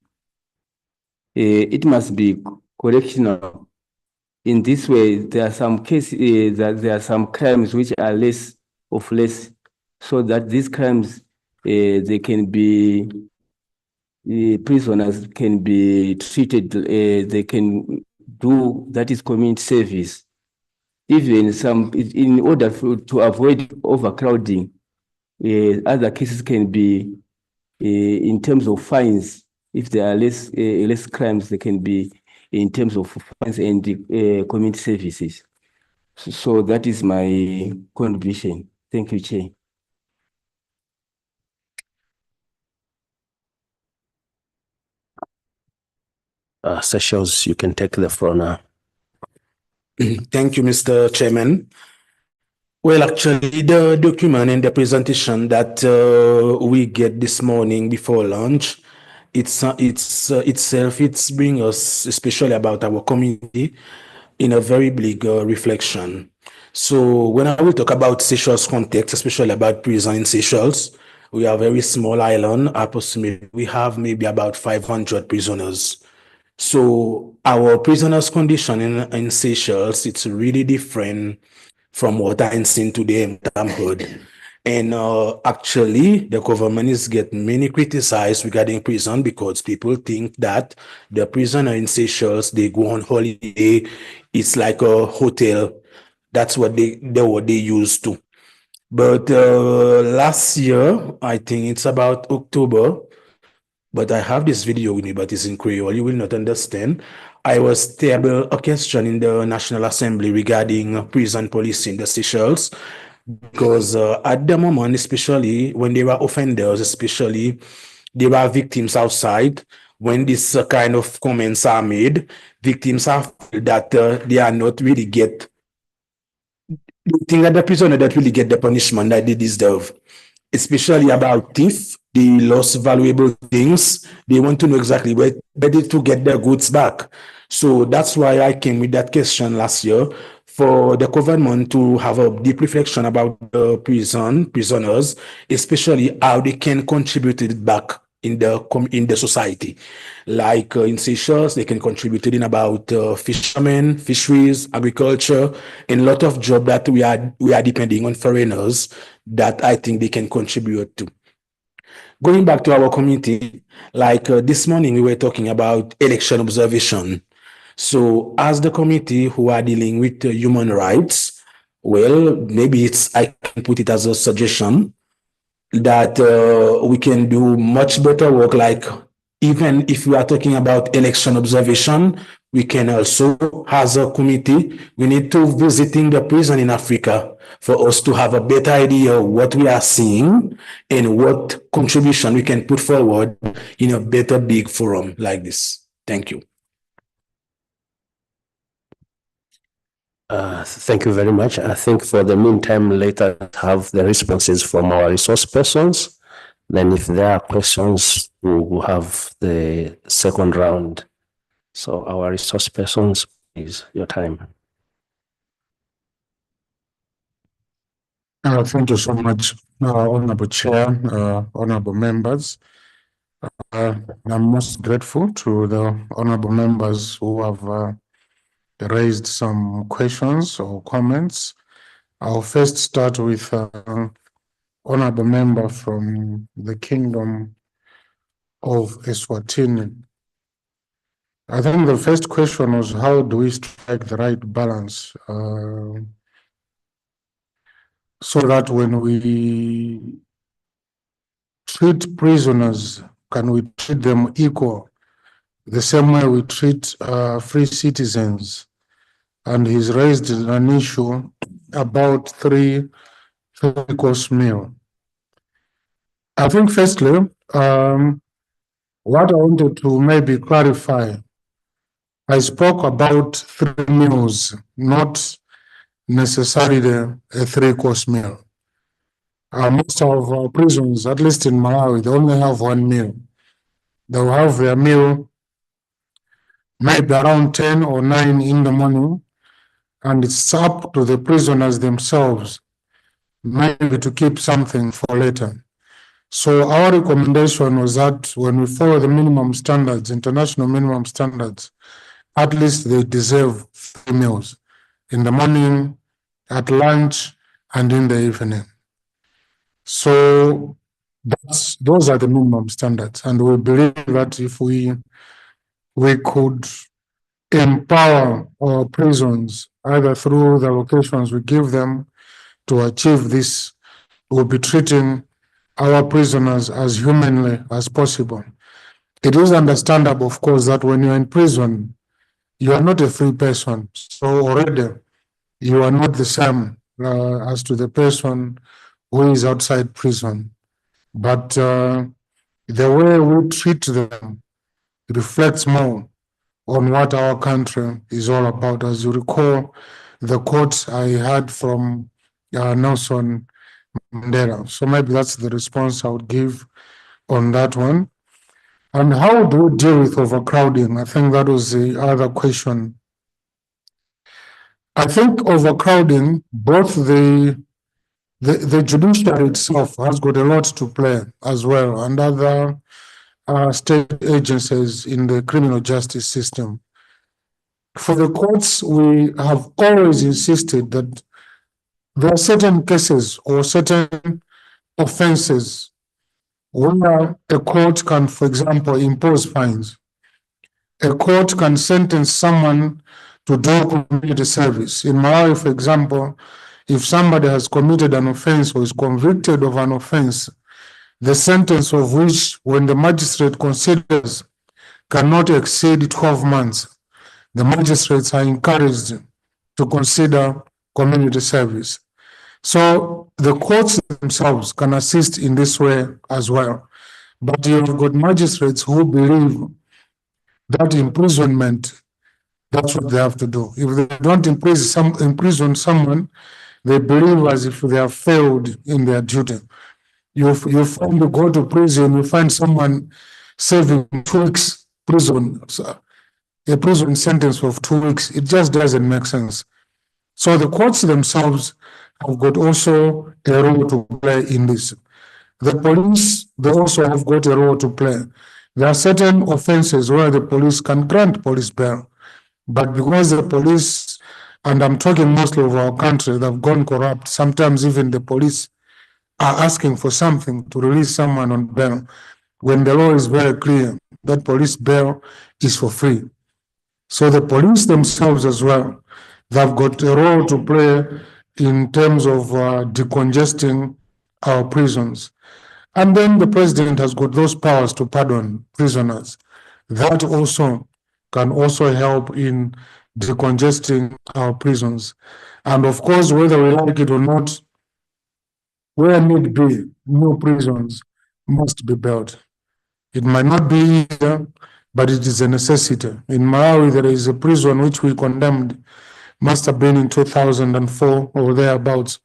It must be correctional. In this way, there are some cases there are some crimes which are less, so that these crimes they can be prisoners can be treated. They can do that is community service. Even some in order to avoid overcrowding. Other cases can be in terms of fines. If there are less crimes, they can be in terms of fines and community services. So that is my contribution. Thank you, Chair. Seychelles, you can take the floor now. Thank you, Mr. Chairman. Well, actually, the document and the presentation that we get this morning before lunch, it's bringing us, especially about our community, in a very big reflection. So when I will talk about Seychelles context, especially about prison in Seychelles, we are a very small island. Approximately, we have maybe about 500 prisoners. So our prisoners' condition in Seychelles, it's really different from what I'm seeing today in Tamhood. And actually, the government is getting many criticized regarding prison because people think that the prisoner in Seychelles, they go on holiday. It's like a hotel. That's what they used to. But last year, I think it's about October, but I have this video with me, but it's in Creole. You will not understand. I was tabled a question in the National Assembly regarding prison policy in the Seychelles, because at the moment, especially when there were offenders, especially there were victims outside. When this kind of comments are made, victims are that they are not really get. You think that the prisoner that really get the punishment that they deserve, especially about thief, they lost valuable things. They want to know exactly where to get their goods back. So that's why I came with that question last year for the government to have a deep reflection about the prisoners, especially how they can contribute it back in the society. Like in Seychelles, they can contribute in about fishermen, fisheries, agriculture, and a lot of jobs that we are depending on foreigners that I think they can contribute to. Going back to our community, like this morning we were talking about election observation. So as the committee who are dealing with human rights, well, maybe I can put it as a suggestion that we can do much better work. Like even if we are talking about election observation, we can also, as a committee, we need to visiting the prison in Africa for us to have a better idea of what we are seeing and what contribution we can put forward in a better big forum like this. Thank you. Thank you very much. I think for the meantime, let us have the responses from our resource persons. Then if there are questions, we will have the second round. So our resource persons, please, your time. Thank you so much, Honorable Chair, Honorable members. I'm most grateful to the Honorable members who have raised some questions or comments. I'll first start with Honorable member from the Kingdom of Eswatini. I think the first question was, how do we strike the right balance so that when we treat prisoners, can we treat them equal, the same way we treat free citizens? And he's raised an issue about three-course meal. I think firstly, what I wanted to maybe clarify, I spoke about 3 meals, not necessarily a three-course meal. Most of our prisons, at least in Malawi, they only have 1 meal. They'll have their meal maybe around 10 or 9 in the morning, and it's up to the prisoners themselves maybe to keep something for later. So our recommendation was that when we follow the minimum standards, international minimum standards, at least they deserve 3 meals, in the morning, at lunch, and in the evening. So those are the minimum standards. And we believe that if we could empower our prisons, either through the locations we give them to achieve this, we'll be treating our prisoners as humanly as possible. It is understandable, of course, that when you're in prison, you are not a free person. So already you are not the same as to the person who is outside prison. But the way we treat them reflects more on what our country is all about. As you recall, the quotes I had from Nelson Mandela. So maybe that's the response I would give on that one. And how do we deal with overcrowding? I think that was the other question. I think overcrowding, both the judiciary itself has got a lot to play as well, and other state agencies in the criminal justice system. For the courts, we have always insisted that there are certain cases or certain offenses where a court can, for example, impose fines. A court can sentence someone to do community service. In Malawi, for example, if somebody has committed an offense or is convicted of an offense, the sentence of which, when the magistrate considers, cannot exceed 12 months, the magistrates are encouraged to consider community service. So the courts themselves can assist in this way as well. But you've got magistrates who believe that imprisonment, that's what they have to do. If they don't imprison someone, they believe as if they have failed in their duty. You find, you go to prison, you find someone serving 2 weeks prison, a prison sentence of 2 weeks. It just doesn't make sense. So the courts themselves have got also a role to play in this. The police, they also have got a role to play. There are certain offenses where the police can grant police bail, but because the police, and I'm talking mostly of our country, they've gone corrupt. Sometimes even the police are asking for something to release someone on bail, when the law is very clear that police bail is for free. So the police themselves as well, they've got a role to play in terms of decongesting our prisons. And then the president has got those powers to pardon prisoners. That also can also help in decongesting our prisons. And of course, whether we like it or not, where need be, new prisons must be built. It might not be easier, but it is a necessity. In Malawi, there is a prison which we condemned must have been in 2004 or thereabouts.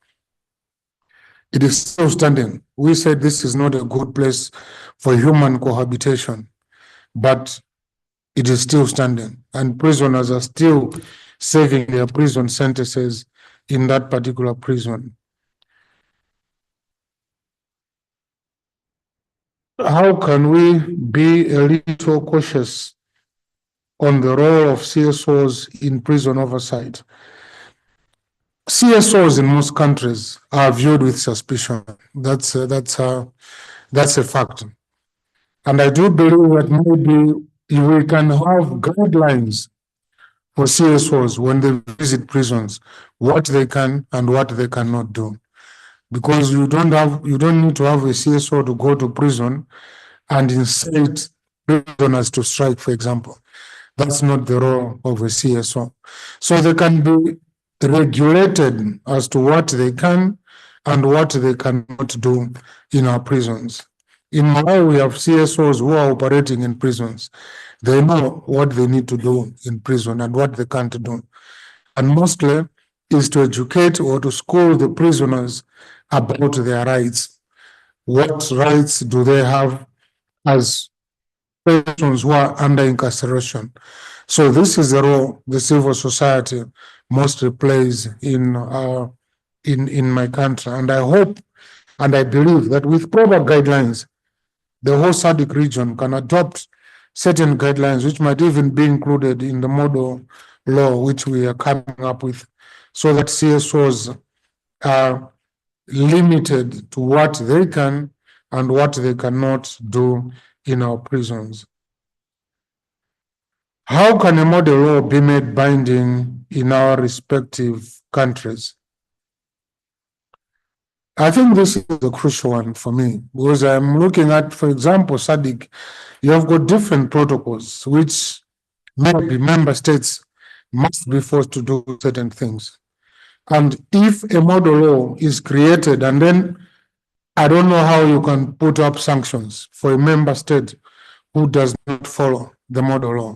It is still standing. We said this is not a good place for human cohabitation, but it is still standing, and prisoners are still serving their prison sentences in that particular prison. How can we be a little cautious on the role of CSOs in prison oversight? CSOs in most countries are viewed with suspicion. That's a fact. And I do believe that maybe we can have guidelines for CSOs when they visit prisons, what they can and what they cannot do. Because you don't need to have a CSO to go to prison and incite prisoners to strike, for example. That's not the role of a CSO. So they can be regulated as to what they can and what they cannot do in our prisons. In Malawi, we have CSOs who are operating in prisons. They know what they need to do in prison and what they can't do. And mostly is to educate or to school the prisoners about their rights. What rights do they have as persons who are under incarceration? So this is the role the civil society mostly plays in my country. And I hope and I believe that with proper guidelines, the whole SADC region can adopt certain guidelines, which might even be included in the model law which we are coming up with, so that CSOs are limited to what they can and what they cannot do in our prisons. How can a model law be made binding in our respective countries? I think this is a crucial one for me, because I'm looking at, for example, SADC, you have got different protocols, which maybe member states must be forced to do certain things. And if a model law is created, and then I don't know how you can put up sanctions for a member state who does not follow the model law.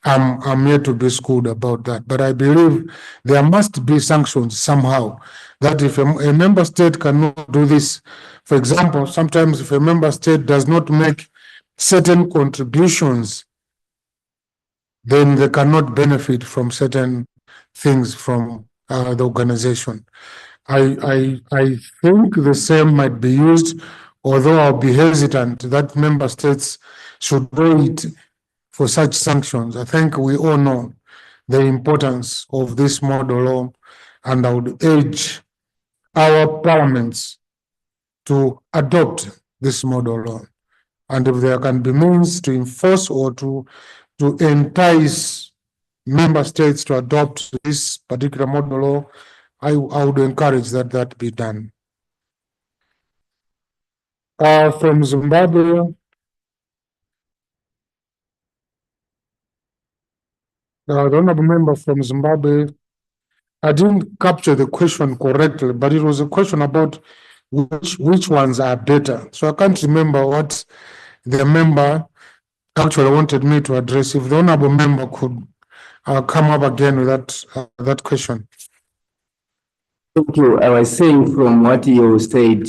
I'm yet to be schooled about that, but I believe there must be sanctions somehow, that if a member state cannot do this, for example, sometimes if a member state does not make certain contributions, then they cannot benefit from certain things from the organization. I think the same might be used, although I'll be hesitant that member states should wait for such sanctions. I think we all know the importance of this model law, and I would urge our parliaments to adopt this model law. And if there can be means to enforce or to entice member states to adopt this particular model law, I would encourage that be done. From Zimbabwe, the honorable member from Zimbabwe, I didn't capture the question correctly, but it was a question about which ones are better. So I can't remember what the member actually wanted me to address. If the honorable member could come up again with that question. Thank you. I was saying from what you said,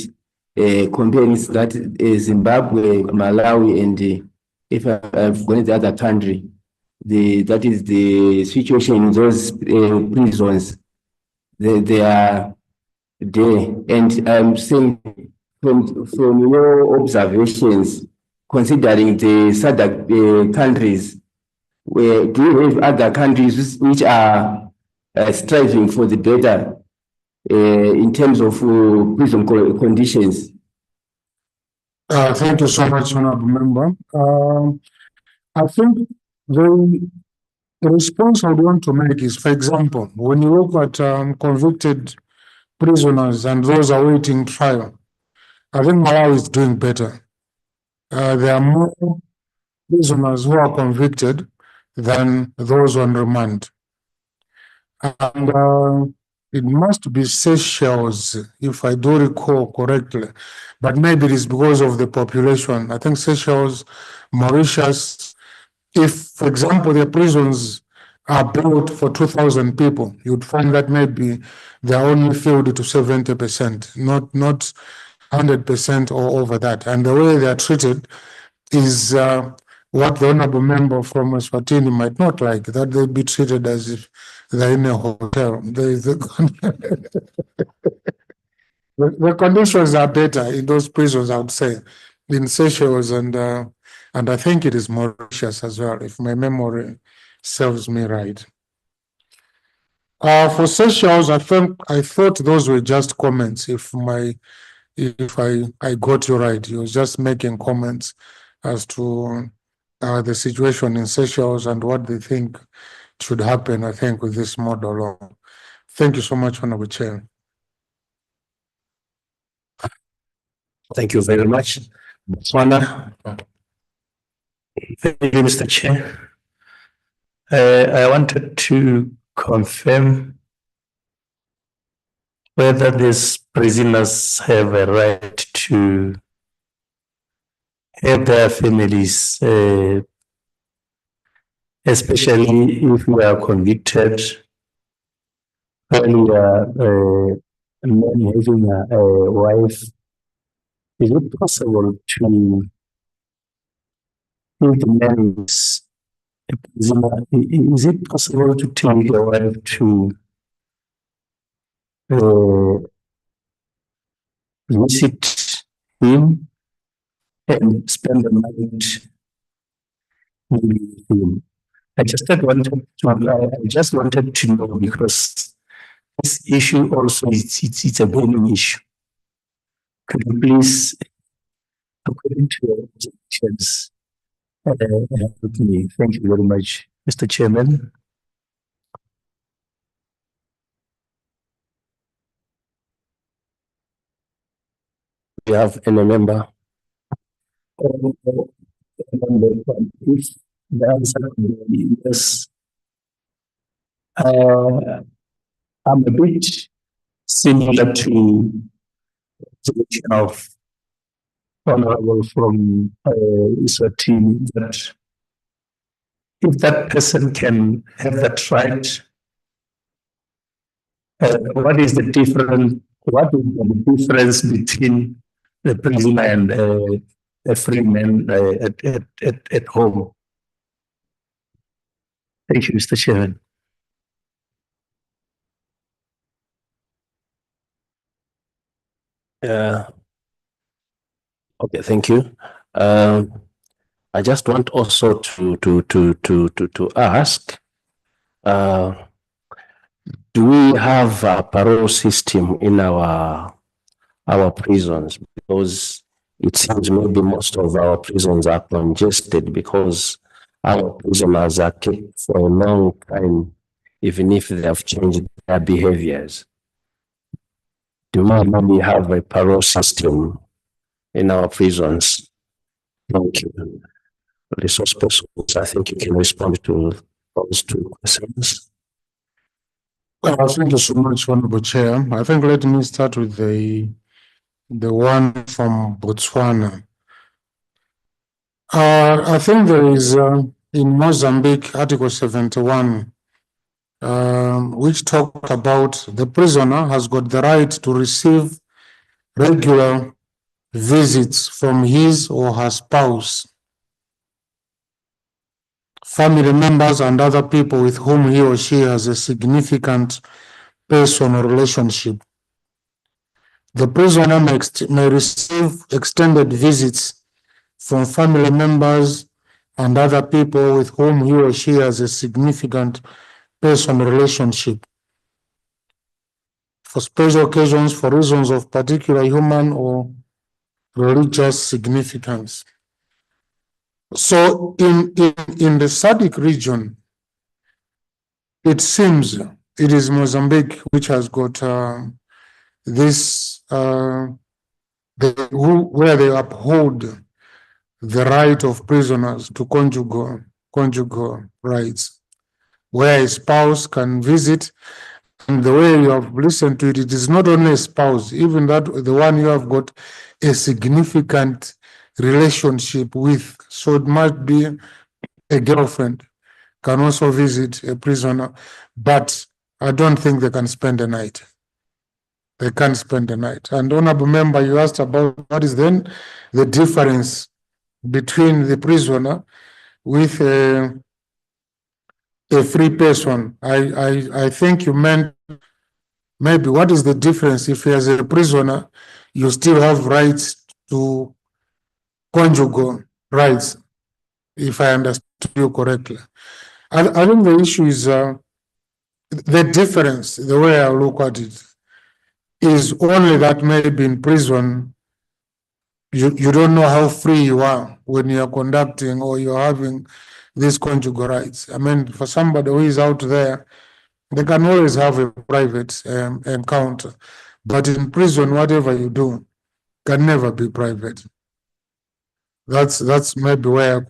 comparing that Zimbabwe, Malawi, and if I've gone to the other country, that is the situation in those prisons. They are there, and I'm saying from your observations, considering the SADC countries, do you have other countries which are striving for the better in terms of prison conditions? Thank you so much, honorable member. I think the response I would want to make is, for example, when you look at convicted prisoners and those awaiting trial, I think Malawi is doing better. There are more prisoners who are convicted than those on remand. And it must be Seychelles, if I do recall correctly, but maybe it is because of the population. I think Seychelles, Mauritius, if, for example, their prisons are built for 2,000 people, you'd find that maybe they're only filled to 70%, not 100% or over that. And the way they are treated is what the honorable member from Eswatini might not like, that they be treated as if they're in a hotel. The conditions are better in those prisons, I would say, in Seychelles and I think it is Mauritius as well, if my memory serves me right. For Seychelles, I thought those were just comments. If I got you right, you were just making comments as to the situation in Seychelles and what they think should happen, I think, with this model. Thank you so much, Honorable Chair. Thank you very much. Botswana. Thank you, Mr. Chair. I wanted to confirm whether these prisoners have a right to help their families, especially if we are convicted when we are having a wife. Is it possible to if the man is a prisoner, is it possible to take your wife to visit him and spend the night with him? I just wanted to know, because this issue also it's a burning issue. Could you please, according to your objections, help me? Thank you very much, Mr. Chairman. Do you have any member? If the answer could be yes, I'm a bit similar to the of honorable from Eswatini, that if that person can have that right, what is the difference? What is the difference between the prisoner and a free man at home? Thank you, Mr. Chairman. Okay, thank you. I just want also to ask, do we have a parole system in our prisons? Because it seems maybe most of our prisons are congested because our prisoners are kept for a long time, even if they have changed their behaviors. Do we really have a parole system in our prisons? Thank you. Resource persons, I think you can respond to those two questions. Well, thank you so much, Honorable Chair. I think let me start with the one from Botswana. I think there is in Mozambique Article 71, which talks about the prisoner has got the right to receive regular visits from his or her spouse, family members, and other people with whom he or she has a significant personal relationship. The prisoner may receive extended visits from family members and other people with whom he or she has a significant personal relationship for special occasions, for reasons of particular human or religious significance. So in the SADC region, it seems it is Mozambique which has got this where they uphold the right of prisoners to conjugal rights, where a spouse can visit. And the way you have listened to it, it is not only a spouse, even that the one you have got a significant relationship with. So it might be a girlfriend, can also visit a prisoner, but I don't think they can spend the night. They can't spend the night. And honorable member, you asked about what is then the difference between the prisoner with a free person. I think you meant maybe what is the difference if as a prisoner you still have rights to conjugal rights, if I understood you correctly. I think the issue is the difference, the way I look at it, is only that maybe in prison you don't know how free you are when you're conducting or you're having these conjugal rights. I mean, for somebody who is out there, they can always have a private encounter. But in prison, whatever you do can never be private. That's maybe where I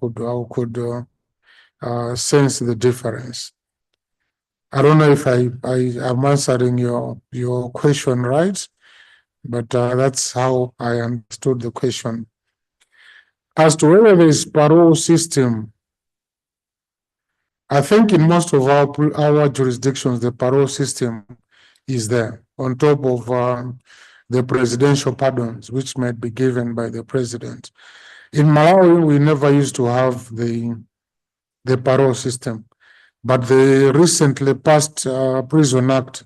could sense the difference. I don't know if I am answering your question right, but that's how I understood the question. As to whether there is parole system, I think in most of our jurisdictions, the parole system is there on top of the presidential pardons, which might be given by the president. In Malawi, we never used to have the parole system, but the recently passed Prison Act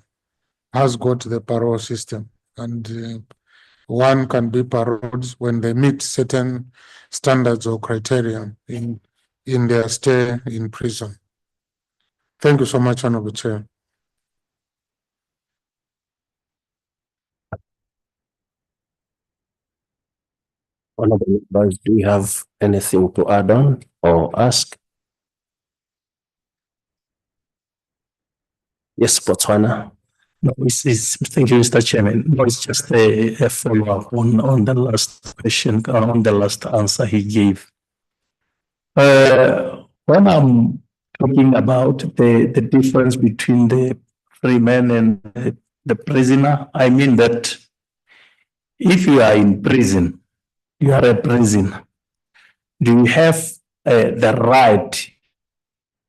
has got the parole system, and one can be paroled when they meet certain standards or criteria in their stay in prison. Thank you so much, Honorable Chair. Honorable members, do you have anything to add on or ask? Yes, Botswana. No, thank you, Mr. Chairman. No, it's just a follow-up on the last question, on the last answer he gave. When I'm talking about the difference between the free man and the prisoner, I mean that if you are in prison, you are a prisoner, do you have the right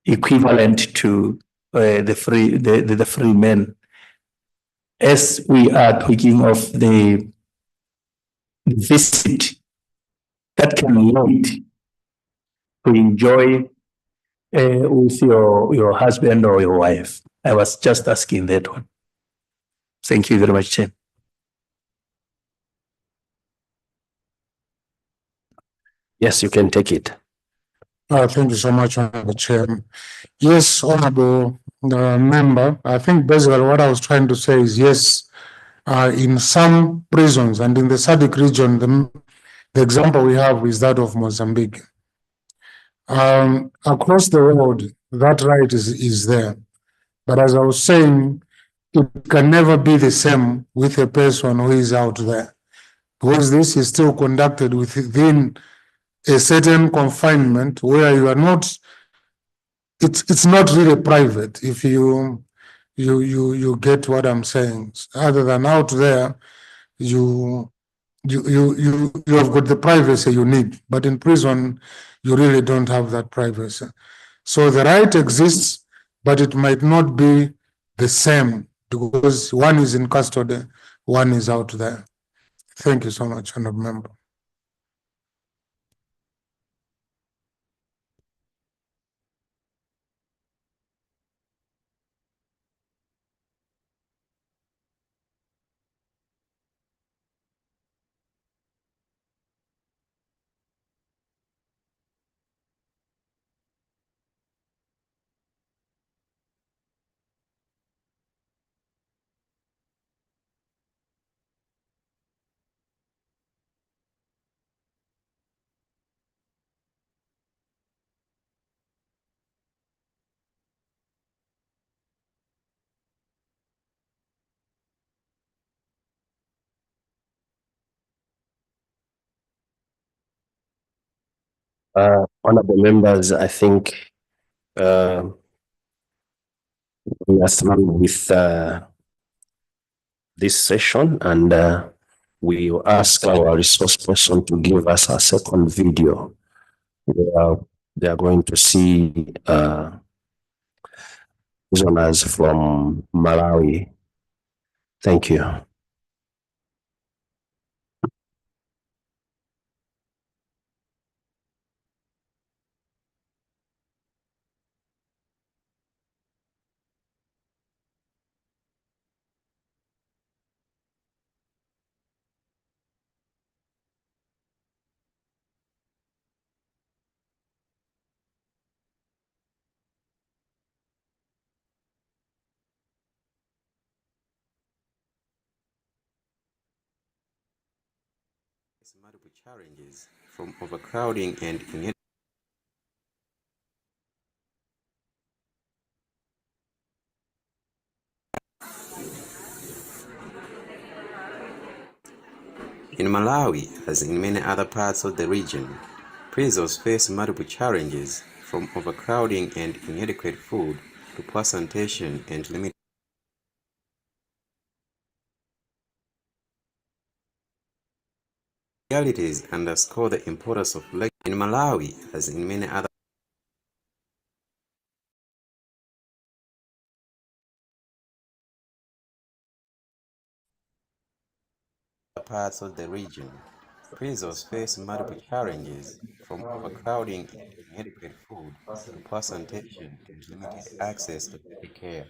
equivalent to the free man? As we are talking of the visit that can lead to enjoy with your husband or your wife. I was just asking that one. Thank you very much, Chair. Yes, you can take it. Thank you so much, Honorable Chair. Yes, Honorable Member, I think basically what I was trying to say is yes, in some prisons and in the SADC region, the example we have is that of Mozambique. Across the world, that right is there. But as I was saying, it can never be the same with a person who is out there, because this is still conducted within a certain confinement where you are not, it's not really private, if you get what I'm saying. Other than out there, you have got the privacy you need, but in prison, you really don't have that privacy. So the right exists, but it might not be the same because one is in custody, one is out there. Thank you so much, Honorable Member. Honorable members, I think we are through with this session, and we will ask our resource person to give us a second video where they are going to see prisoners from Malawi. Thank you. Multiple challenges from overcrowding and in Malawi, as in many other parts of the region, prisons face multiple challenges from overcrowding and inadequate food to poor sanitation and limited realities underscore the importance of in Malawi, as in many other parts of the region. Prisons face multiple challenges from overcrowding and inadequate food to poor sanitation and limited access to health care.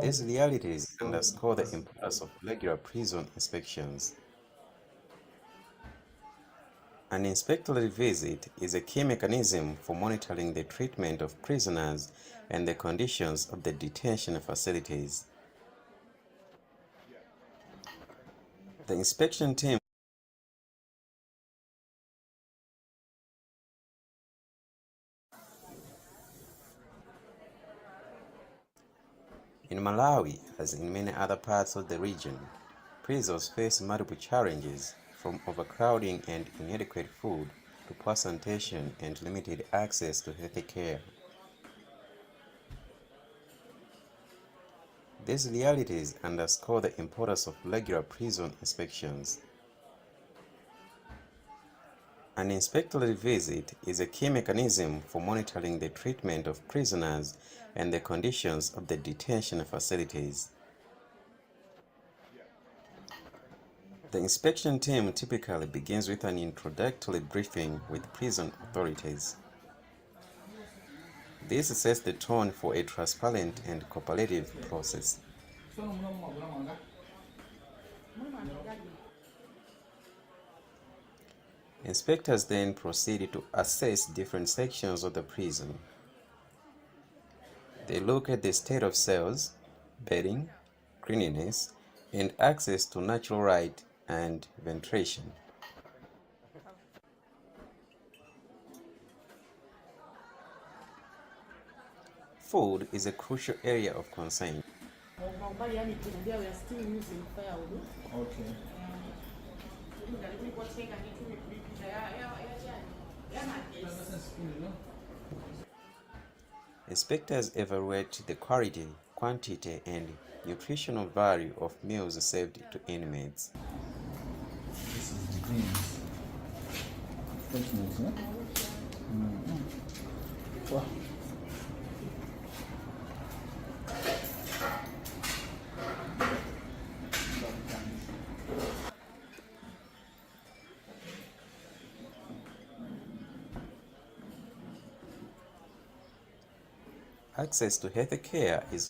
These realities underscore the importance of regular prison inspections. An inspectorate visit is a key mechanism for monitoring the treatment of prisoners and the conditions of the detention facilities. The inspection team in Malawi, as in many other parts of the region, prisons face multiple challenges from overcrowding and inadequate food to poor sanitation and limited access to health care. These realities underscore the importance of regular prison inspections. An inspectorate visit is a key mechanism for monitoring the treatment of prisoners and the conditions of the detention facilities. The inspection team typically begins with an introductory briefing with prison authorities. This sets the tone for a transparent and cooperative process. Inspectors then proceed to assess different sections of the prison. They look at the state of cells, bedding, cleanliness, and access to natural light and ventilation. Food is a crucial area of concern. Inspectors evaluate the quality, quantity, and nutritional value of meals served to inmates. This is the greens. Freshness, yeah? Wow. Access to health care is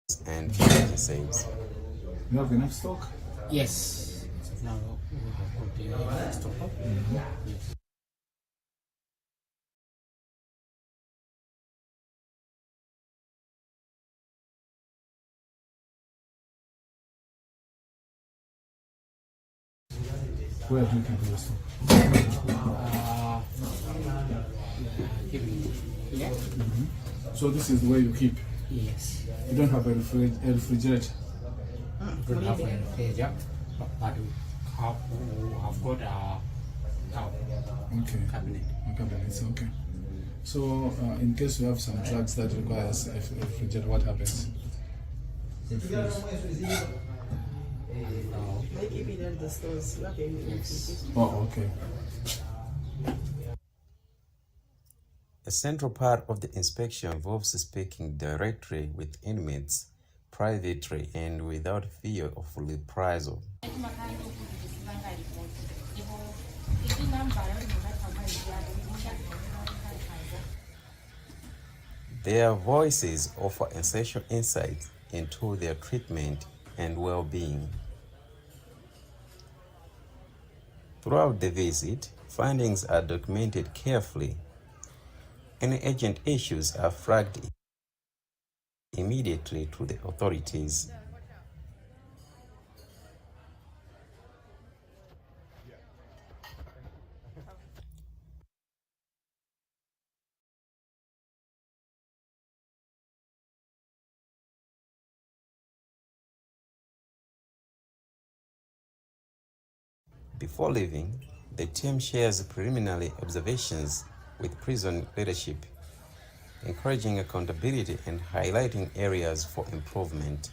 and energy saves. You have enough stock? Yes. Now we have got the stock up. Yes. Where do you keep your stock? Giving here. So this is where you keep? Yes. You don't have a refrigerator? We don't have a refrigerator, but we have got a cabinet. A cabinet, okay. So in case you have some drugs that requires a refrigerator, what happens? They freeze. They keep it at the stores. Yes. Oh, okay. A central part of the inspection involves speaking directly with inmates, privately and without fear of reprisal. Their voices offer essential insights into their treatment and well-being. Throughout the visit, findings are documented carefully. Any urgent issues are flagged immediately to the authorities. Before leaving, the team shares preliminary observations with prison leadership, encouraging accountability and highlighting areas for improvement.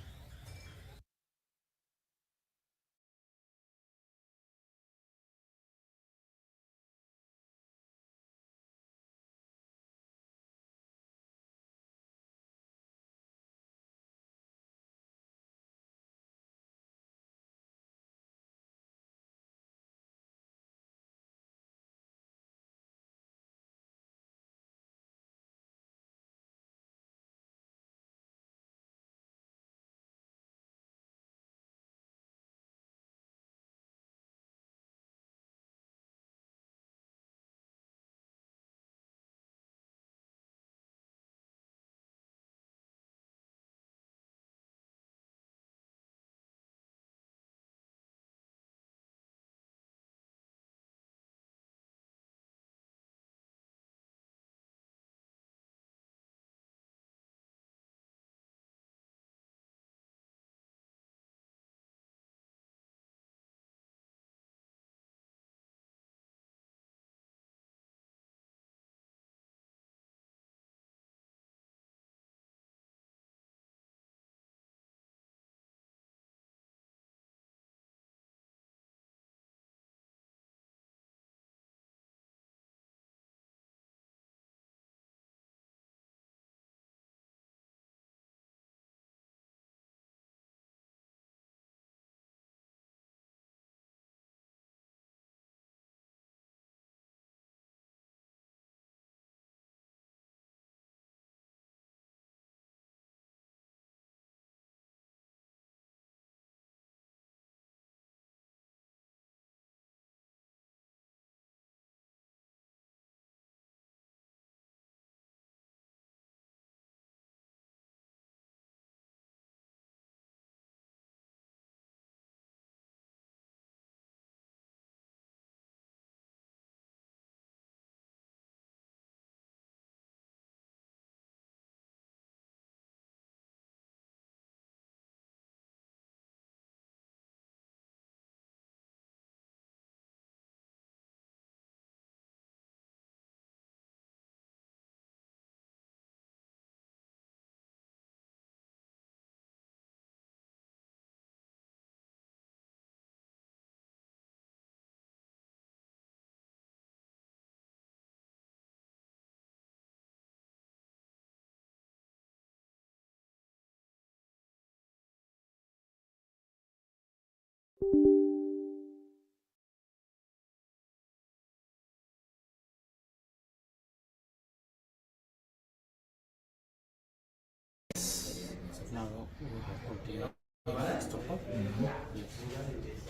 Now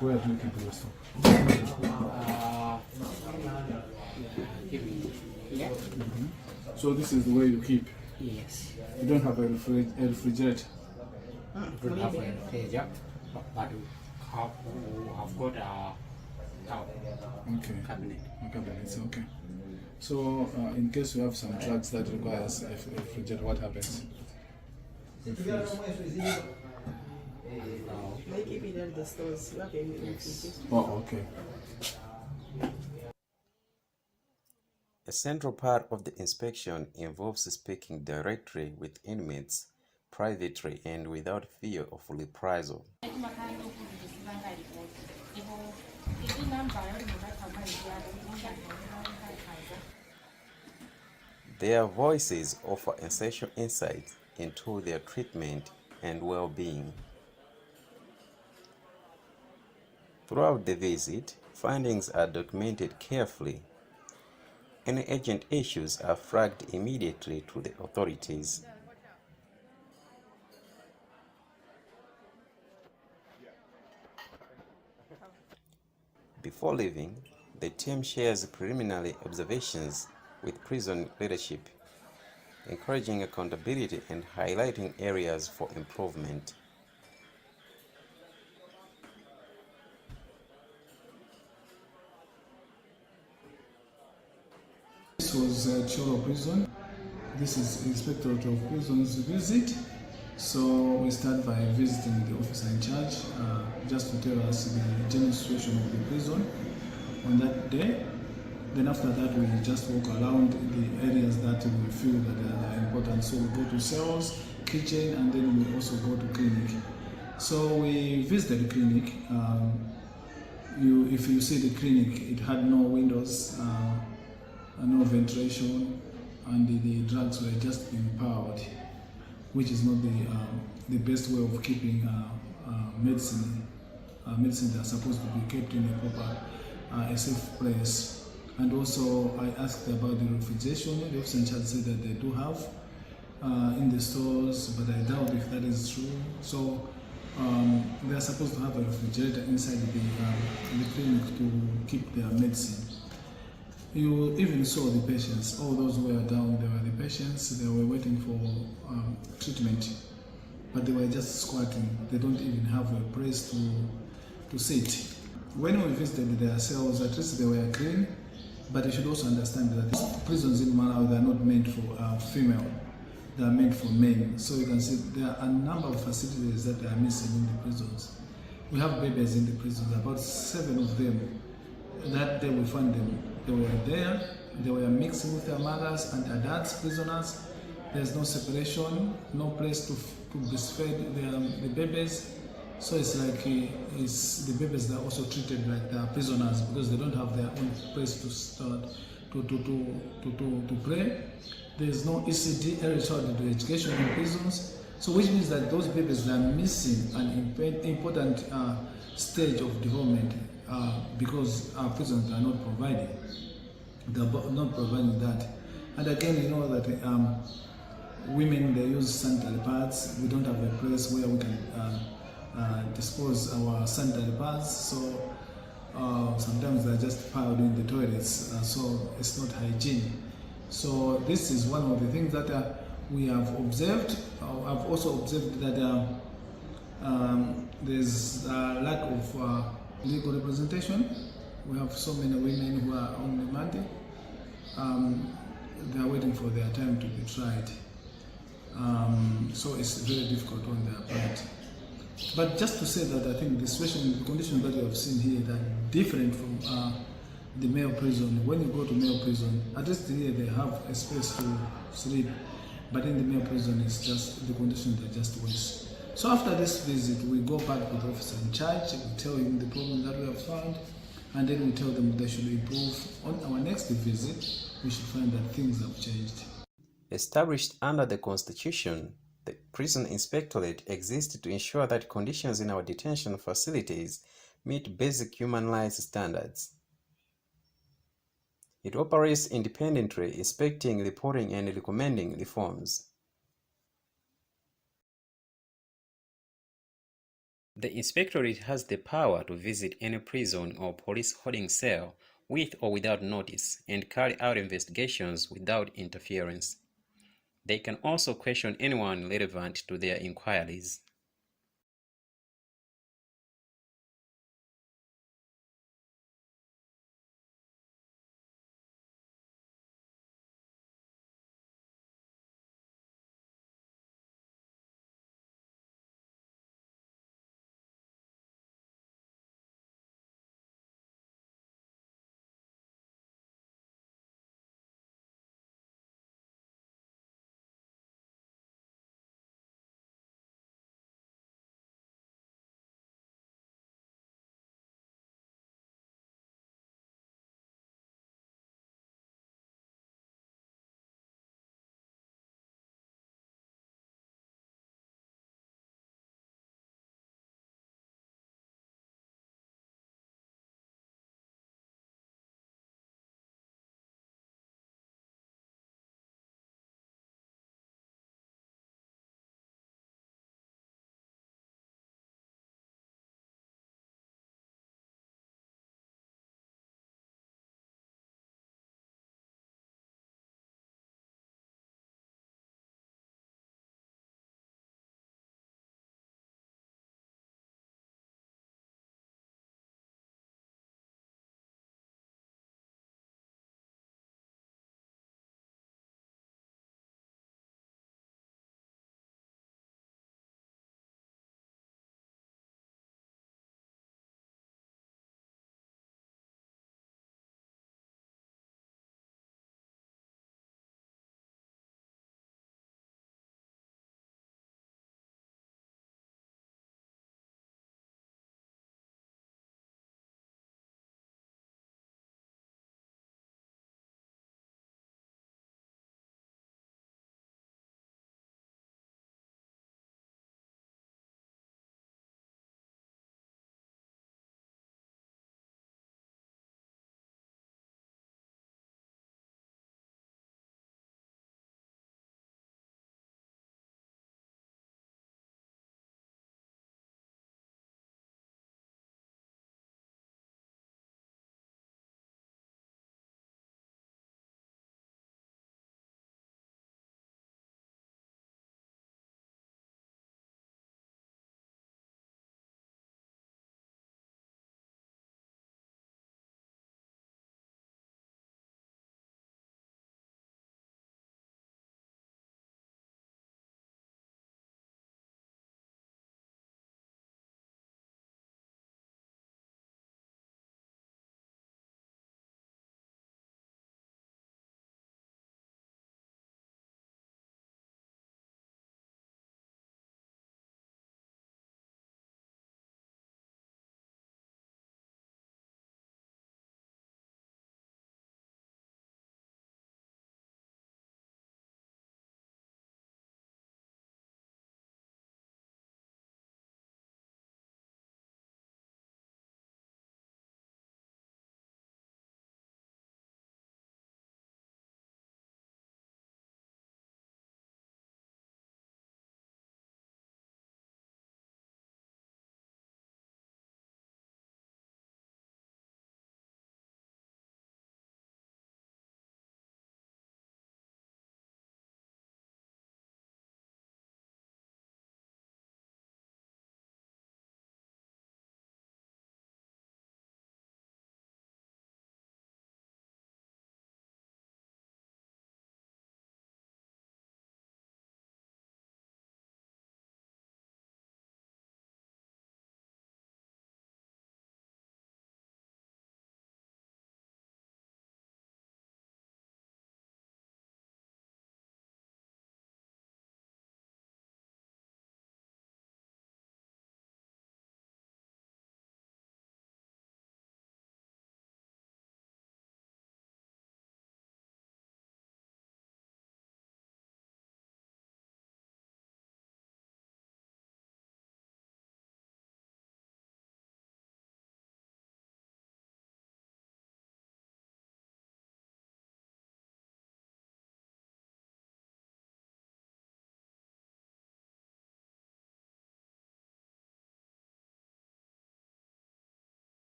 Where do you keep your stuff? So this is the way you keep? Yes. You don't have a refrigerator? We don't have a refrigerator, but I've got a cabinet. A cabinet, okay. So in case you have some drugs that requires a refrigerator, what happens? They keep it in the stores. You have a refrigerator. Oh, okay. A central part of the inspection involves speaking directly with inmates, privately and without fear of reprisal. Their voices offer essential insight into their treatment and well-being. Throughout the visit, findings are documented carefully. Any urgent issues are flagged immediately to the authorities. Before leaving, the team shares preliminary observations with prison leadership, encouraging accountability and highlighting areas for improvement. This was Choro Prison. This is Inspectorate of Prisons visit. So we start by visiting the officer in charge, just to tell us the general situation of the prison on that day. Then after that, we just walk around the areas that we feel that are important. So we go to cells, kitchen, and then we also go to clinic. So we visited the clinic. If you see the clinic, it had no windows, no ventilation, and the drugs were just being powered, which is not the best way of keeping medicine. Medicine that are supposed to be kept in a proper, a safe place. And also, I asked about the refrigeration. The officer in charge said that they do have in the stores, but I doubt if that is true. So they are supposed to have a refrigerator inside the clinic to keep their medicine. You even saw the patients. All those who were down, they were the patients. They were waiting for treatment, but they were just squatting. They don't even have a place to sit. When we visited their cells, at least they were clean. But you should also understand that prisons in Malawi, they are not meant for female, they are meant for men. So you can see there are a number of facilities that are missing in the prisons. We have babies in the prisons, about 7 of them. That day we found them, they were there, they were mixing with their mothers and adults, prisoners. There's no separation, no place to breastfeed the babies. So it's like the babies that are also treated like they are prisoners because they don't have their own place to start to play. There is no ECD, early childhood education in prisons. So which means that those babies are missing an important stage of development because our prisons are not providing. They are not providing that. And again, you know that women, they use sanitary pads. We don't have a place where we can dispose our sanitary pads, so sometimes they're just piled in the toilets, so it's not hygiene. So this is one of the things that we have observed. I've also observed that there's a lack of legal representation. We have so many women who are on remand. They are waiting for their time to be tried. So it's very difficult on their part. But just to say that I think the situation, the conditions that you have seen here are different from the male prison. When you go to male prison, at least here they have a space to sleep, but in the male prison, it's just the conditions are just worse. So after this visit, we go back with the officer in charge. We tell him the problem that we have found, and then we tell them they should improve. On our next visit, we should find that things have changed. Established under the Constitution, the Prison Inspectorate exists to ensure that conditions in our detention facilities meet basic human rights standards. It operates independently, inspecting, reporting, and recommending reforms. The inspectorate has the power to visit any prison or police holding cell with or without notice and carry out investigations without interference. They can also question anyone relevant to their inquiries.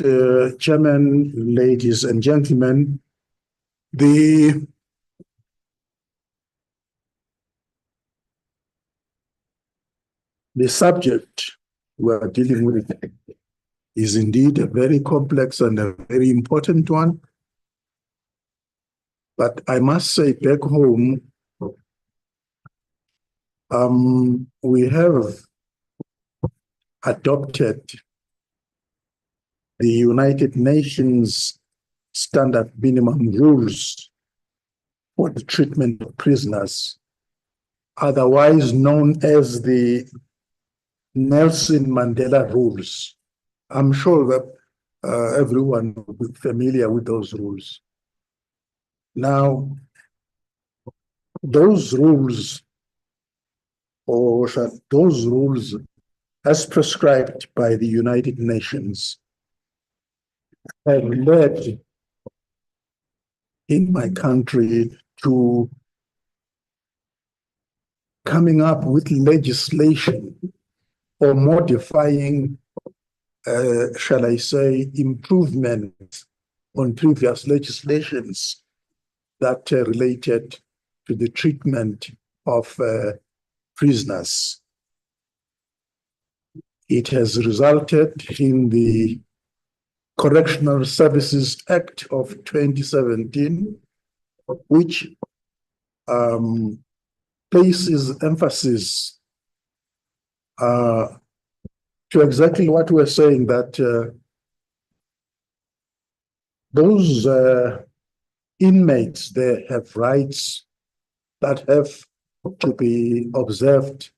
Mr. Chairman, ladies and gentlemen, the subject we are dealing with is indeed a very complex and a very important one. But I must say, back home, we have adopted the United Nations standard minimum rules for the treatment of prisoners, otherwise known as the Nelson Mandela rules. I'm sure that everyone will be familiar with those rules. Now, those rules, as prescribed by the United Nations, have led in my country to coming up with legislation or modifying, shall I say, improvements on previous legislations that related to the treatment of prisoners. It has resulted in the Correctional Services Act of 2017, which places emphasis to exactly what we're saying, that those inmates, they have rights that have to be observed,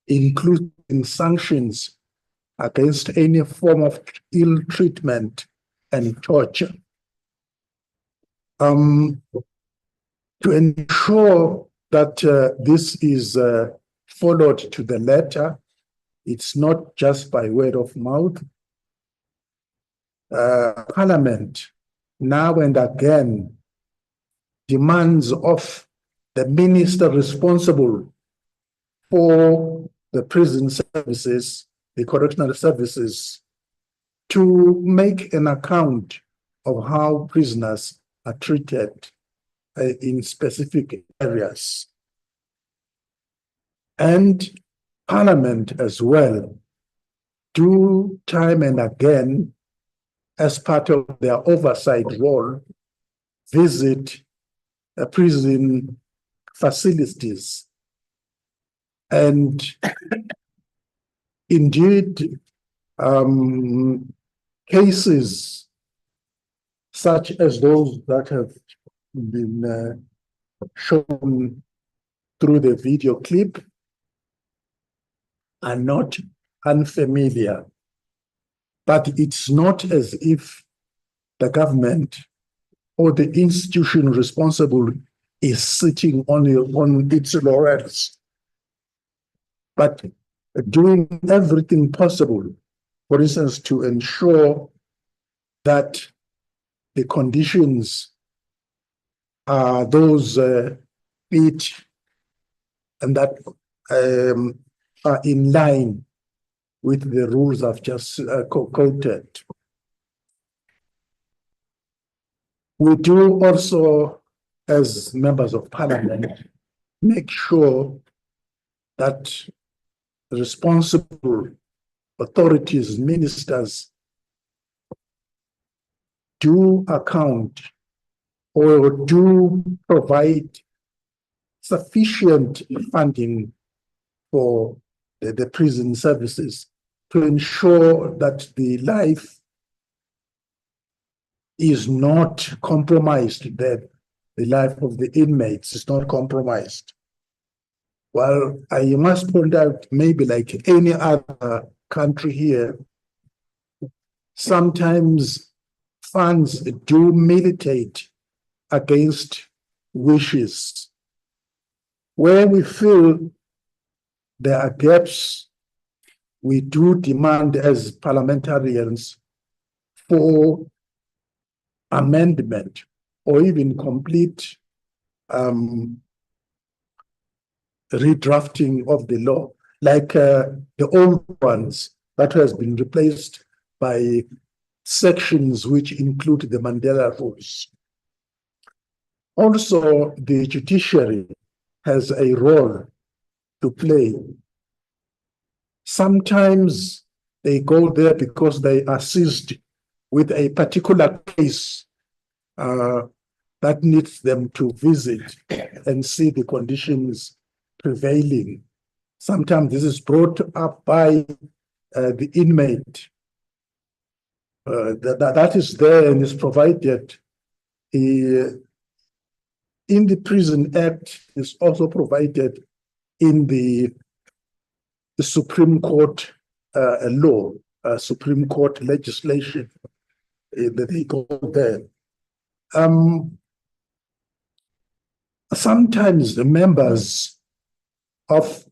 including sanctions against any form of ill treatment and torture. To ensure that this is followed to the letter, it's not just by word of mouth. Parliament now and again demands of the minister responsible for the prison services, the correctional services, to make an account of how prisoners are treated in specific areas. And Parliament as well do time and again, as part of their oversight role, visit prison facilities. And indeed, cases such as those that have been shown through the video clip are not unfamiliar. But it's not as if the government or the institution responsible is sitting on its laurels, but doing everything possible, for instance, to ensure that the conditions are those fit and that are in line with the rules I've just quoted. We do also, as members of Parliament, make sure that responsible authorities, ministers, do account or do provide sufficient funding for the prison services to ensure that the life is not compromised, that the life of the inmates is not compromised. Well, I must point out, maybe like any other country here, sometimes funds do militate against wishes. Where we feel there are gaps, we do demand as parliamentarians for amendment or even complete redrafting of the law, like the old ones that has been replaced by sections which include the Mandela rules. Also, the judiciary has a role to play. Sometimes they go there because they assist with a particular case that needs them to visit and see the conditions prevailing. Sometimes this is brought up by the inmate. That is there and is provided. In the Prison Act is also provided in the Supreme Court law, Supreme Court legislation that they go there. Sometimes the members of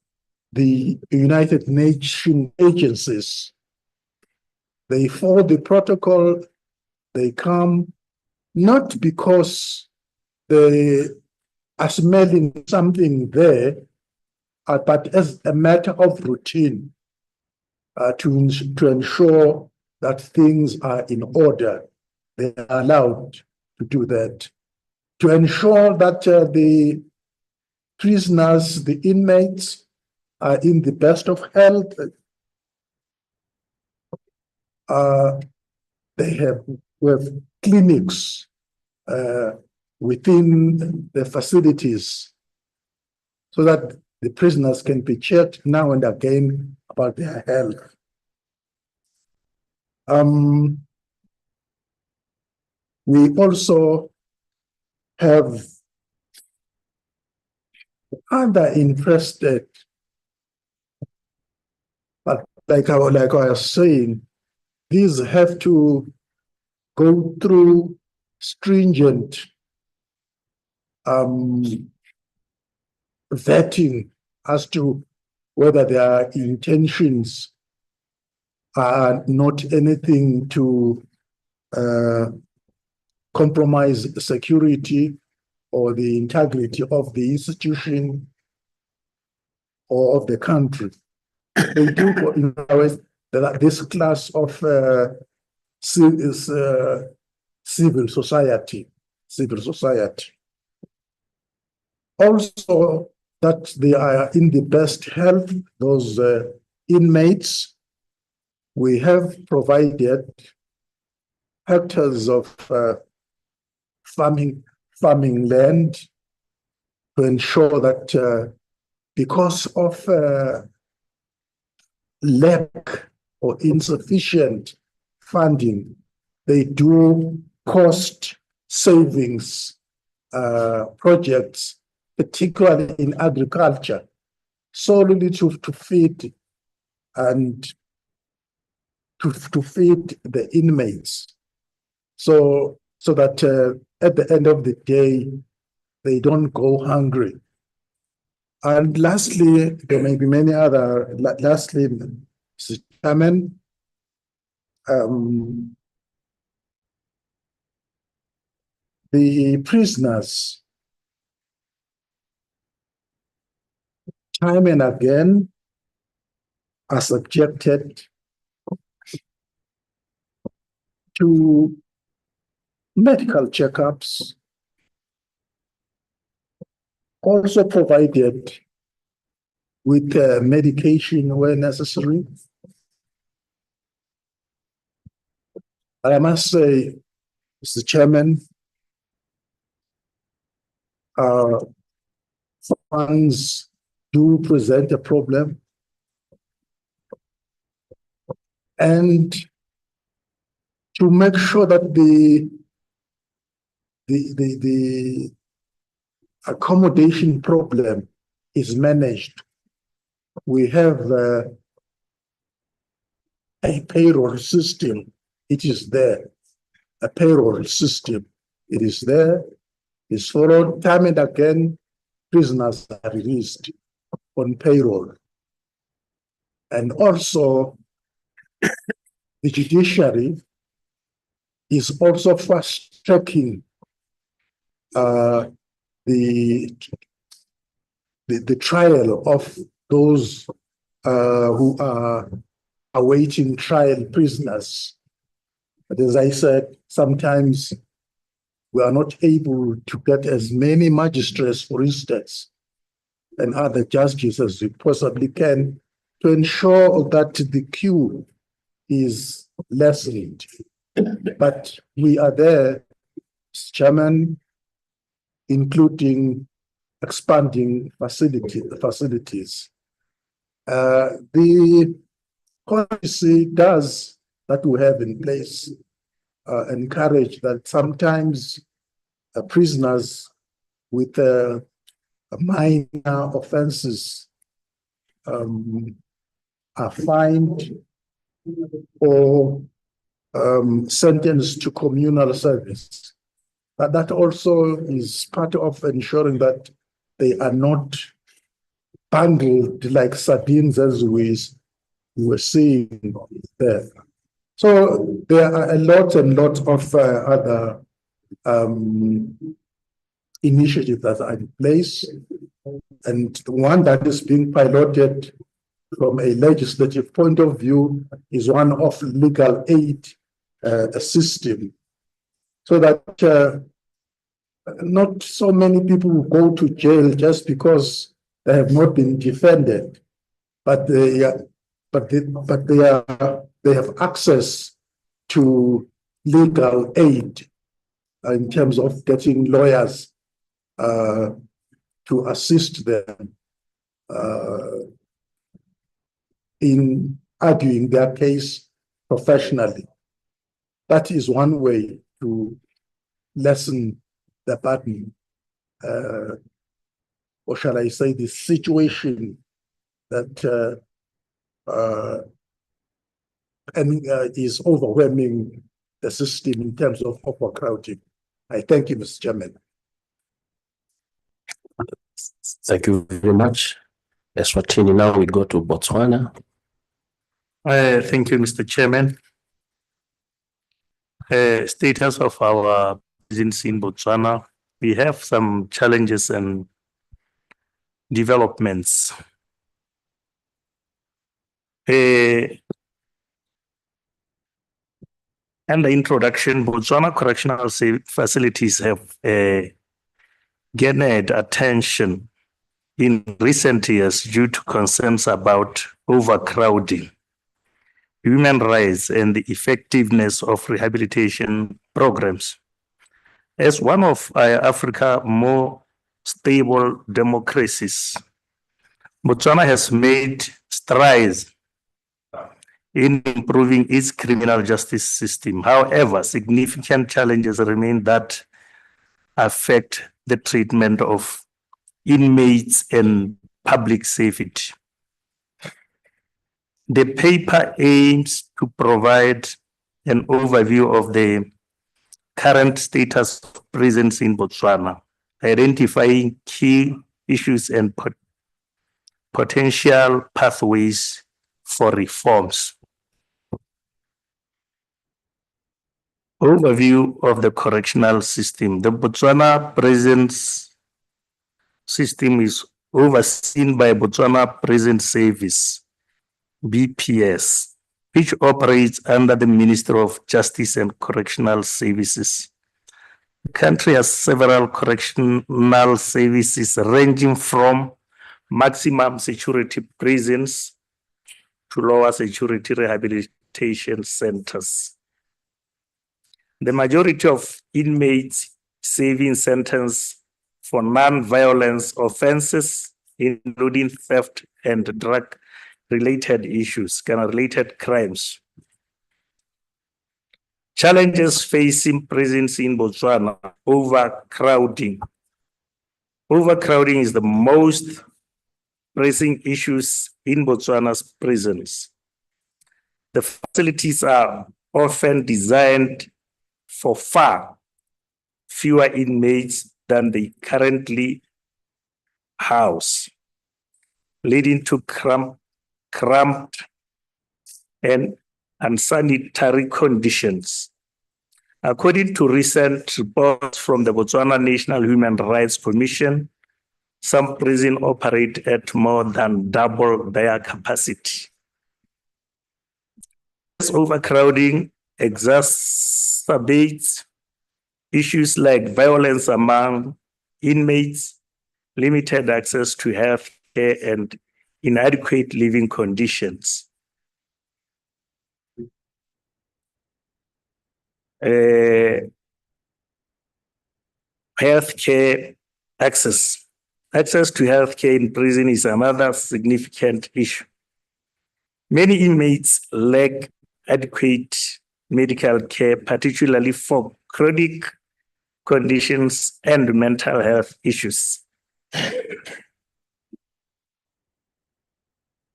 the United Nations agencies, they follow the protocol, they come not because they are smelling something there, but as a matter of routine to ensure that things are in order. They are allowed to do that. To ensure that the prisoners, the inmates, are in the best of health. They have clinics within the facilities so that the prisoners can be checked now and again about their health. We also have other interested, but like I was saying, these have to go through stringent vetting as to whether their intentions are not anything to compromise security or the integrity of the institution or of the country. They do this class of civil society. Also, that they are in the best health, those inmates. We have provided hectares of farming land to ensure that because of lack or insufficient funding, they do cost savings projects, particularly in agriculture, solely to feed and to feed the inmates, so that at the end of the day, they don't go hungry. And lastly, there may be many other, lastly, Mr. Chairman, the prisoners, time and again, are subjected to medical checkups, also provided with medication where necessary. I must say, Mr. Chairman, funds do present a problem, and to make sure that the accommodation problem is managed, we have a payroll system. It is there, a payroll system. It is there, it's followed time and again. Prisoners are released on payroll. And also, the judiciary is also fast-tracking the trial of those who are awaiting trial prisoners. But as I said, sometimes we are not able to get as many magistrates, for instance, and other judges as we possibly can to ensure that the queue is lessened. But we are there, Chairman, including expanding facilities. The policy does that we have in place encourage that sometimes prisoners with minor offenses are fined or sentenced to communal service. But that also is part of ensuring that they are not bundled like sardines, as we were seeing there. So there are a lot and lot of other initiatives that are in place. And one that is being piloted from a legislative point of view is one of legal aid system, so that not so many people will go to jail just because they have not been defended, but they have access to legal aid in terms of getting lawyers to assist them in arguing their case professionally. That is one way to lessen the burden, or shall I say, the situation that is overwhelming the system in terms of overcrowding. I thank you, Mr. Chairman. Thank you very much. Eswatini, now we go to Botswana. Thank you, Mr. Chairman. Status of our prisons in Botswana. We have some challenges and developments. And the introduction, Botswana correctional facilities have garnered attention in recent years due to concerns about overcrowding, human rights, and the effectiveness of rehabilitation programs. As one of Africa's more stable democracies, Botswana has made strides in improving its criminal justice system. However, significant challenges remain that affect the treatment of inmates and public safety. The paper aims to provide an overview of the current status of prisons in Botswana, identifying key issues and potential pathways for reforms. Overview of the correctional system. The Botswana prisons system is overseen by Botswana Prison Service, BPS, which operates under the Ministry of Justice and Correctional Services. The country has several correctional services ranging from maximum security prisons to lower security rehabilitation centers. The majority of inmates serving sentence for non-violence offenses, including theft and drug-related issues, gun-related crimes. Challenges facing prisons in Botswana: overcrowding. Overcrowding is the most pressing issues in Botswana's prisons. The facilities are often designed for far fewer inmates than they currently house, leading to cramped and unsanitary conditions. According to recent reports from the Botswana National Human Rights Commission, some prisons operate at more than double their capacity. This overcrowding exacerbates issues like violence among inmates, limited access to health care, and inadequate living conditions. Healthcare access. Access to healthcare in prison is another significant issue. Many inmates lack adequate medical care, particularly for chronic conditions and mental health issues.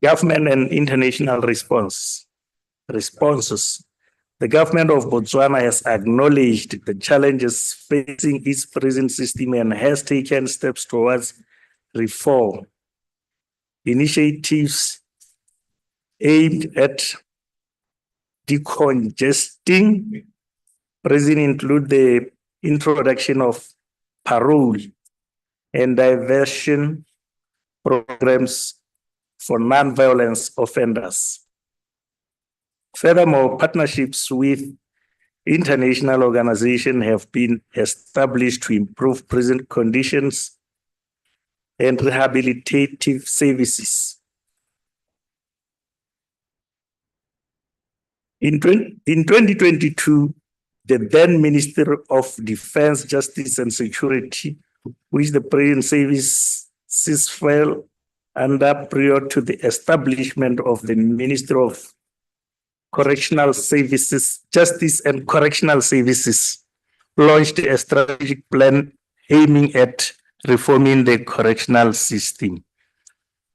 Government and international responses. The government of Botswana has acknowledged the challenges facing its prison system and has taken steps towards reform. Initiatives aimed at decongesting prison include the introduction of parole and diversion programs for non-violence offenders. Furthermore, partnerships with international organizations have been established to improve prison conditions and rehabilitative services. In 2022, the then Minister of Defense, Justice and Security, which the Prison Services fell under prior to the establishment of the Ministry of Correctional Services, Justice and Correctional Services, launched a strategic plan aiming at reforming the correctional system.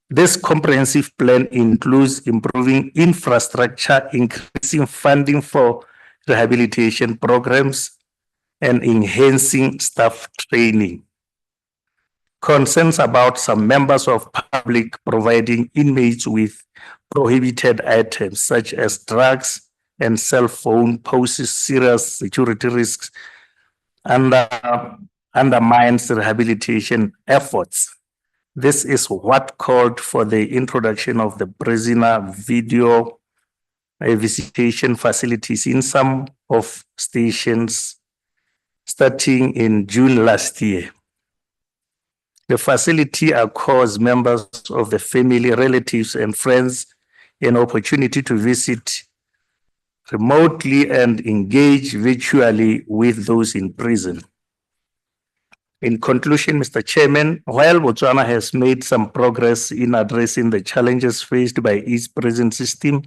This comprehensive plan includes improving infrastructure, increasing funding for rehabilitation programs, and enhancing staff training. Concerns about some members of public providing inmates with prohibited items such as drugs and cell phone poses serious security risks and undermines rehabilitation efforts. This is what called for the introduction of the prisoner video visitation facilities in some of stations starting in June last year. The facility accords members of the family, relatives, and friends an opportunity to visit remotely and engage virtually with those in prison. In conclusion, Mr. Chairman, while Botswana has made some progress in addressing the challenges faced by its prison system,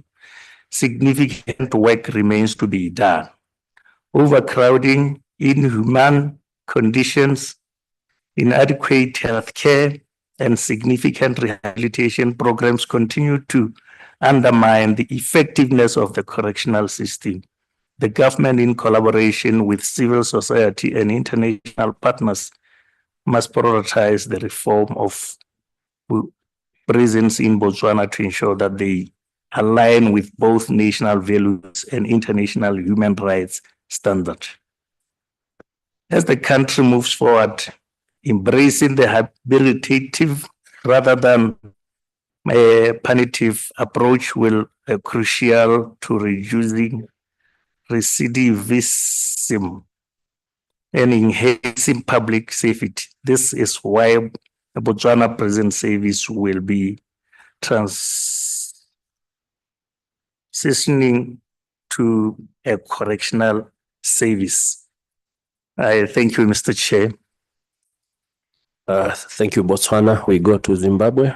significant work remains to be done. Overcrowding, inhuman conditions, inadequate health care, and significant rehabilitation programs continue to undermine the effectiveness of the correctional system. The government, in collaboration with civil society and international partners, must prioritize the reform of prisons in Botswana to ensure that they align with both national values and international human rights standards. As the country moves forward, embracing the rehabilitative rather than a punitive approach will be crucial to reducing recidivism and enhancing public safety. This is why the Botswana Prison Service will be transitioning to a correctional service. I thank you, Mr. Chair. Thank you, Botswana. We go to Zimbabwe.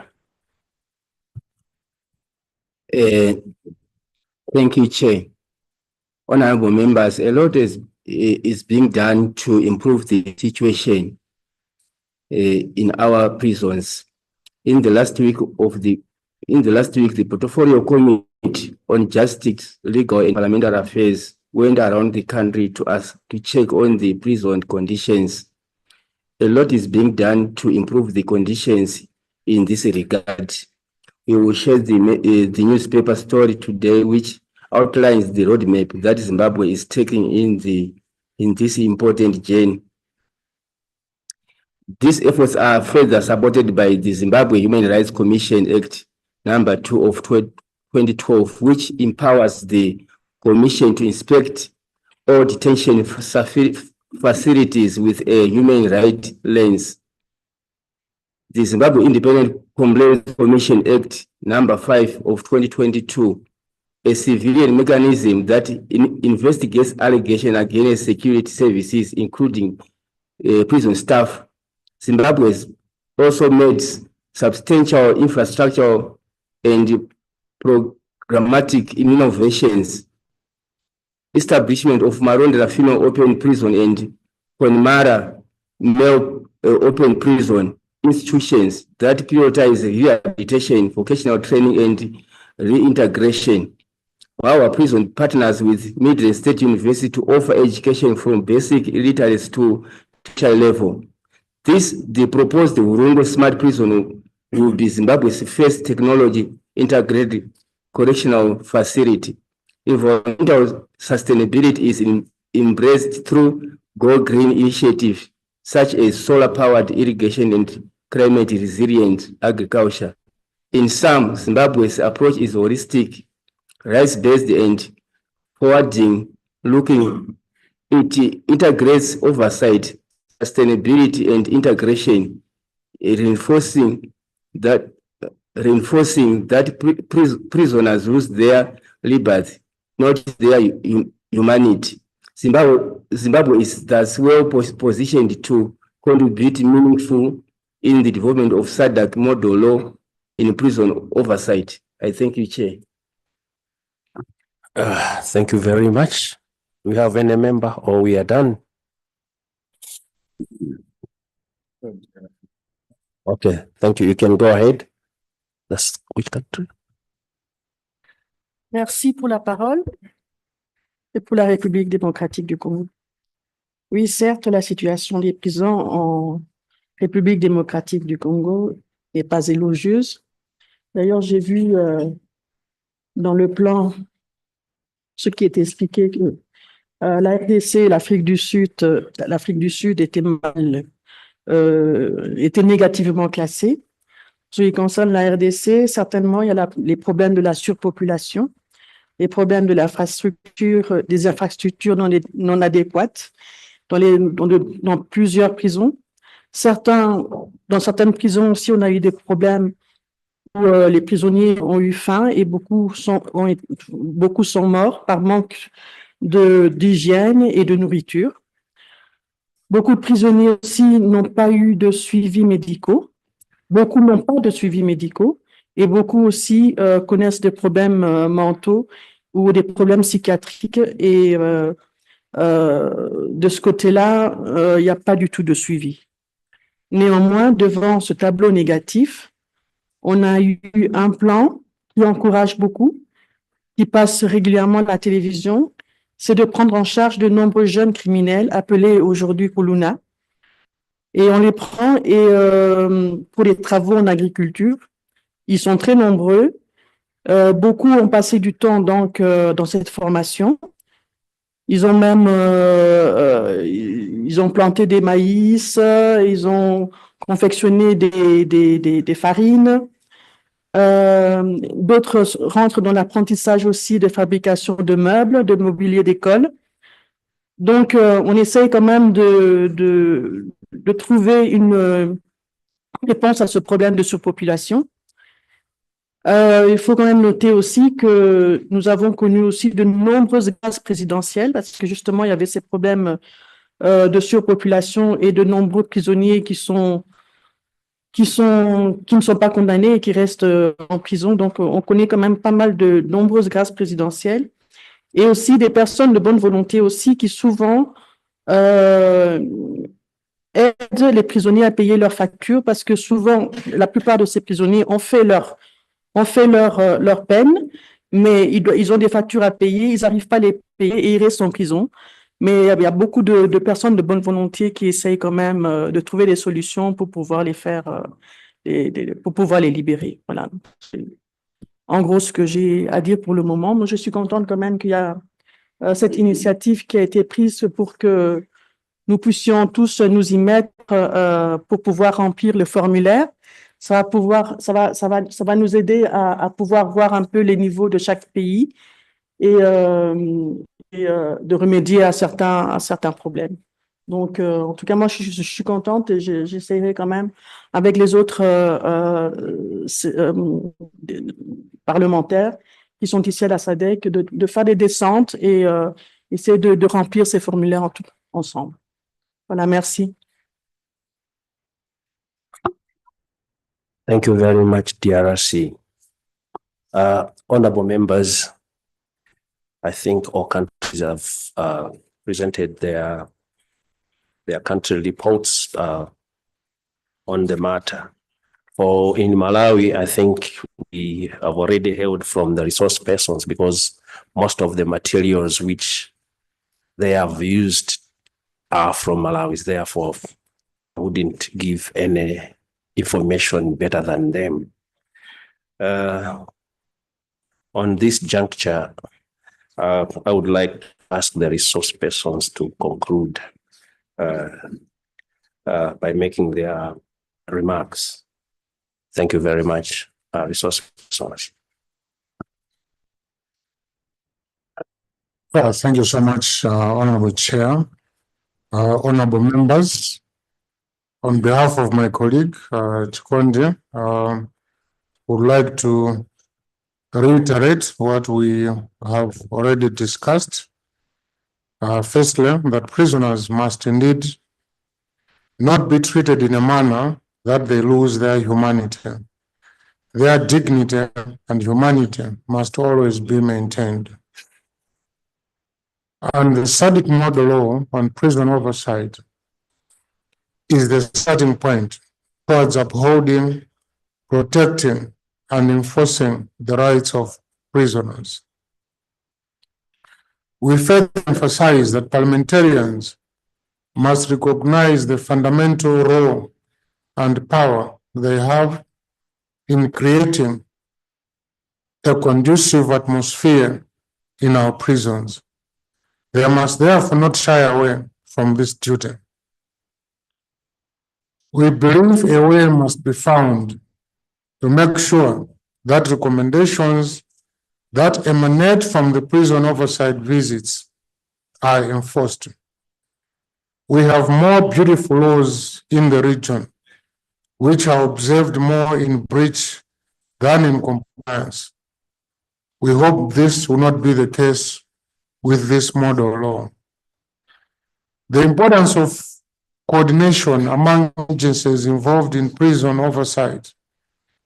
Thank you, Chair. Honorable members, a lot is being done to improve the situation in our prisons. In the last week, the Portfolio Committee on Justice, Legal and Parliamentary Affairs went around the country to check on the prison conditions. A lot is being done to improve the conditions in this regard. We will share the newspaper story today, which outlines the roadmap that Zimbabwe is taking in this important journey. These efforts are further supported by the Zimbabwe Human Rights Commission Act number 2 of 2012, which empowers the permission to inspect all detention facilities with a human rights lens. The Zimbabwe Independent Complaints Commission Act number 5 of 2022, a civilian mechanism that investigates allegations against security services, including prison staff. Zimbabwe has also made substantial infrastructural and programmatic innovations. Establishment of Marondera Female Open Prison and Connemara Male Open Prison institutions that prioritize rehabilitation, vocational training, and reintegration. Our prison partners with Midland State University to offer education from basic literacy to tertiary level. The proposed Urungo Smart Prison will be Zimbabwe's first technology integrated correctional facility. Environmental sustainability is embraced through Go Green initiatives such as solar-powered irrigation and climate-resilient agriculture. In sum, Zimbabwe's approach is holistic, rights-based, and forwarding-looking. It integrates oversight, sustainability, and integration, reinforcing that prisoners lose their liberty, not their humanity. Zimbabwe is thus well positioned to contribute meaningful in the development of SADC model law in prison oversight. I thank you, Chair. Thank you very much. We have any member or we are done? Okay, thank you. You can go ahead. That's which country? Merci pour la parole et pour la République démocratique du Congo. Oui, certes, la situation des prisons en République démocratique du Congo n'est pas élogieuse. D'ailleurs, j'ai vu dans le plan ce qui est expliqué que la RDC et l'Afrique du Sud étaient négativement classées. Ce qui concerne la RDC, certainement, il y a les problèmes de la surpopulation, les problèmes de l'infrastructure, des infrastructures non adéquates dans plusieurs prisons. Dans certaines prisons aussi, on a eu des problèmes où les prisonniers ont eu faim et beaucoup sont morts par manque d'hygiène et de nourriture. Beaucoup de prisonniers aussi n'ont pas eu de suivi médicaux. Beaucoup n'ont pas de suivi médicaux et beaucoup aussi connaissent des problèmes mentaux ou des problèmes psychiatriques et de ce côté-là, il n'y a pas du tout de suivi. Néanmoins, devant ce tableau négatif, on a eu un plan qui encourage beaucoup, qui passe régulièrement à la télévision, c'est de prendre en charge de nombreux jeunes criminels appelés aujourd'hui Kuluna. Et on les prend pour les travaux en agriculture. Ils sont très nombreux. Beaucoup ont passé du temps donc dans cette formation. Ils ont même ils ont planté des maïs, ils ont confectionné des farines. D'autres rentrent dans l'apprentissage aussi de fabrication de meubles, de mobilier d'école. Donc, on essaye quand même de trouver une réponse à ce problème de surpopulation. Il faut quand même noter aussi que nous avons connu aussi de nombreuses grâces présidentielles parce que justement, il y avait ces problèmes de surpopulation et de nombreux prisonniers qui ne sont pas condamnés et qui restent en prison. Donc, on connaît quand même pas mal de nombreuses grâces présidentielles et aussi des personnes de bonne volonté aussi qui souvent aident les prisonniers à payer leurs factures parce que souvent, la plupart de ces prisonniers ont fait leur peine, mais ils ont des factures à payer, ils n'arrivent pas à les payer et ils restent en prison. Mais il y a beaucoup de personnes de bonne volonté qui essayent quand même de trouver des solutions pour pouvoir les faire, pour pouvoir les libérer. Voilà. C'est en gros ce que j'ai à dire pour le moment. Moi, je suis contente quand même qu'il y a cette initiative qui a été prise pour que nous puissions tous nous y mettre pour pouvoir remplir le formulaire. Ça va nous aider à pouvoir voir un peu les niveaux de chaque pays et de remédier à certains problèmes. Donc, en tout cas, moi, je suis contente et j'essaierai quand même, avec les autres parlementaires qui sont ici à la SADC, de faire des descentes et essayer de remplir ces formulaires ensemble. Voilà, merci. Thank you very much, DRC. Honorable members, I think all countries have presented their country reports on the matter. For in Malawi, I think we have already heard from the resource persons because most of the materials which they have used are from Malawi. Therefore, I wouldn't give any information better than them. On this juncture, I would like to ask the resource persons to conclude by making their remarks. Thank you very much, resource persons. Well, thank you so much, Honorable Chair, honorable members. On behalf of my colleague, Chikondi, would like to reiterate what we have already discussed. Firstly, that prisoners must indeed not be treated in a manner that they lose their humanity. Their dignity and humanity must always be maintained. And the SADC model law on prison oversight is the starting point towards upholding, protecting, and enforcing the rights of prisoners. We further emphasize that parliamentarians must recognize the fundamental role and power they have in creating a conducive atmosphere in our prisons. They must therefore not shy away from this duty. We believe a way must be found to make sure that recommendations that emanate from the prison oversight visits are enforced. We have more beautiful laws in the region, which are observed more in breach than in compliance. We hope this will not be the case with this model law. The importance of coordination among agencies involved in prison oversight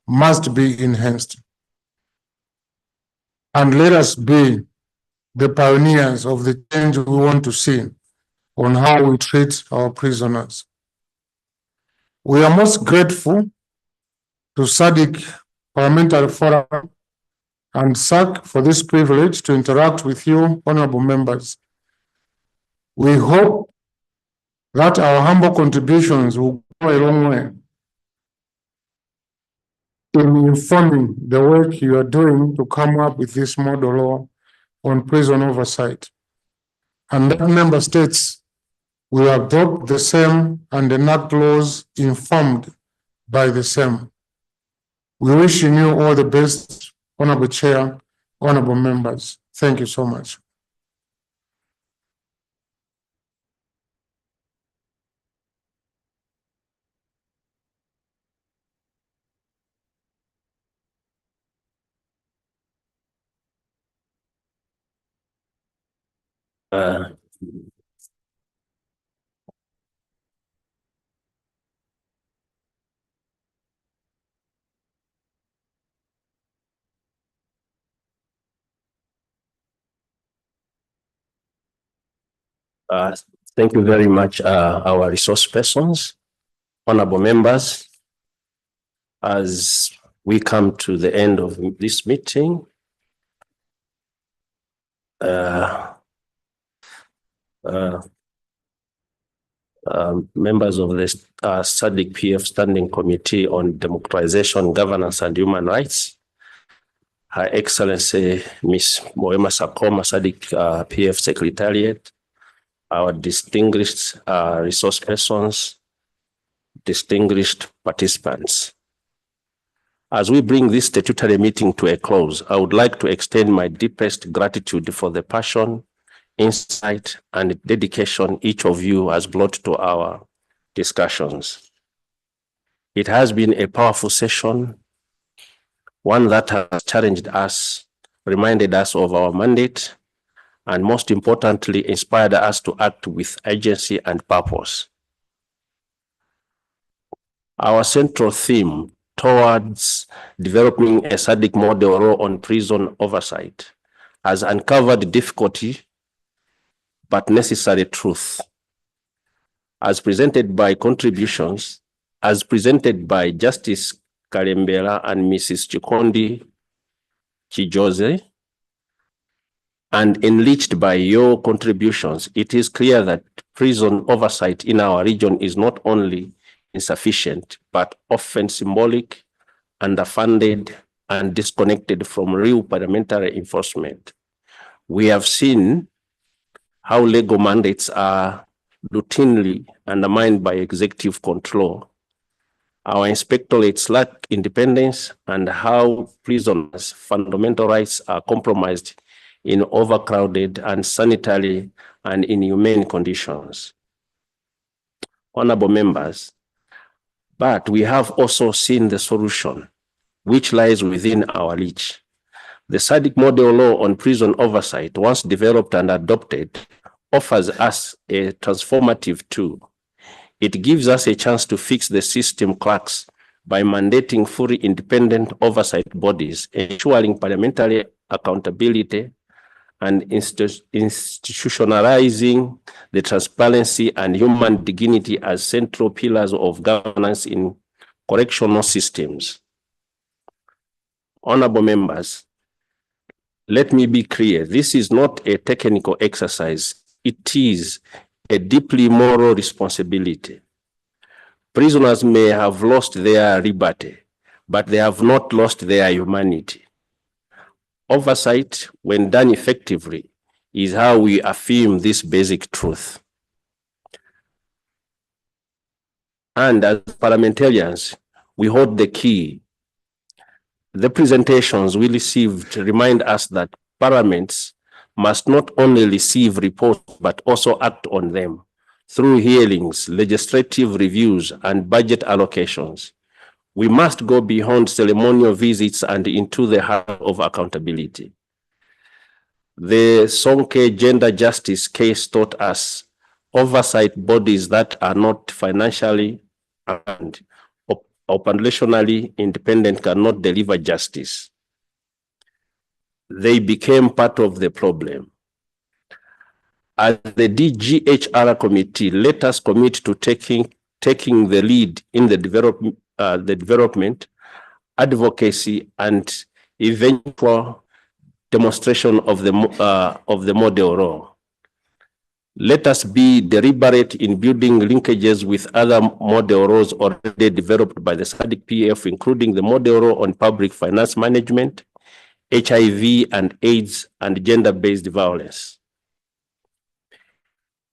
must be enhanced. And let us be the pioneers of the change we want to see on how we treat our prisoners. We are most grateful to SADC Parliamentary Forum and SAC for this privilege to interact with you, honorable members. We hope that our humble contributions will go a long way in informing the work you are doing to come up with this model law on prison oversight. And that member states will adopt the same and enact laws informed by the same. We wish you all the best, Honorable Chair, honorable members. Thank you so much. Thank you very much, our resource persons, honorable members. As we come to the end of this meeting, members of the SADC PF Standing Committee on Democratization, Governance and Human Rights, Her Excellency Ms. Moema Sakoma, SADC PF Secretariat, our distinguished resource persons, distinguished participants. As we bring this statutory meeting to a close, I would like to extend my deepest gratitude for the passion, insight, and dedication each of you has brought to our discussions. It has been a powerful session, one that has challenged us, reminded us of our mandate, and most importantly, inspired us to act with urgency and purpose. Our central theme towards developing a SADC model on prison oversight has uncovered difficulty but necessary truth. As presented by contributions, as presented by Justice Kalembera and Mrs. Chikondi Chijoze, and enriched by your contributions, it is clear that prison oversight in our region is not only insufficient, but often symbolic, underfunded, and disconnected from real parliamentary enforcement. We have seen how legal mandates are routinely undermined by executive control. Our inspectorates lack independence, and how prisoners' fundamental rights are compromised in overcrowded, unsanitary, and inhumane conditions. Honorable members, but we have also seen the solution, which lies within our reach. The SADC model law on prison oversight, once developed and adopted, offers us a transformative tool. It gives us a chance to fix the system cracks by mandating fully independent oversight bodies, ensuring parliamentary accountability, and institutionalizing the transparency and human dignity as central pillars of governance in correctional systems. Honorable members, let me be clear, this is not a technical exercise. It is a deeply moral responsibility. Prisoners may have lost their liberty, but they have not lost their humanity. Oversight, when done effectively, is how we affirm this basic truth. And as parliamentarians, we hold the key. The presentations we received remind us that parliaments must not only receive reports, but also act on them through hearings, legislative reviews, and budget allocations. We must go beyond ceremonial visits and into the heart of accountability. The Sonke gender justice case taught us oversight bodies that are not financially and operationally independent cannot deliver justice. They became part of the problem. As the DHGR committee, let us commit to taking the lead in the development, advocacy, and eventual demonstration of the model law. Let us be deliberate in building linkages with other model laws already developed by the SADC PF, including the model law on public finance management, HIV and AIDS, and gender-based violence.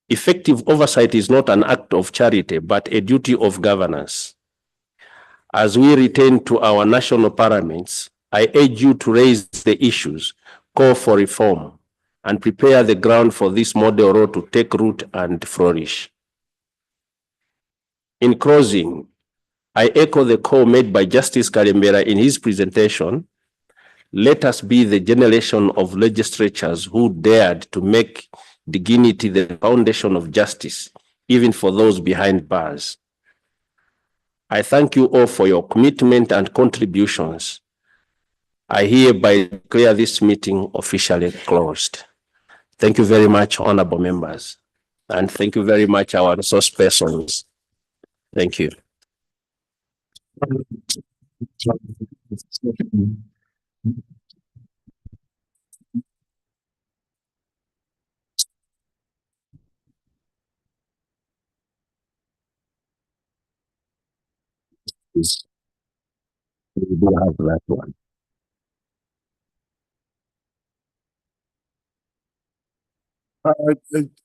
Effective oversight is not an act of charity, but a duty of governance. As we return to our national parliaments, I urge you to raise the issues, call for reform, and prepare the ground for this model law to take root and flourish. In closing, I echo the call made by Justice Kalembera in his presentation. Let us be the generation of legislators who dared to make dignity the foundation of justice, even for those behind bars. I thank you all for your commitment and contributions. I hereby declare this meeting officially closed. Thank you very much, honorable members. And thank you very much, our resource persons. Thank you. We do have that one.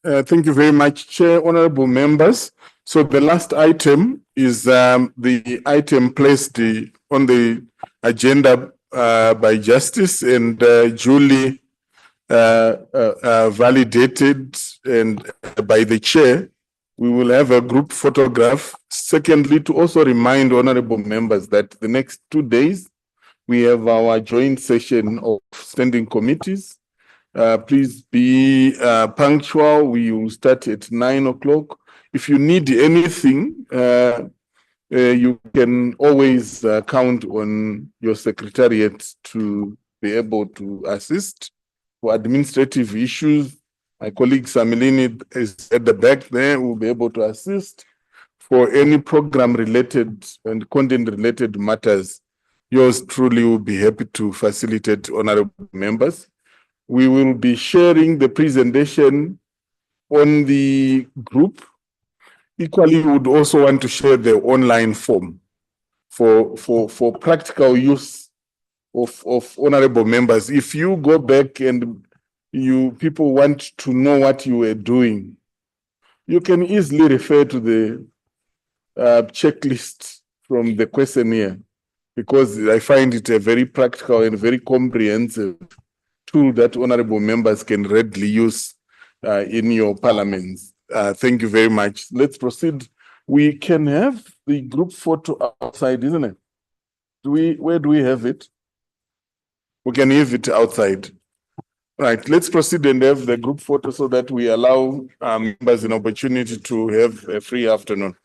Thank you very much, Chair, honorable members. So the last item is the item placed on the agenda by Justice and duly validated and by the chair. We will have a group photograph. Secondly, to also remind honorable members that the next 2 days, we have our joint session of standing committees. Please be punctual. We will start at 9 o'clock. If you need anything, you can always count on your secretariat to be able to assist. For administrative issues, my colleague Samilini is at the back there, will be able to assist. For any program related and content related matters, yours truly will be happy to facilitate honorable members. We will be sharing the presentation on the group. Equally, we would also want to share the online form for practical use of honorable members. If you go back and people want to know what you were doing, you can easily refer to the checklist from the questionnaire, because I find it a very practical and very comprehensive tool that honorable members can readily use in your parliaments. Thank you very much. Let's proceed. We can have the group photo outside, isn't it? Where do we have it? We can have it outside. Right, let's proceed and have the group photo so that we allow members an opportunity to have a free afternoon.